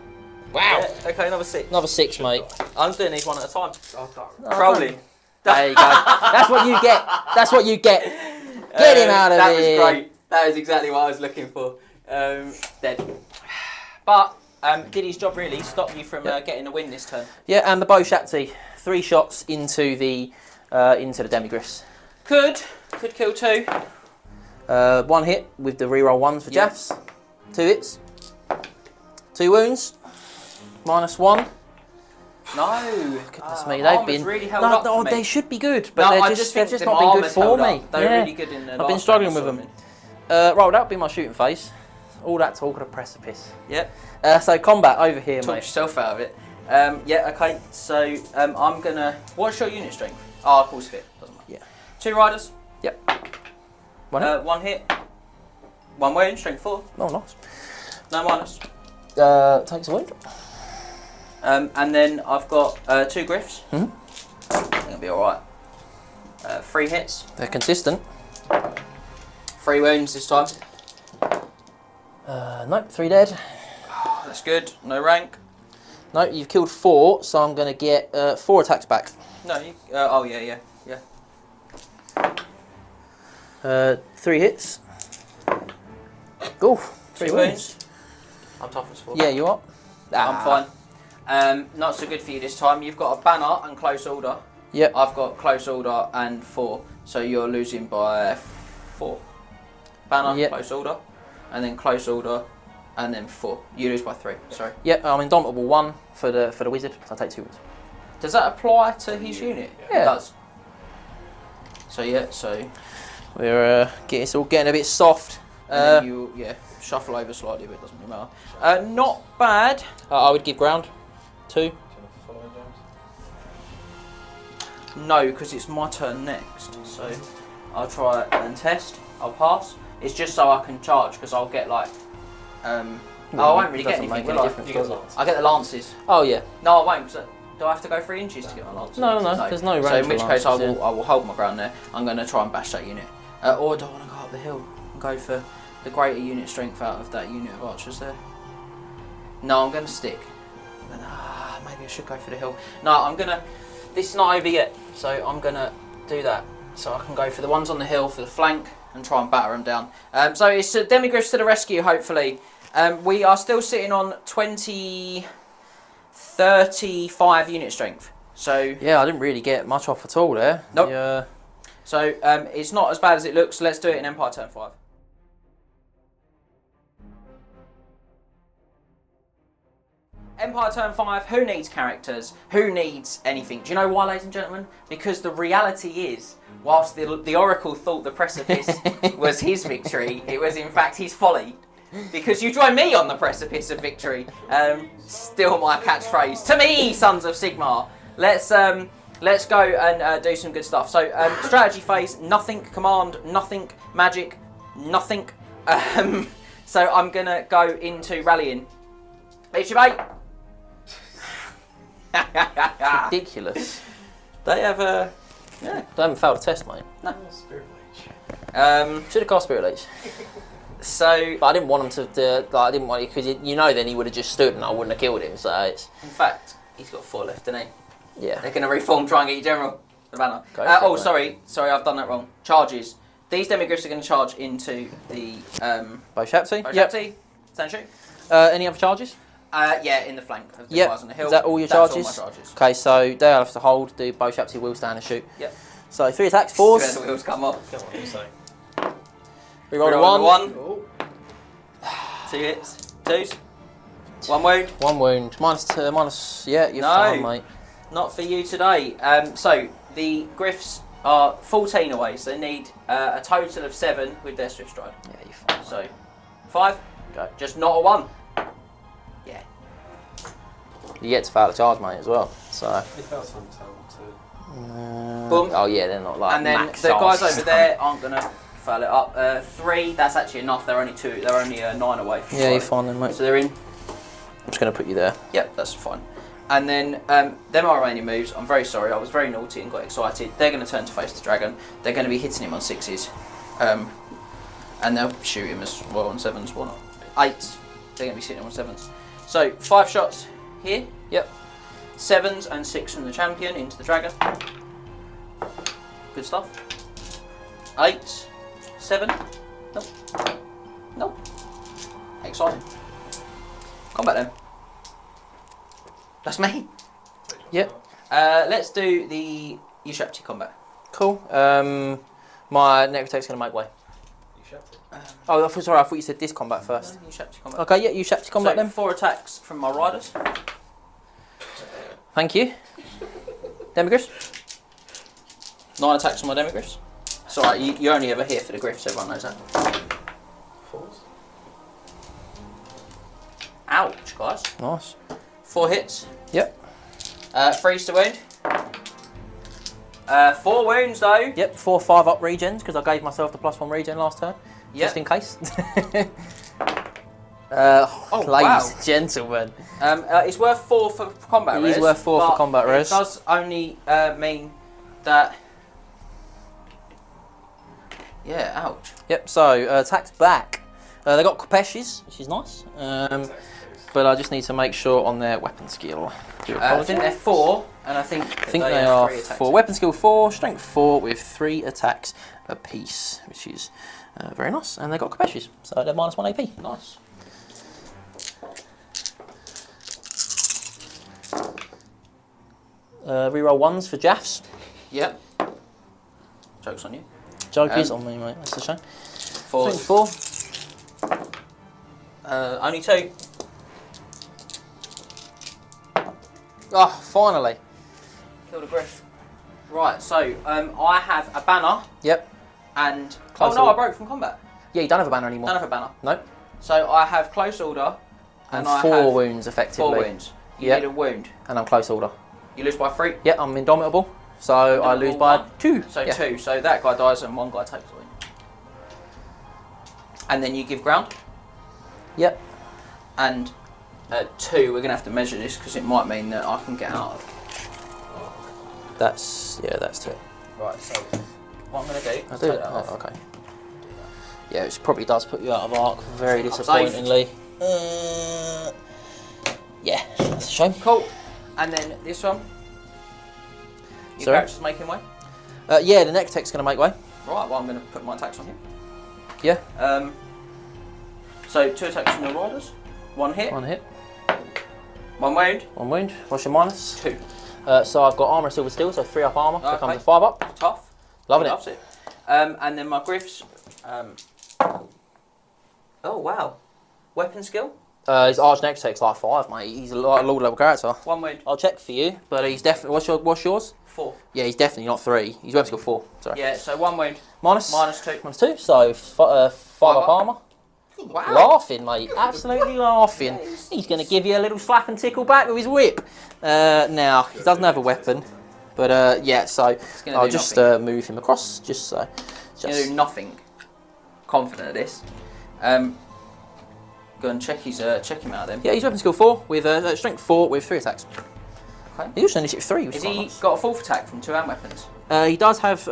Wow. Yeah, okay, another 6. Another 6, mate. I'm doing these one at a time. Oh, Trolling. There you go. That's what you get. That's what you get. Get him out of that here. That was great. That is exactly what I was looking for. Dead. But did his job really stop you from getting a win this turn? Yeah, and the bow shapty. 3 shots into the Demigryphs. Could kill 2. 1 hit with the reroll ones for Yep. Jaffs. 2 hits. 2 wounds. -1. No. Goodness me, they've Armour's been really held up for me. They should be good, but No, they're I just think they've just them not been good Armour's for held me. up. They were really good in the I've been last struggling round, with them. sorry. Right, that'll be my shooting phase. All that talk of the precipice. Yep. So combat over here, Talk mate. yourself out of it. Yeah, okay, so I'm gonna... What's your unit strength? Oh, of course fit. Doesn't matter. Yeah. 2 riders. Yep. 1 hit. 1 hit. 1 wound, strength 4. Oh, nice. No minus. Takes a wound. And then I've got 2 griffs. Mhm. I think it'll be alright. 3 hits. They're consistent. 3 wounds this time. Nope, 3 dead. Oh, that's good. No rank. No, you've killed 4, so I'm going to get 4 attacks back. No, you... oh, yeah. 3 hits. Ooh, 3 2 wounds. I'm tough as 4. Yeah, you are. I'm fine. Not so good for you this time. You've got a banner and close order. Yep. I've got close order and 4, so you're losing by 4. Banner, Yep. close order, and then close order, and then 4. You lose by 3. Sorry. Yep, I'm indomitable 1 for the wizard, so I take 2 wounds. Does that apply to his unit? Yeah. It does. So yeah, so We're it's all getting a bit soft. and then you shuffle over slightly, but it doesn't really matter. Not bad. I would give ground 2. No, because it's my turn next. So I'll try and test. I'll pass. It's just so I can charge, because I'll get like Oh, I won't really get doesn't anything, make will any I? difference, You does get it? lots. I get the lances. Oh yeah. No, I won't. Cause do I have to go 3 inches to get my lances? No, there's no range So in for which case I lances, will hold my ground there. I'm going to try and bash that unit. Or do I want to go up the hill and go for the greater unit strength out of that unit of archers there? No, I'm going to stick. Maybe I should go for the hill. No, I'm going to... This is not over yet, so I'm going to do that. So I can go for the ones on the hill for the flank and try and batter them down. So it's Demigryphs to the rescue, hopefully. We are still sitting on 35 unit strength. So Yeah, I didn't really get much off at all there. Nope. Yeah. So it's not as bad as it looks. Let's do it in Empire turn 5. Empire turn 5, who needs characters? Who needs anything? Do you know why, ladies and gentlemen? Because the reality is, whilst the Oracle thought the precipice was his victory, it was in fact his folly. Because you join me on the precipice of victory. Still my catchphrase. To me, sons of Sigmar. Let's go and do some good stuff. So strategy phase, nothing command, nothing magic, nothing. So I'm gonna go into rallying. HB. Ridiculous. They have a They haven't failed a test, mate. no. Spirit Mage. Should have cast Spirit Leech. So But I didn't want him to do, like, I didn't want it, because you know then he would have just stood and I wouldn't have killed him, so it's... in fact, he's got 4 left, doesn't he? Yeah. They're gonna reform, try and get you general. The banner. Go for it, Oh, mate. sorry, I've done that wrong. Charges. These Demigryphs are going to charge into the Boshapti? Boshapti. Stand shoot. Any other charges? Yeah, in the flank of the Yep. guys on the hill. Is that all your That's charges? all my charges. Okay, so they'll have to hold, the Boshapti will stand and shoot. Yep. So 3 attacks, Where the 4s. wheels come off. Come on, so. Reroll Reroll one. 1. Oh. 2 hits. 2s. 1 wound. 1 wound. Minus, yeah, you're No. fine, mate. Not for you today. So the Griffs are 14 away, so they need a total of 7 with their Swift Stride. Yeah, you're fine. So 5. Go. Just not a 1. Yeah. You get to fail the charge, mate, as well. So. It felt some time to. Boom. Oh yeah, they're not like. And then max the guys charges. over there aren't going to fail it up. 3, that's actually enough. They're only 2. They're only 9 away from Yeah, you're 5. fine then, mate. So they're in. I'm just going to put you there. Yep, that's fine. And then them are remaining moves. I'm very sorry. I was very naughty and got excited. They're going to turn to face the dragon. They're going to be hitting him on 6s. And they'll shoot him as well on 7s. Why not? 8s. They're going to be sitting on 7s. So 5 shots here. Yep. 7s and 6 from the champion into the dragon. Good stuff. 8s. 7. Nope. Nope. Exciting. Combat then. That's me. Yep. Let's do the Ushapti combat. Cool. My next attack's going to make way. You shut it. Oh, I thought you said this combat first. Ushapti combat. Okay, yeah, you Shapti combat So, then. 4 attacks from my riders. Thank you. Demigryphs? 9 attacks from my Demigryphs. It's alright, you're only ever here for the Griffs, everyone knows that. 4s. Ouch, guys. Nice. 4 hits. Yep. 3's to wound. 4 wounds though. Yep, 4 5-up regens, because I gave myself the +1 regen last turn. Yep. Just in case. Oh, ladies wow. and gentlemen. It's worth 4 for combat It res. is worth 4 for but combat res. It does only mean that... Yeah, ouch. Yep, so attacks back. They got Kopeshes, which is nice. But I just need to make sure on their weapon skill. I think they're 4, and I think they have are 3 attacks. 4. Weapon skill 4, strength 4 with 3 attacks apiece, which is very nice. And they got Kopeshes, so they're -1 AP. Nice. Reroll 1s for Jaffs. Yep. Joke's on you. Joke is on me, mate. That's a shame. 4. Strength 4. Only 2. Oh, finally. Killed a Griff. Right, so I have a banner Yep. and... Close oh no, order. I broke from combat. Yeah, you don't have a banner anymore. Don't have a banner. Nope. So I have close order And I 4 have wounds, effectively. 4 wounds. You Yep. need a wound. And I'm close order. You lose by 3. Yep, I'm indomitable. So I lose by 2. So Yeah. 2. So that guy dies and 1 guy takes a wound. And then you give ground. Yep. and 2. We're gonna have to measure this because it might mean that I can get out of. That's 2. Right. So what I'm gonna do? I do. Take that off. Okay. Yeah, which probably does put you out of arc very safe. disappointingly. Yeah, that's a shame. Cool. And then this one. Your Sorry? character's making way. Yeah, the next tech's going to make way. Right. Well, I'm gonna put my attacks on here. Yeah. So 2 attacks from the riders. 1 hit. 1 hit. 1 wound. 1 wound. What's your minus? 2. So I've got armour, silver, steel, so 3 up armour. Okay. Becomes a 5 up. Tough. Loving He it. loves it. And then my Griffs. Oh wow. Weapon skill. His arch next tech's like 5, mate. He's a lord level character. 1 wound. I'll check for you, but he's definitely. What's yours? 4. Yeah, he's definitely not 3. He's weapon skill 4. Sorry. Yeah. So 1 wound. Minus. Minus 2. Minus 2. So 5 up up. armour. Wow. Laughing, mate. Absolutely laughing. He's going to give you a little slap and tickle back with his whip. Now, he doesn't have a weapon. But yeah, so gonna I'll do just nothing. move him across. Just so. He's gonna do nothing. Confident of this. Go and check him out then. Yeah, he's weapon skill 4 with strength 4 with 3 attacks. Okay. He also initiative 3, which Has is quite he nice. got a 4th attack from 2 hand weapons? He does have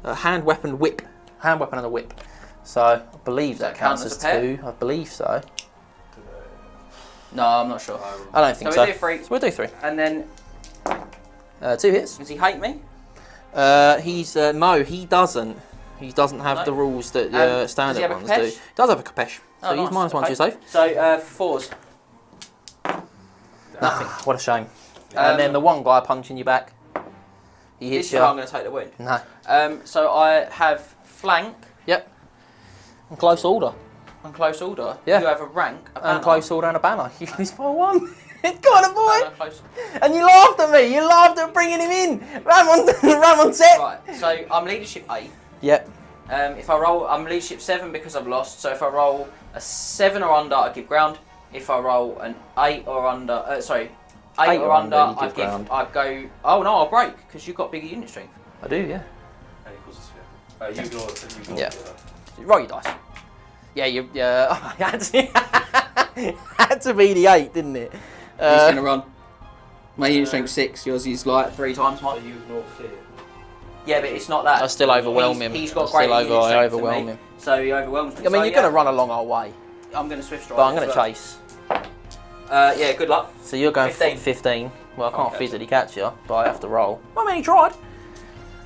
a hand weapon whip. Hand weapon and a whip. So I believe that count counts as as a pair? 2. I believe so. No, I'm not sure. I don't think So so. we'll do 3. So we'll do 3. And then 2 hits. does he hate me? He's no, he doesn't. He doesn't have No. the rules that Does standard he have a ones do. Capesh? Does have a capesh. So Oh, he's nice. -1 to your save. So 4s. Nothing. What a shame. And then the one guy punching you back. He This hits is you. how I'm going to take the wound. No. So I have flank Yep. And close order. and close order. Yeah. You have a rank, a banner. And close order and a banner. You can by 1. Go on, boy. Banner, close. And you laughed at me. You laughed at bringing him in. Ram on set. Right. So I'm leadership 8. Yep. If I roll, I'm leadership 7 because I've lost. So if I roll a 7 or under, I give ground. If I roll an 8 or under, 8 or under, you I give ground. I go. Oh no, I'll break because you've got bigger unit strength. I do, yeah. And equals a sphere. You go. Yeah. Roll your dice. Yeah, you. Had to be the 8, didn't it? He's gonna run. My unit strength 6. Yours is like 3 times So mine. you ignore fear. Yeah, but it's not that. I still overwhelm him. He's got I still greater unit strength than overwhelm me, him. so he overwhelms me. I mean, So, you're yeah, going to run along our way, I'm going to swift strike. but I'm as going to well. chase. Yeah, good luck. So you're going 15. 15. Well, I can't Okay. physically catch you, but I have to roll. I mean, he tried.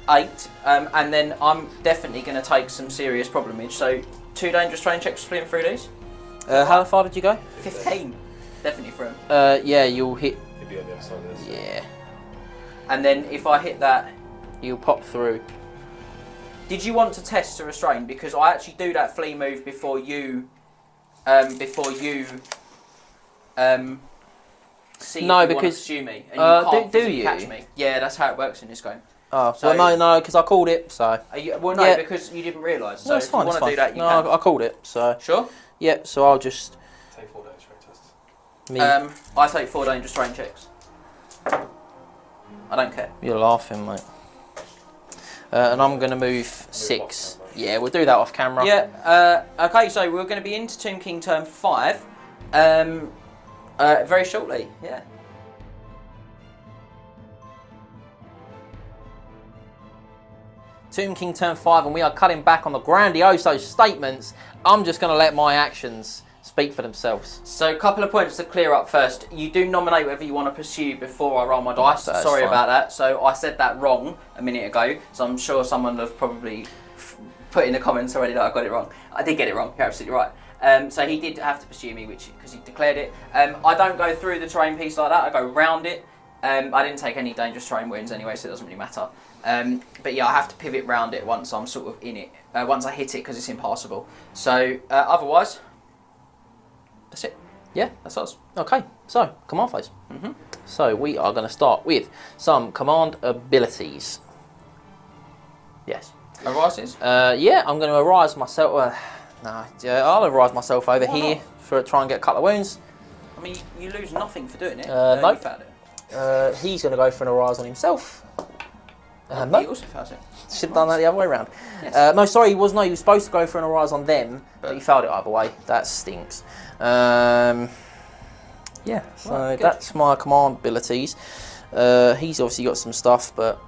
8, and then I'm definitely going to take some serious problemage. So 2 dangerous terrain checks splitting through these. How far did you go? 15, definitely for him. Yeah, you'll hit. He'd be on the other side of this. Yeah, And then if I hit that, you'll pop through. did you want to test to restrain? Because I actually do that flee move before you, see No, if you want to because- pursue me, and you can't do physically you? catch me. Yeah, that's how it works in this game. Oh, So- well, no, because I called it. So Are you, well, no, Yeah. because you didn't realise. So no, it's if fine. you It's want to fine. do that, you no, can. I called it. So Sure. yeah, so I'll just Take 4 days straight tests. me. I take 4 dangerous terrain checks. I don't care. You're laughing, mate. And I'm going to move 6. off camera. Yeah, we'll do that off camera. Yeah. Okay, so we're going to be into Tomb King turn 5. Very shortly. Yeah. Tomb King turn 5, and we are cutting back on the grandioso statements. I'm just going to let my actions speak for themselves. So a couple of points to clear up first. You do nominate whether you want to pursue before I roll my dice. That's Sorry fine. about that. So I said that wrong a minute ago. So I'm sure someone will have probably put in the comments already that I got it wrong. I did get it wrong. You're absolutely right. So he did have to pursue me, which because he declared it. I don't go through the terrain piece like that. I go round it. I didn't take any dangerous terrain wounds anyway, so it doesn't really matter. But yeah, I have to pivot round it once I'm sort of in it. Once I hit it, because it's impassable. So otherwise, that's it. Yeah? That's us. Okay, so command phase. Mhm. So we are going to start with some command abilities. Yes. Arises? Yeah, I'm going to arise myself. I'll arise myself over Why here not? for try and get a couple of wounds. I mean, you lose nothing for doing it. Nope. You found it. He's going to go for an arise on himself. No. He also fails it. Should have done that the other way around. Yes. No, sorry, he was supposed to go for an Arise on them, but he failed it either way. That stinks. Yeah, so Right, good. that's my command abilities. He's obviously got some stuff, but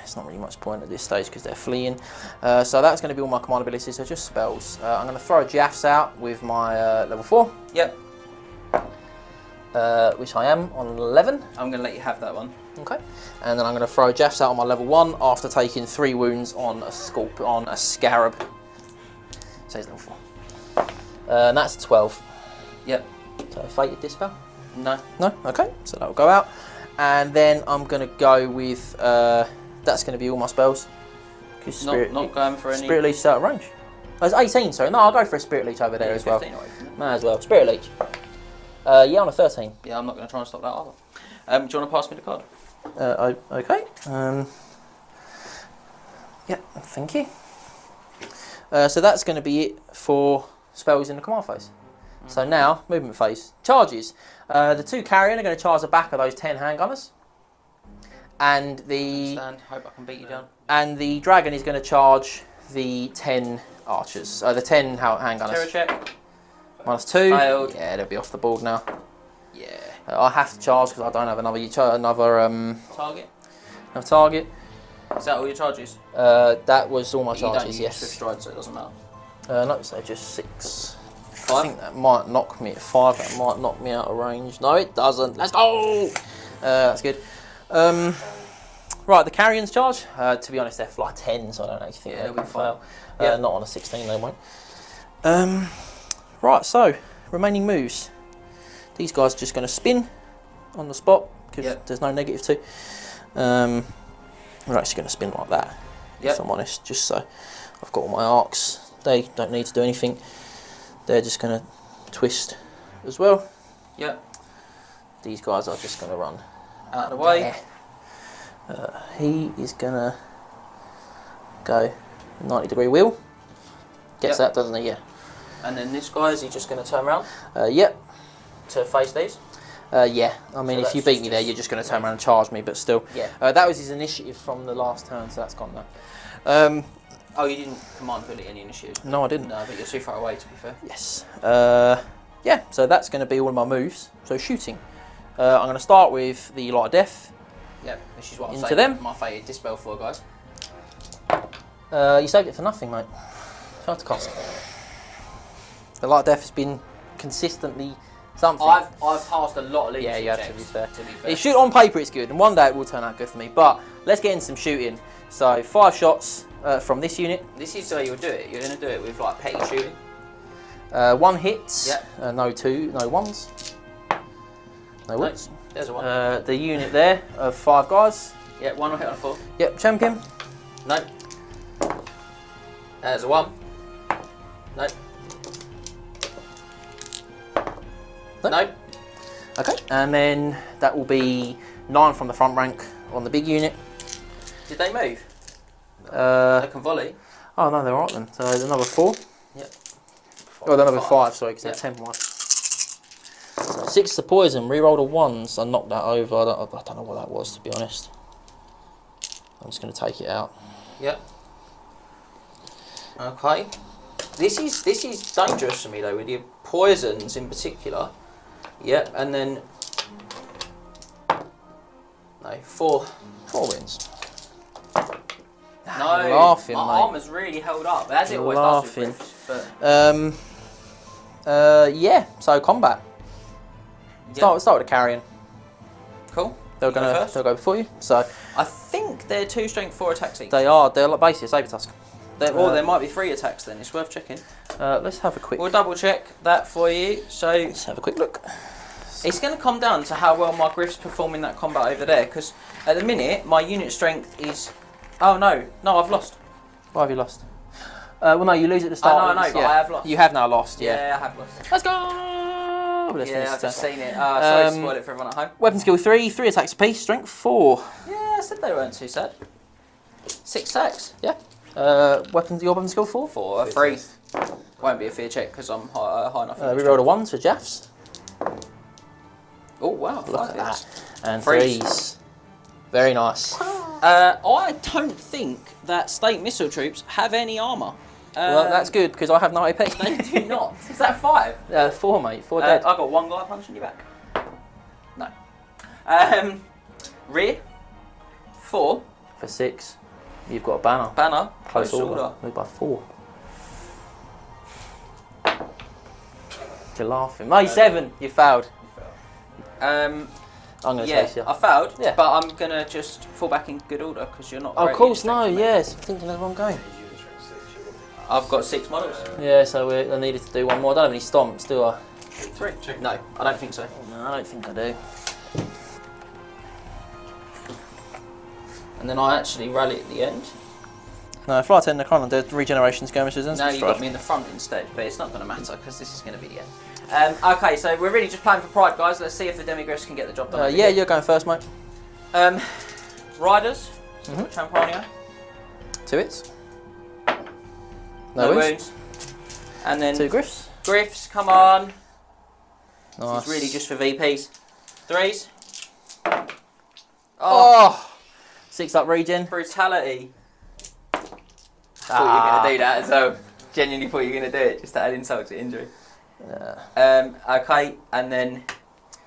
it's not really much point at this stage because they're fleeing. So that's going to be all my command abilities, so just spells. I'm going to throw Jaffs out with my level 4. Yep. Which I am on 11. I'm going to let you have that one. Okay. And then I'm going to throw Jaffs out on my level 1 after taking 3 wounds on a Scarab. So he's level 4. And that's 12. Yep. So Fated Dispel? No. No? Okay. So that'll go out. And then I'm going to go with... that's going to be all my spells. Not going for any... Spirit Leech is out of range. Oh, it's 18, sorry. No, I'll go for a Spirit Leech over there as well. 15 away from it. Might as well. Spirit Leech. Yeah, on a 13. Yeah, I'm not going to try and stop that either. Do you want to pass me the card? Okay. Yeah, thank you. So that's going to be it for spells in the command phase. So now, movement phase. Charges. The 2 carrion are going to charge the back of those 10 handgunners. And the Hope I can beat you down. And the dragon is going to charge the 10 archers. The 10 handgunners. Terror check. -2. Failed. Yeah, they'll be off the board now. Yeah. I have to charge because I don't have another Target. target. Is that all your charges? That was all my You don't charges, use yes. Swift Stride, so it doesn't matter. No, so just 6. 5? I think that might knock me at 5. That might knock me out of range. No, it doesn't. Let's go! That's good. Right, the carrions charge. To be honest, they're fly 10, so I don't actually think Yeah, they they'll will be fail. fine. Not on a 16, they won't. Right, so remaining moves. These guys are just going to spin on the spot because there's no negative to. We're actually going to spin like that, if I'm honest, just so I've got all my arcs. They don't need to do anything. They're just going to twist as well. Yep. These guys are just going to run Out of the way. there. He is going to go 90-degree wheel. Gets that, doesn't he? Yeah. And then this guy, is he just going to turn around Yep. to face these? Yeah, I mean, So if you that's beat me there, you're just going to turn around and charge me, but still. Yeah. That was his initiative from the last turn, so that's gone now. Oh, you didn't command ability any initiative? No, I didn't. No, but you're too far away, to be fair. Yes. Yeah, so that's going to be all of my moves. So shooting. I'm going to start with the Light of Death. Yep, which is what I'm Into saying. them. My Fated Dispel for, guys. You saved it for nothing, mate. Failed to cost. The Light of Death has been consistently something. I've passed a lot of leadership Yeah, you have checks, to be fair. to be fair. It shoot on paper it's good, and one day it will turn out good for me. But let's get into some shooting. So 5 shots from this unit. This is the way you'll do it. You're going to do it with like petty shooting. 1 hit. Yep. No 2, no 1s. No ones. There's a 1. The unit there of 5 guys. Yeah, 1 will hit on a 4. Yep, champion. No. There's a 1. No. No. No. Okay, and then that will be 9 from the front rank on the big unit. Did they move? Uh, They can volley. oh no, they're alright then. So there's another 4. Yep. Oh, another 5, sorry, because Yep. they're 10 wide. So 6 to poison, rerolled a 1, so I knocked that over. I don't know what that was, to be honest. I'm just going to take it out. Yep. Okay. This is dangerous for me though, with your poisons in particular. Yep, and then no 4. 4 wins. No, You're laughing, my mate. armour's really held up, as it You're always laughing. does with Griffs, but Yeah, so combat. Start with the carrion. cool. They'll go before you. So I think they're 2 strength 4 attacks each. they're like basically a saber tusk. Or there might be 3 attacks then, it's worth checking. Let's have a quick. We'll double check that for you. So Let's have a quick look. it's going to come down to how well my Griffs perform in that combat over there, because at the minute my unit strength is... Oh no, I've lost. Why have you lost? Well, no, you lose at the start. I know, but I have lost. You have now lost. Yeah. Yeah, I have lost. Let's go. Let's finish I've this just turn. seen it. Sorry to Um, spoil it for everyone at home. Weapon skill 3, 3 attacks apiece, strength 4. Yeah, I said they weren't too sad. 6 attacks. Yeah. Your weapon skill 4. 4, 3. Won't be a fear check because I'm high enough. We rolled a 1 for Jaffs. Oh wow, Look 5 at hits. that. And Threes. 3s. Very nice. I don't think that state missile troops have any armour. Well, that's good because I have no AP. They do not. Is that 5? 4, mate. 4 dead. I got 1 guy punching you back. No. Rear. 4. For 6, you've got a banner. Banner. Close order. Move by 4. You're laughing. Mate, 7. You failed. I'm going to chase you. I failed, Yeah. but I'm going to just fall back in good order because you're not. Oh, of course, no, strength, yes. I'm thinking of the wrong game. I've got 6 models. Yeah, so I needed to do one more. I don't have any stomps, do I? 3. No, I don't think so. No, I don't think I do. And then I actually rally at the end. No, fly 10 Necron and do regeneration skirmishes and No, you got me in the front instead, but it's not going to matter because this is going to be the end. Okay, so we're really just playing for pride, guys. Let's see if the Demigryphs can get the job done. Yeah, you're going first, mate. Riders. Champanio. 2 hits. No wounds. wounds. And then 2 Griffs. Griffs, come on. Nice. This is really just for VPs. 3s. Oh! 6 up regen. Brutality. I thought you were going to do that, so genuinely thought you were going to do it, just to add insult to injury. Okay, and then...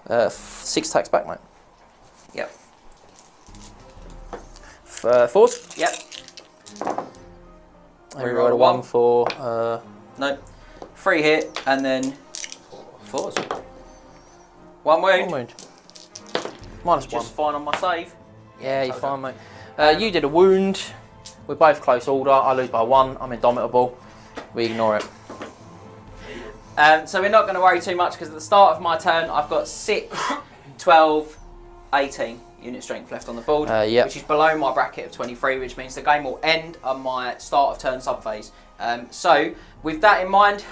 6 attacks back, mate. Yep. 4s. Yep. Reroll a 1 for... No. 3 hit, and then 4s. 1 wound. 1 wound. -1. Just fine on my save. Yeah, you're fine, mate. You did a wound. We're both close order. I lose by 1. I'm indomitable. We ignore it. So we're not going to worry too much because at the start of my turn I've got 6, 12, 18 unit strength left on the board, yep. which is below my bracket of 23, which means the game will end on my start of turn subphase. So with that in mind,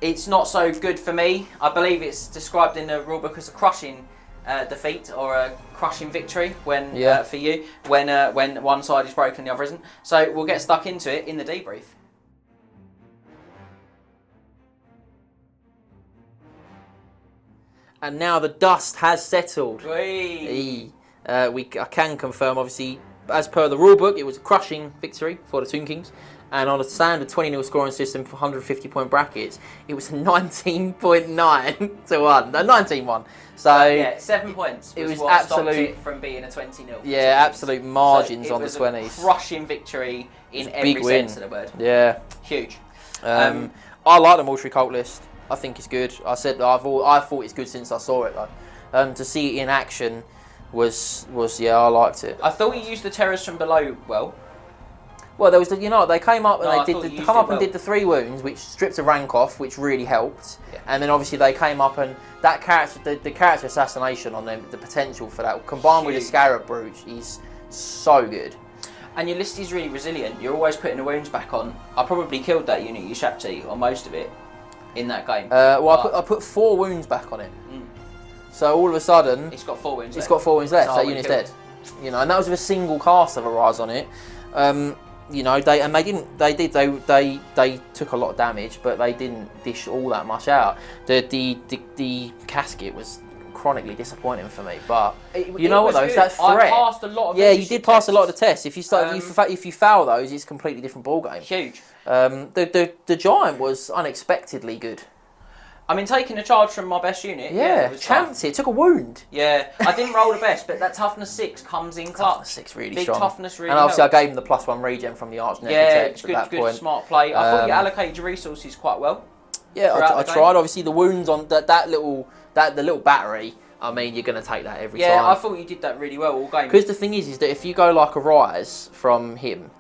it's not so good for me. I believe it's described in the rulebook as a crushing defeat or a crushing victory when for you when one side is broken, the other isn't. So we'll get stuck into it in the debrief. And now the dust has settled. Whee. I can confirm, obviously, as per the rulebook, it was a crushing victory for the Tomb Kings. And on a standard 20-0 scoring system for 150-point brackets, it was 19.9 to 1. No, 19-1 So yeah, 7 points. It was what absolute stopped it from being a 20-0. Yeah, absolute margins so on the 20s. It was a crushing victory in every big win. sense of the word. Yeah, Huge. I like the Mortuary cult list. I think it's good. I thought it's good since I saw it though. To see it in action was yeah, I liked it. I thought you used the terrors from below well. Well, there was they came up and they did the 3 wounds, which stripped a rank off, which really helped. Yeah. And then obviously they came up and that character, the character assassination on them, the potential for that combined with the Scarab Brooch is so good. And your list is really resilient. You're always putting the wounds back on. I probably killed that unit, you Shapti, or most of it, in that game. I put 4 wounds back on it. So all of a sudden, it's got 4 wounds. It's got 4 wounds left. So that unit's dead. You know, and that was with a single cast of a rise on it. You know, they took a lot of damage, but they didn't dish all that much out. The casket was chronically disappointing for me, but you know what though, it's that threat. I passed a lot of you did pass a lot of the tests. If you if you fail those, it's a completely different ball game. Huge. The giant was unexpectedly good. I mean, taking a charge from my best unit. Yeah, chanced it. Took a wound. Yeah, I didn't roll the best, but that toughness 6 comes in clutch. Toughness 6 really Big strong. toughness really and obviously helps. I gave him the +1 regen from the Arch Yeah, it's at good, that good, point. smart play. I thought you allocated your resources quite well. Yeah, I tried. Obviously, the wounds on the little battery. I mean, you're going to take that every time. Yeah, I thought you did that really well all game. Because the thing is that if you go like a rise from him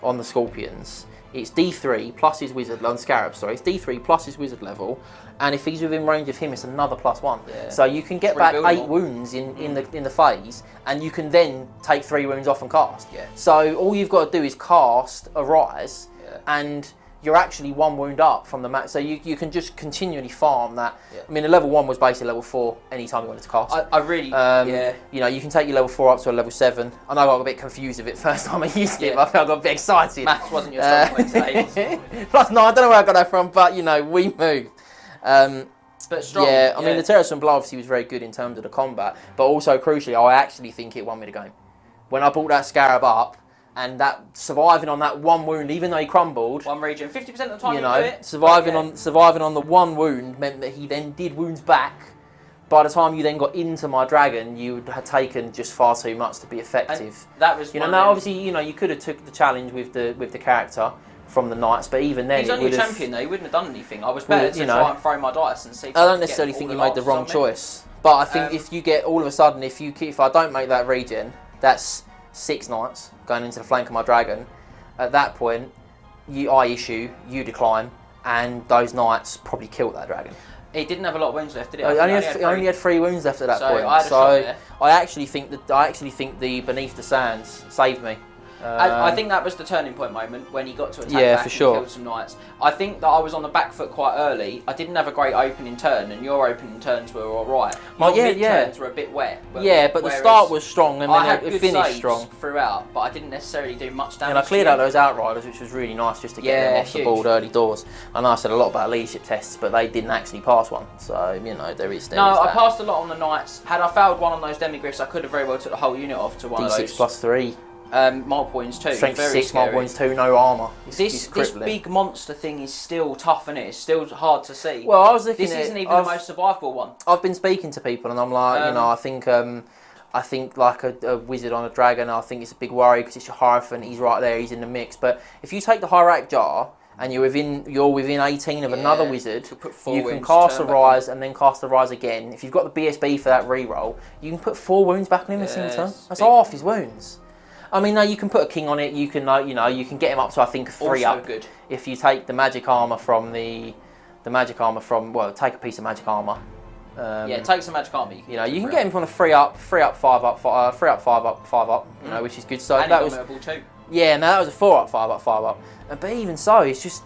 on the Scorpions, it's D3 plus his wizard on Scarab. Sorry, it's D3 plus his wizard level, and if he's within range of him, it's another +1. Yeah. So you can get back 8 wounds in the phase, and you can then take 3 wounds off and cast. Yeah. So all you've got to do is cast a rise, and you're actually 1 wound up from the match. So you can just continually farm that. Yeah. I mean, the level 1 was basically level 4 anytime you wanted to cast. I really, You know, you can take your level 4 up to a level 7. I know I got a bit confused with it first time I used it, but I got a bit excited. Maths wasn't your strong point today. Plus, no, I don't know where I got that from, but, you know, we moved. But strong. Yeah, I mean, the Terrorist and Blow obviously was very good in terms of the combat, but also, crucially, I actually think it won me the game. when I brought that Scarab up, and that surviving on that one wound, even though he crumbled, one region, 50% of the time you you know, do it. surviving on the one wound meant that he then did wounds back. By the time you then got into my dragon, you had taken just far too much to be effective. And that was now obviously you could have took the challenge with the character from the knights, but even then he's only a champion though. He wouldn't have done anything. I was better to try and throw my dice and see. If I don't necessarily think you made the wrong choice, but I think if you get all of a sudden, if I don't make that regen, that's 6 knights going into the flank of my dragon. At that point, I issue, you decline, and those knights probably killed that dragon. He didn't have a lot of wounds left, did he? I only had 3 wounds left at that point. I actually think the Beneath the Sands saved me. I think that was the turning point moment when he got to attack back and killed some knights. I think that I was on the back foot quite early. I didn't have a great opening turn, and your opening turns were all right. Your mid-turns were a bit wet. But the start was strong, and then it finished strong throughout. But I didn't necessarily do much damage. And I cleared out those Outriders, which was really nice, just to get them off the board early doors. I know I said a lot about leadership tests, but they didn't actually pass one. So there is. I passed a lot on the knights. Had I failed one on those Demigryphs, I could have very well took the whole unit off to one of those. D6 +3. Multiple points 2. Strength 6, multiple points 2, no armour. This big monster thing is still tough, isn't it? It's still hard to see. Well, I was looking This isn't even the most survivable one. I've been speaking to people, and I'm like, I think like a wizard on a dragon, I think it's a big worry because it's your Hierophant. He's right there. He's in the mix. But if you take the Hierophant jar and you're within 18 of another wizard, you can cast a rise and then cast a rise again. If you've got the BSB for that reroll, you can put 4 wounds back on him in a single turn. That's half his wounds. I mean, no, you can put a king on it. You can, you can get him up to I think 3 also up. Good. If you take the magic armor from take a piece of magic armor. Take some magic armor. You can get him from the 3 up, 5 up, 5 up. Which is good. So and that was too. Yeah, no, that was a 4 up, 5 up, 5 up. But even so, it's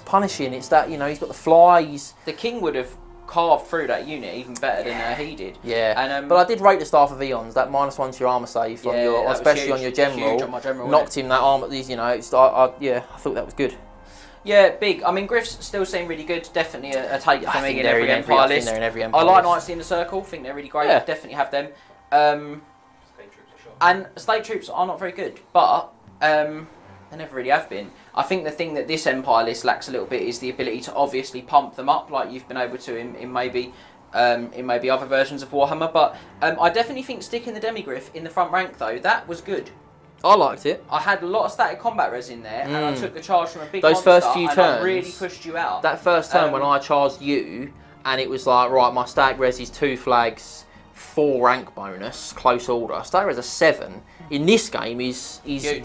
punishing. It's that he's got the fly. The king would have carved through that unit even better than he did. Yeah, and but I did rate the Staff of Eons. That -1 to your armor save on especially on your general, on my general knocked him that armor. I thought that was good. Yeah, big. I mean, Griffs still seem really good. Definitely a take for me in every Empire list. I like Knights in the Circle. Think they're really great. Yeah. Definitely have them. State troops are shot. And state troops are not very good, but they never really have been. I think the thing that this Empire list lacks a little bit is the ability to obviously pump them up, like you've been able to in maybe other versions of Warhammer. But I definitely think sticking the Demigryph in the front rank though, that was good. I liked it. I had a lot of static combat res in there, and I took the charge from a big Those monster, first few and turns, I really pushed you out. That first turn when I charged you, and it was like, right, my static res is 2 flags, 4 rank bonus, close order. Static res a 7. In this game is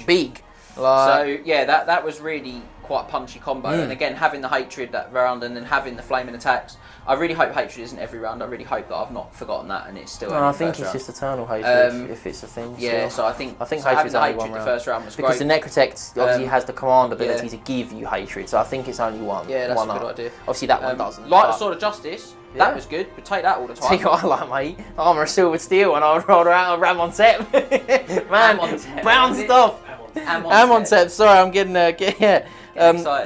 big. So yeah, that was really quite a punchy combo. And again, having the hatred that round and then having the flaming attacks. I really hope hatred isn't every round. I really hope that I've not forgotten that and it's still. No, I think it's just eternal hatred if it's a thing. Yeah, still. so I think hatred's only one the round. First round was because great. the Necrotect obviously has the command ability to give you hatred. So I think it's only one. Yeah, that's a good idea. Obviously that one doesn't. Like the Sword of Justice. That was good, but take that all the time. See what I like, mate? Armour of Silver Steel, and I would roll around and Ram on Tep. Man, brown stuff. Amon Tep, sorry, I'm getting excited.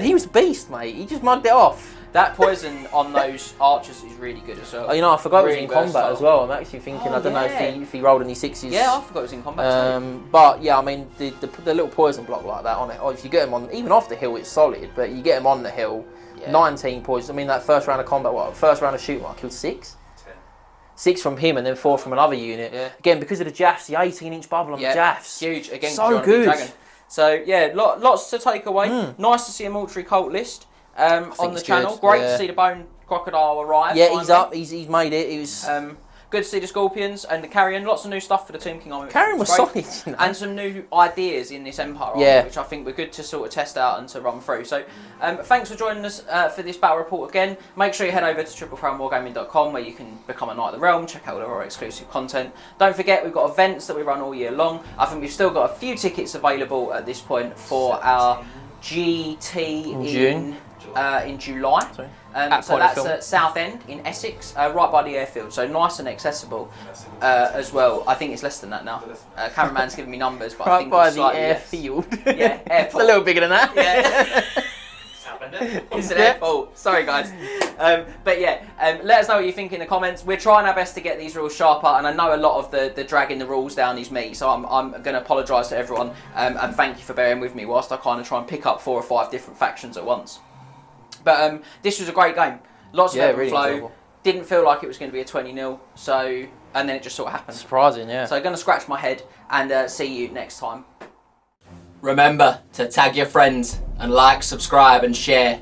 He was a beast, mate. He just mugged it off. That poison on those archers is really good as well. I forgot it was in combat as well. I'm actually thinking, I don't know if he rolled any 6s. Yeah, I forgot it was in combat too. But yeah, I mean, the little poison block like that on it, or if you get him on, even off the hill, it's solid, but you get him on the hill, 19 poison. I mean, that first round of combat, first round of shooting, I killed 6? 10. 6 from him and then 4 from another unit. Yeah. Again, because of the Jaffs, the 18-inch bubble on the Jaffs. Huge. Again, so good. So yeah, lots to take away. Nice to see a Mortuary cult list on the channel. Great to see the Bone Crocodile arrive. Yeah, he's up. He's made it. It was good to see the Scorpions and the Carrion. Lots of new stuff for the Tomb King army. Carrion was solid, and some new ideas in this Empire army, which I think were good to sort of test out and to run through. So thanks for joining us for this battle report again. Make sure you head over to triplecrownwargaming.com where you can become a Knight of the Realm, check out all of our exclusive content. Don't forget we've got events that we run all year long. I think we've still got a few tickets available at this point for our GT in July. Sorry. So that's at Southend in Essex, right by the airfield, so nice and accessible as well. I think it's less than that now. Cameraman's giving me numbers, but I think by it's the airfield. Yeah, airport. It's a little bigger than that. Yeah. It's an airport. Sorry, guys. But yeah, let us know what you think in the comments. We're trying our best to get these rules sharper, and I know a lot of the dragging the rules down is me, so I'm going to apologise to everyone, and thank you for bearing with me whilst I kind of try and pick up 4 or 5 different factions at once. But this was a great game. Lots of ebb and really flow. enjoyable. Didn't feel like it was going to be a 20-0, so, and then it just sort of happened. Surprising, yeah. So I'm going to scratch my head and see you next time. Remember to tag your friends and like, subscribe and share.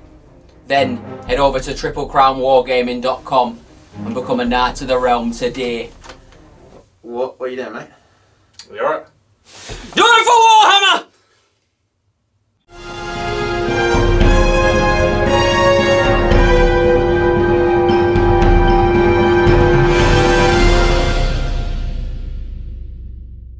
Then head over to triplecrownwargaming.com and become a Knight of the Realm today. What are you doing, mate? You alright?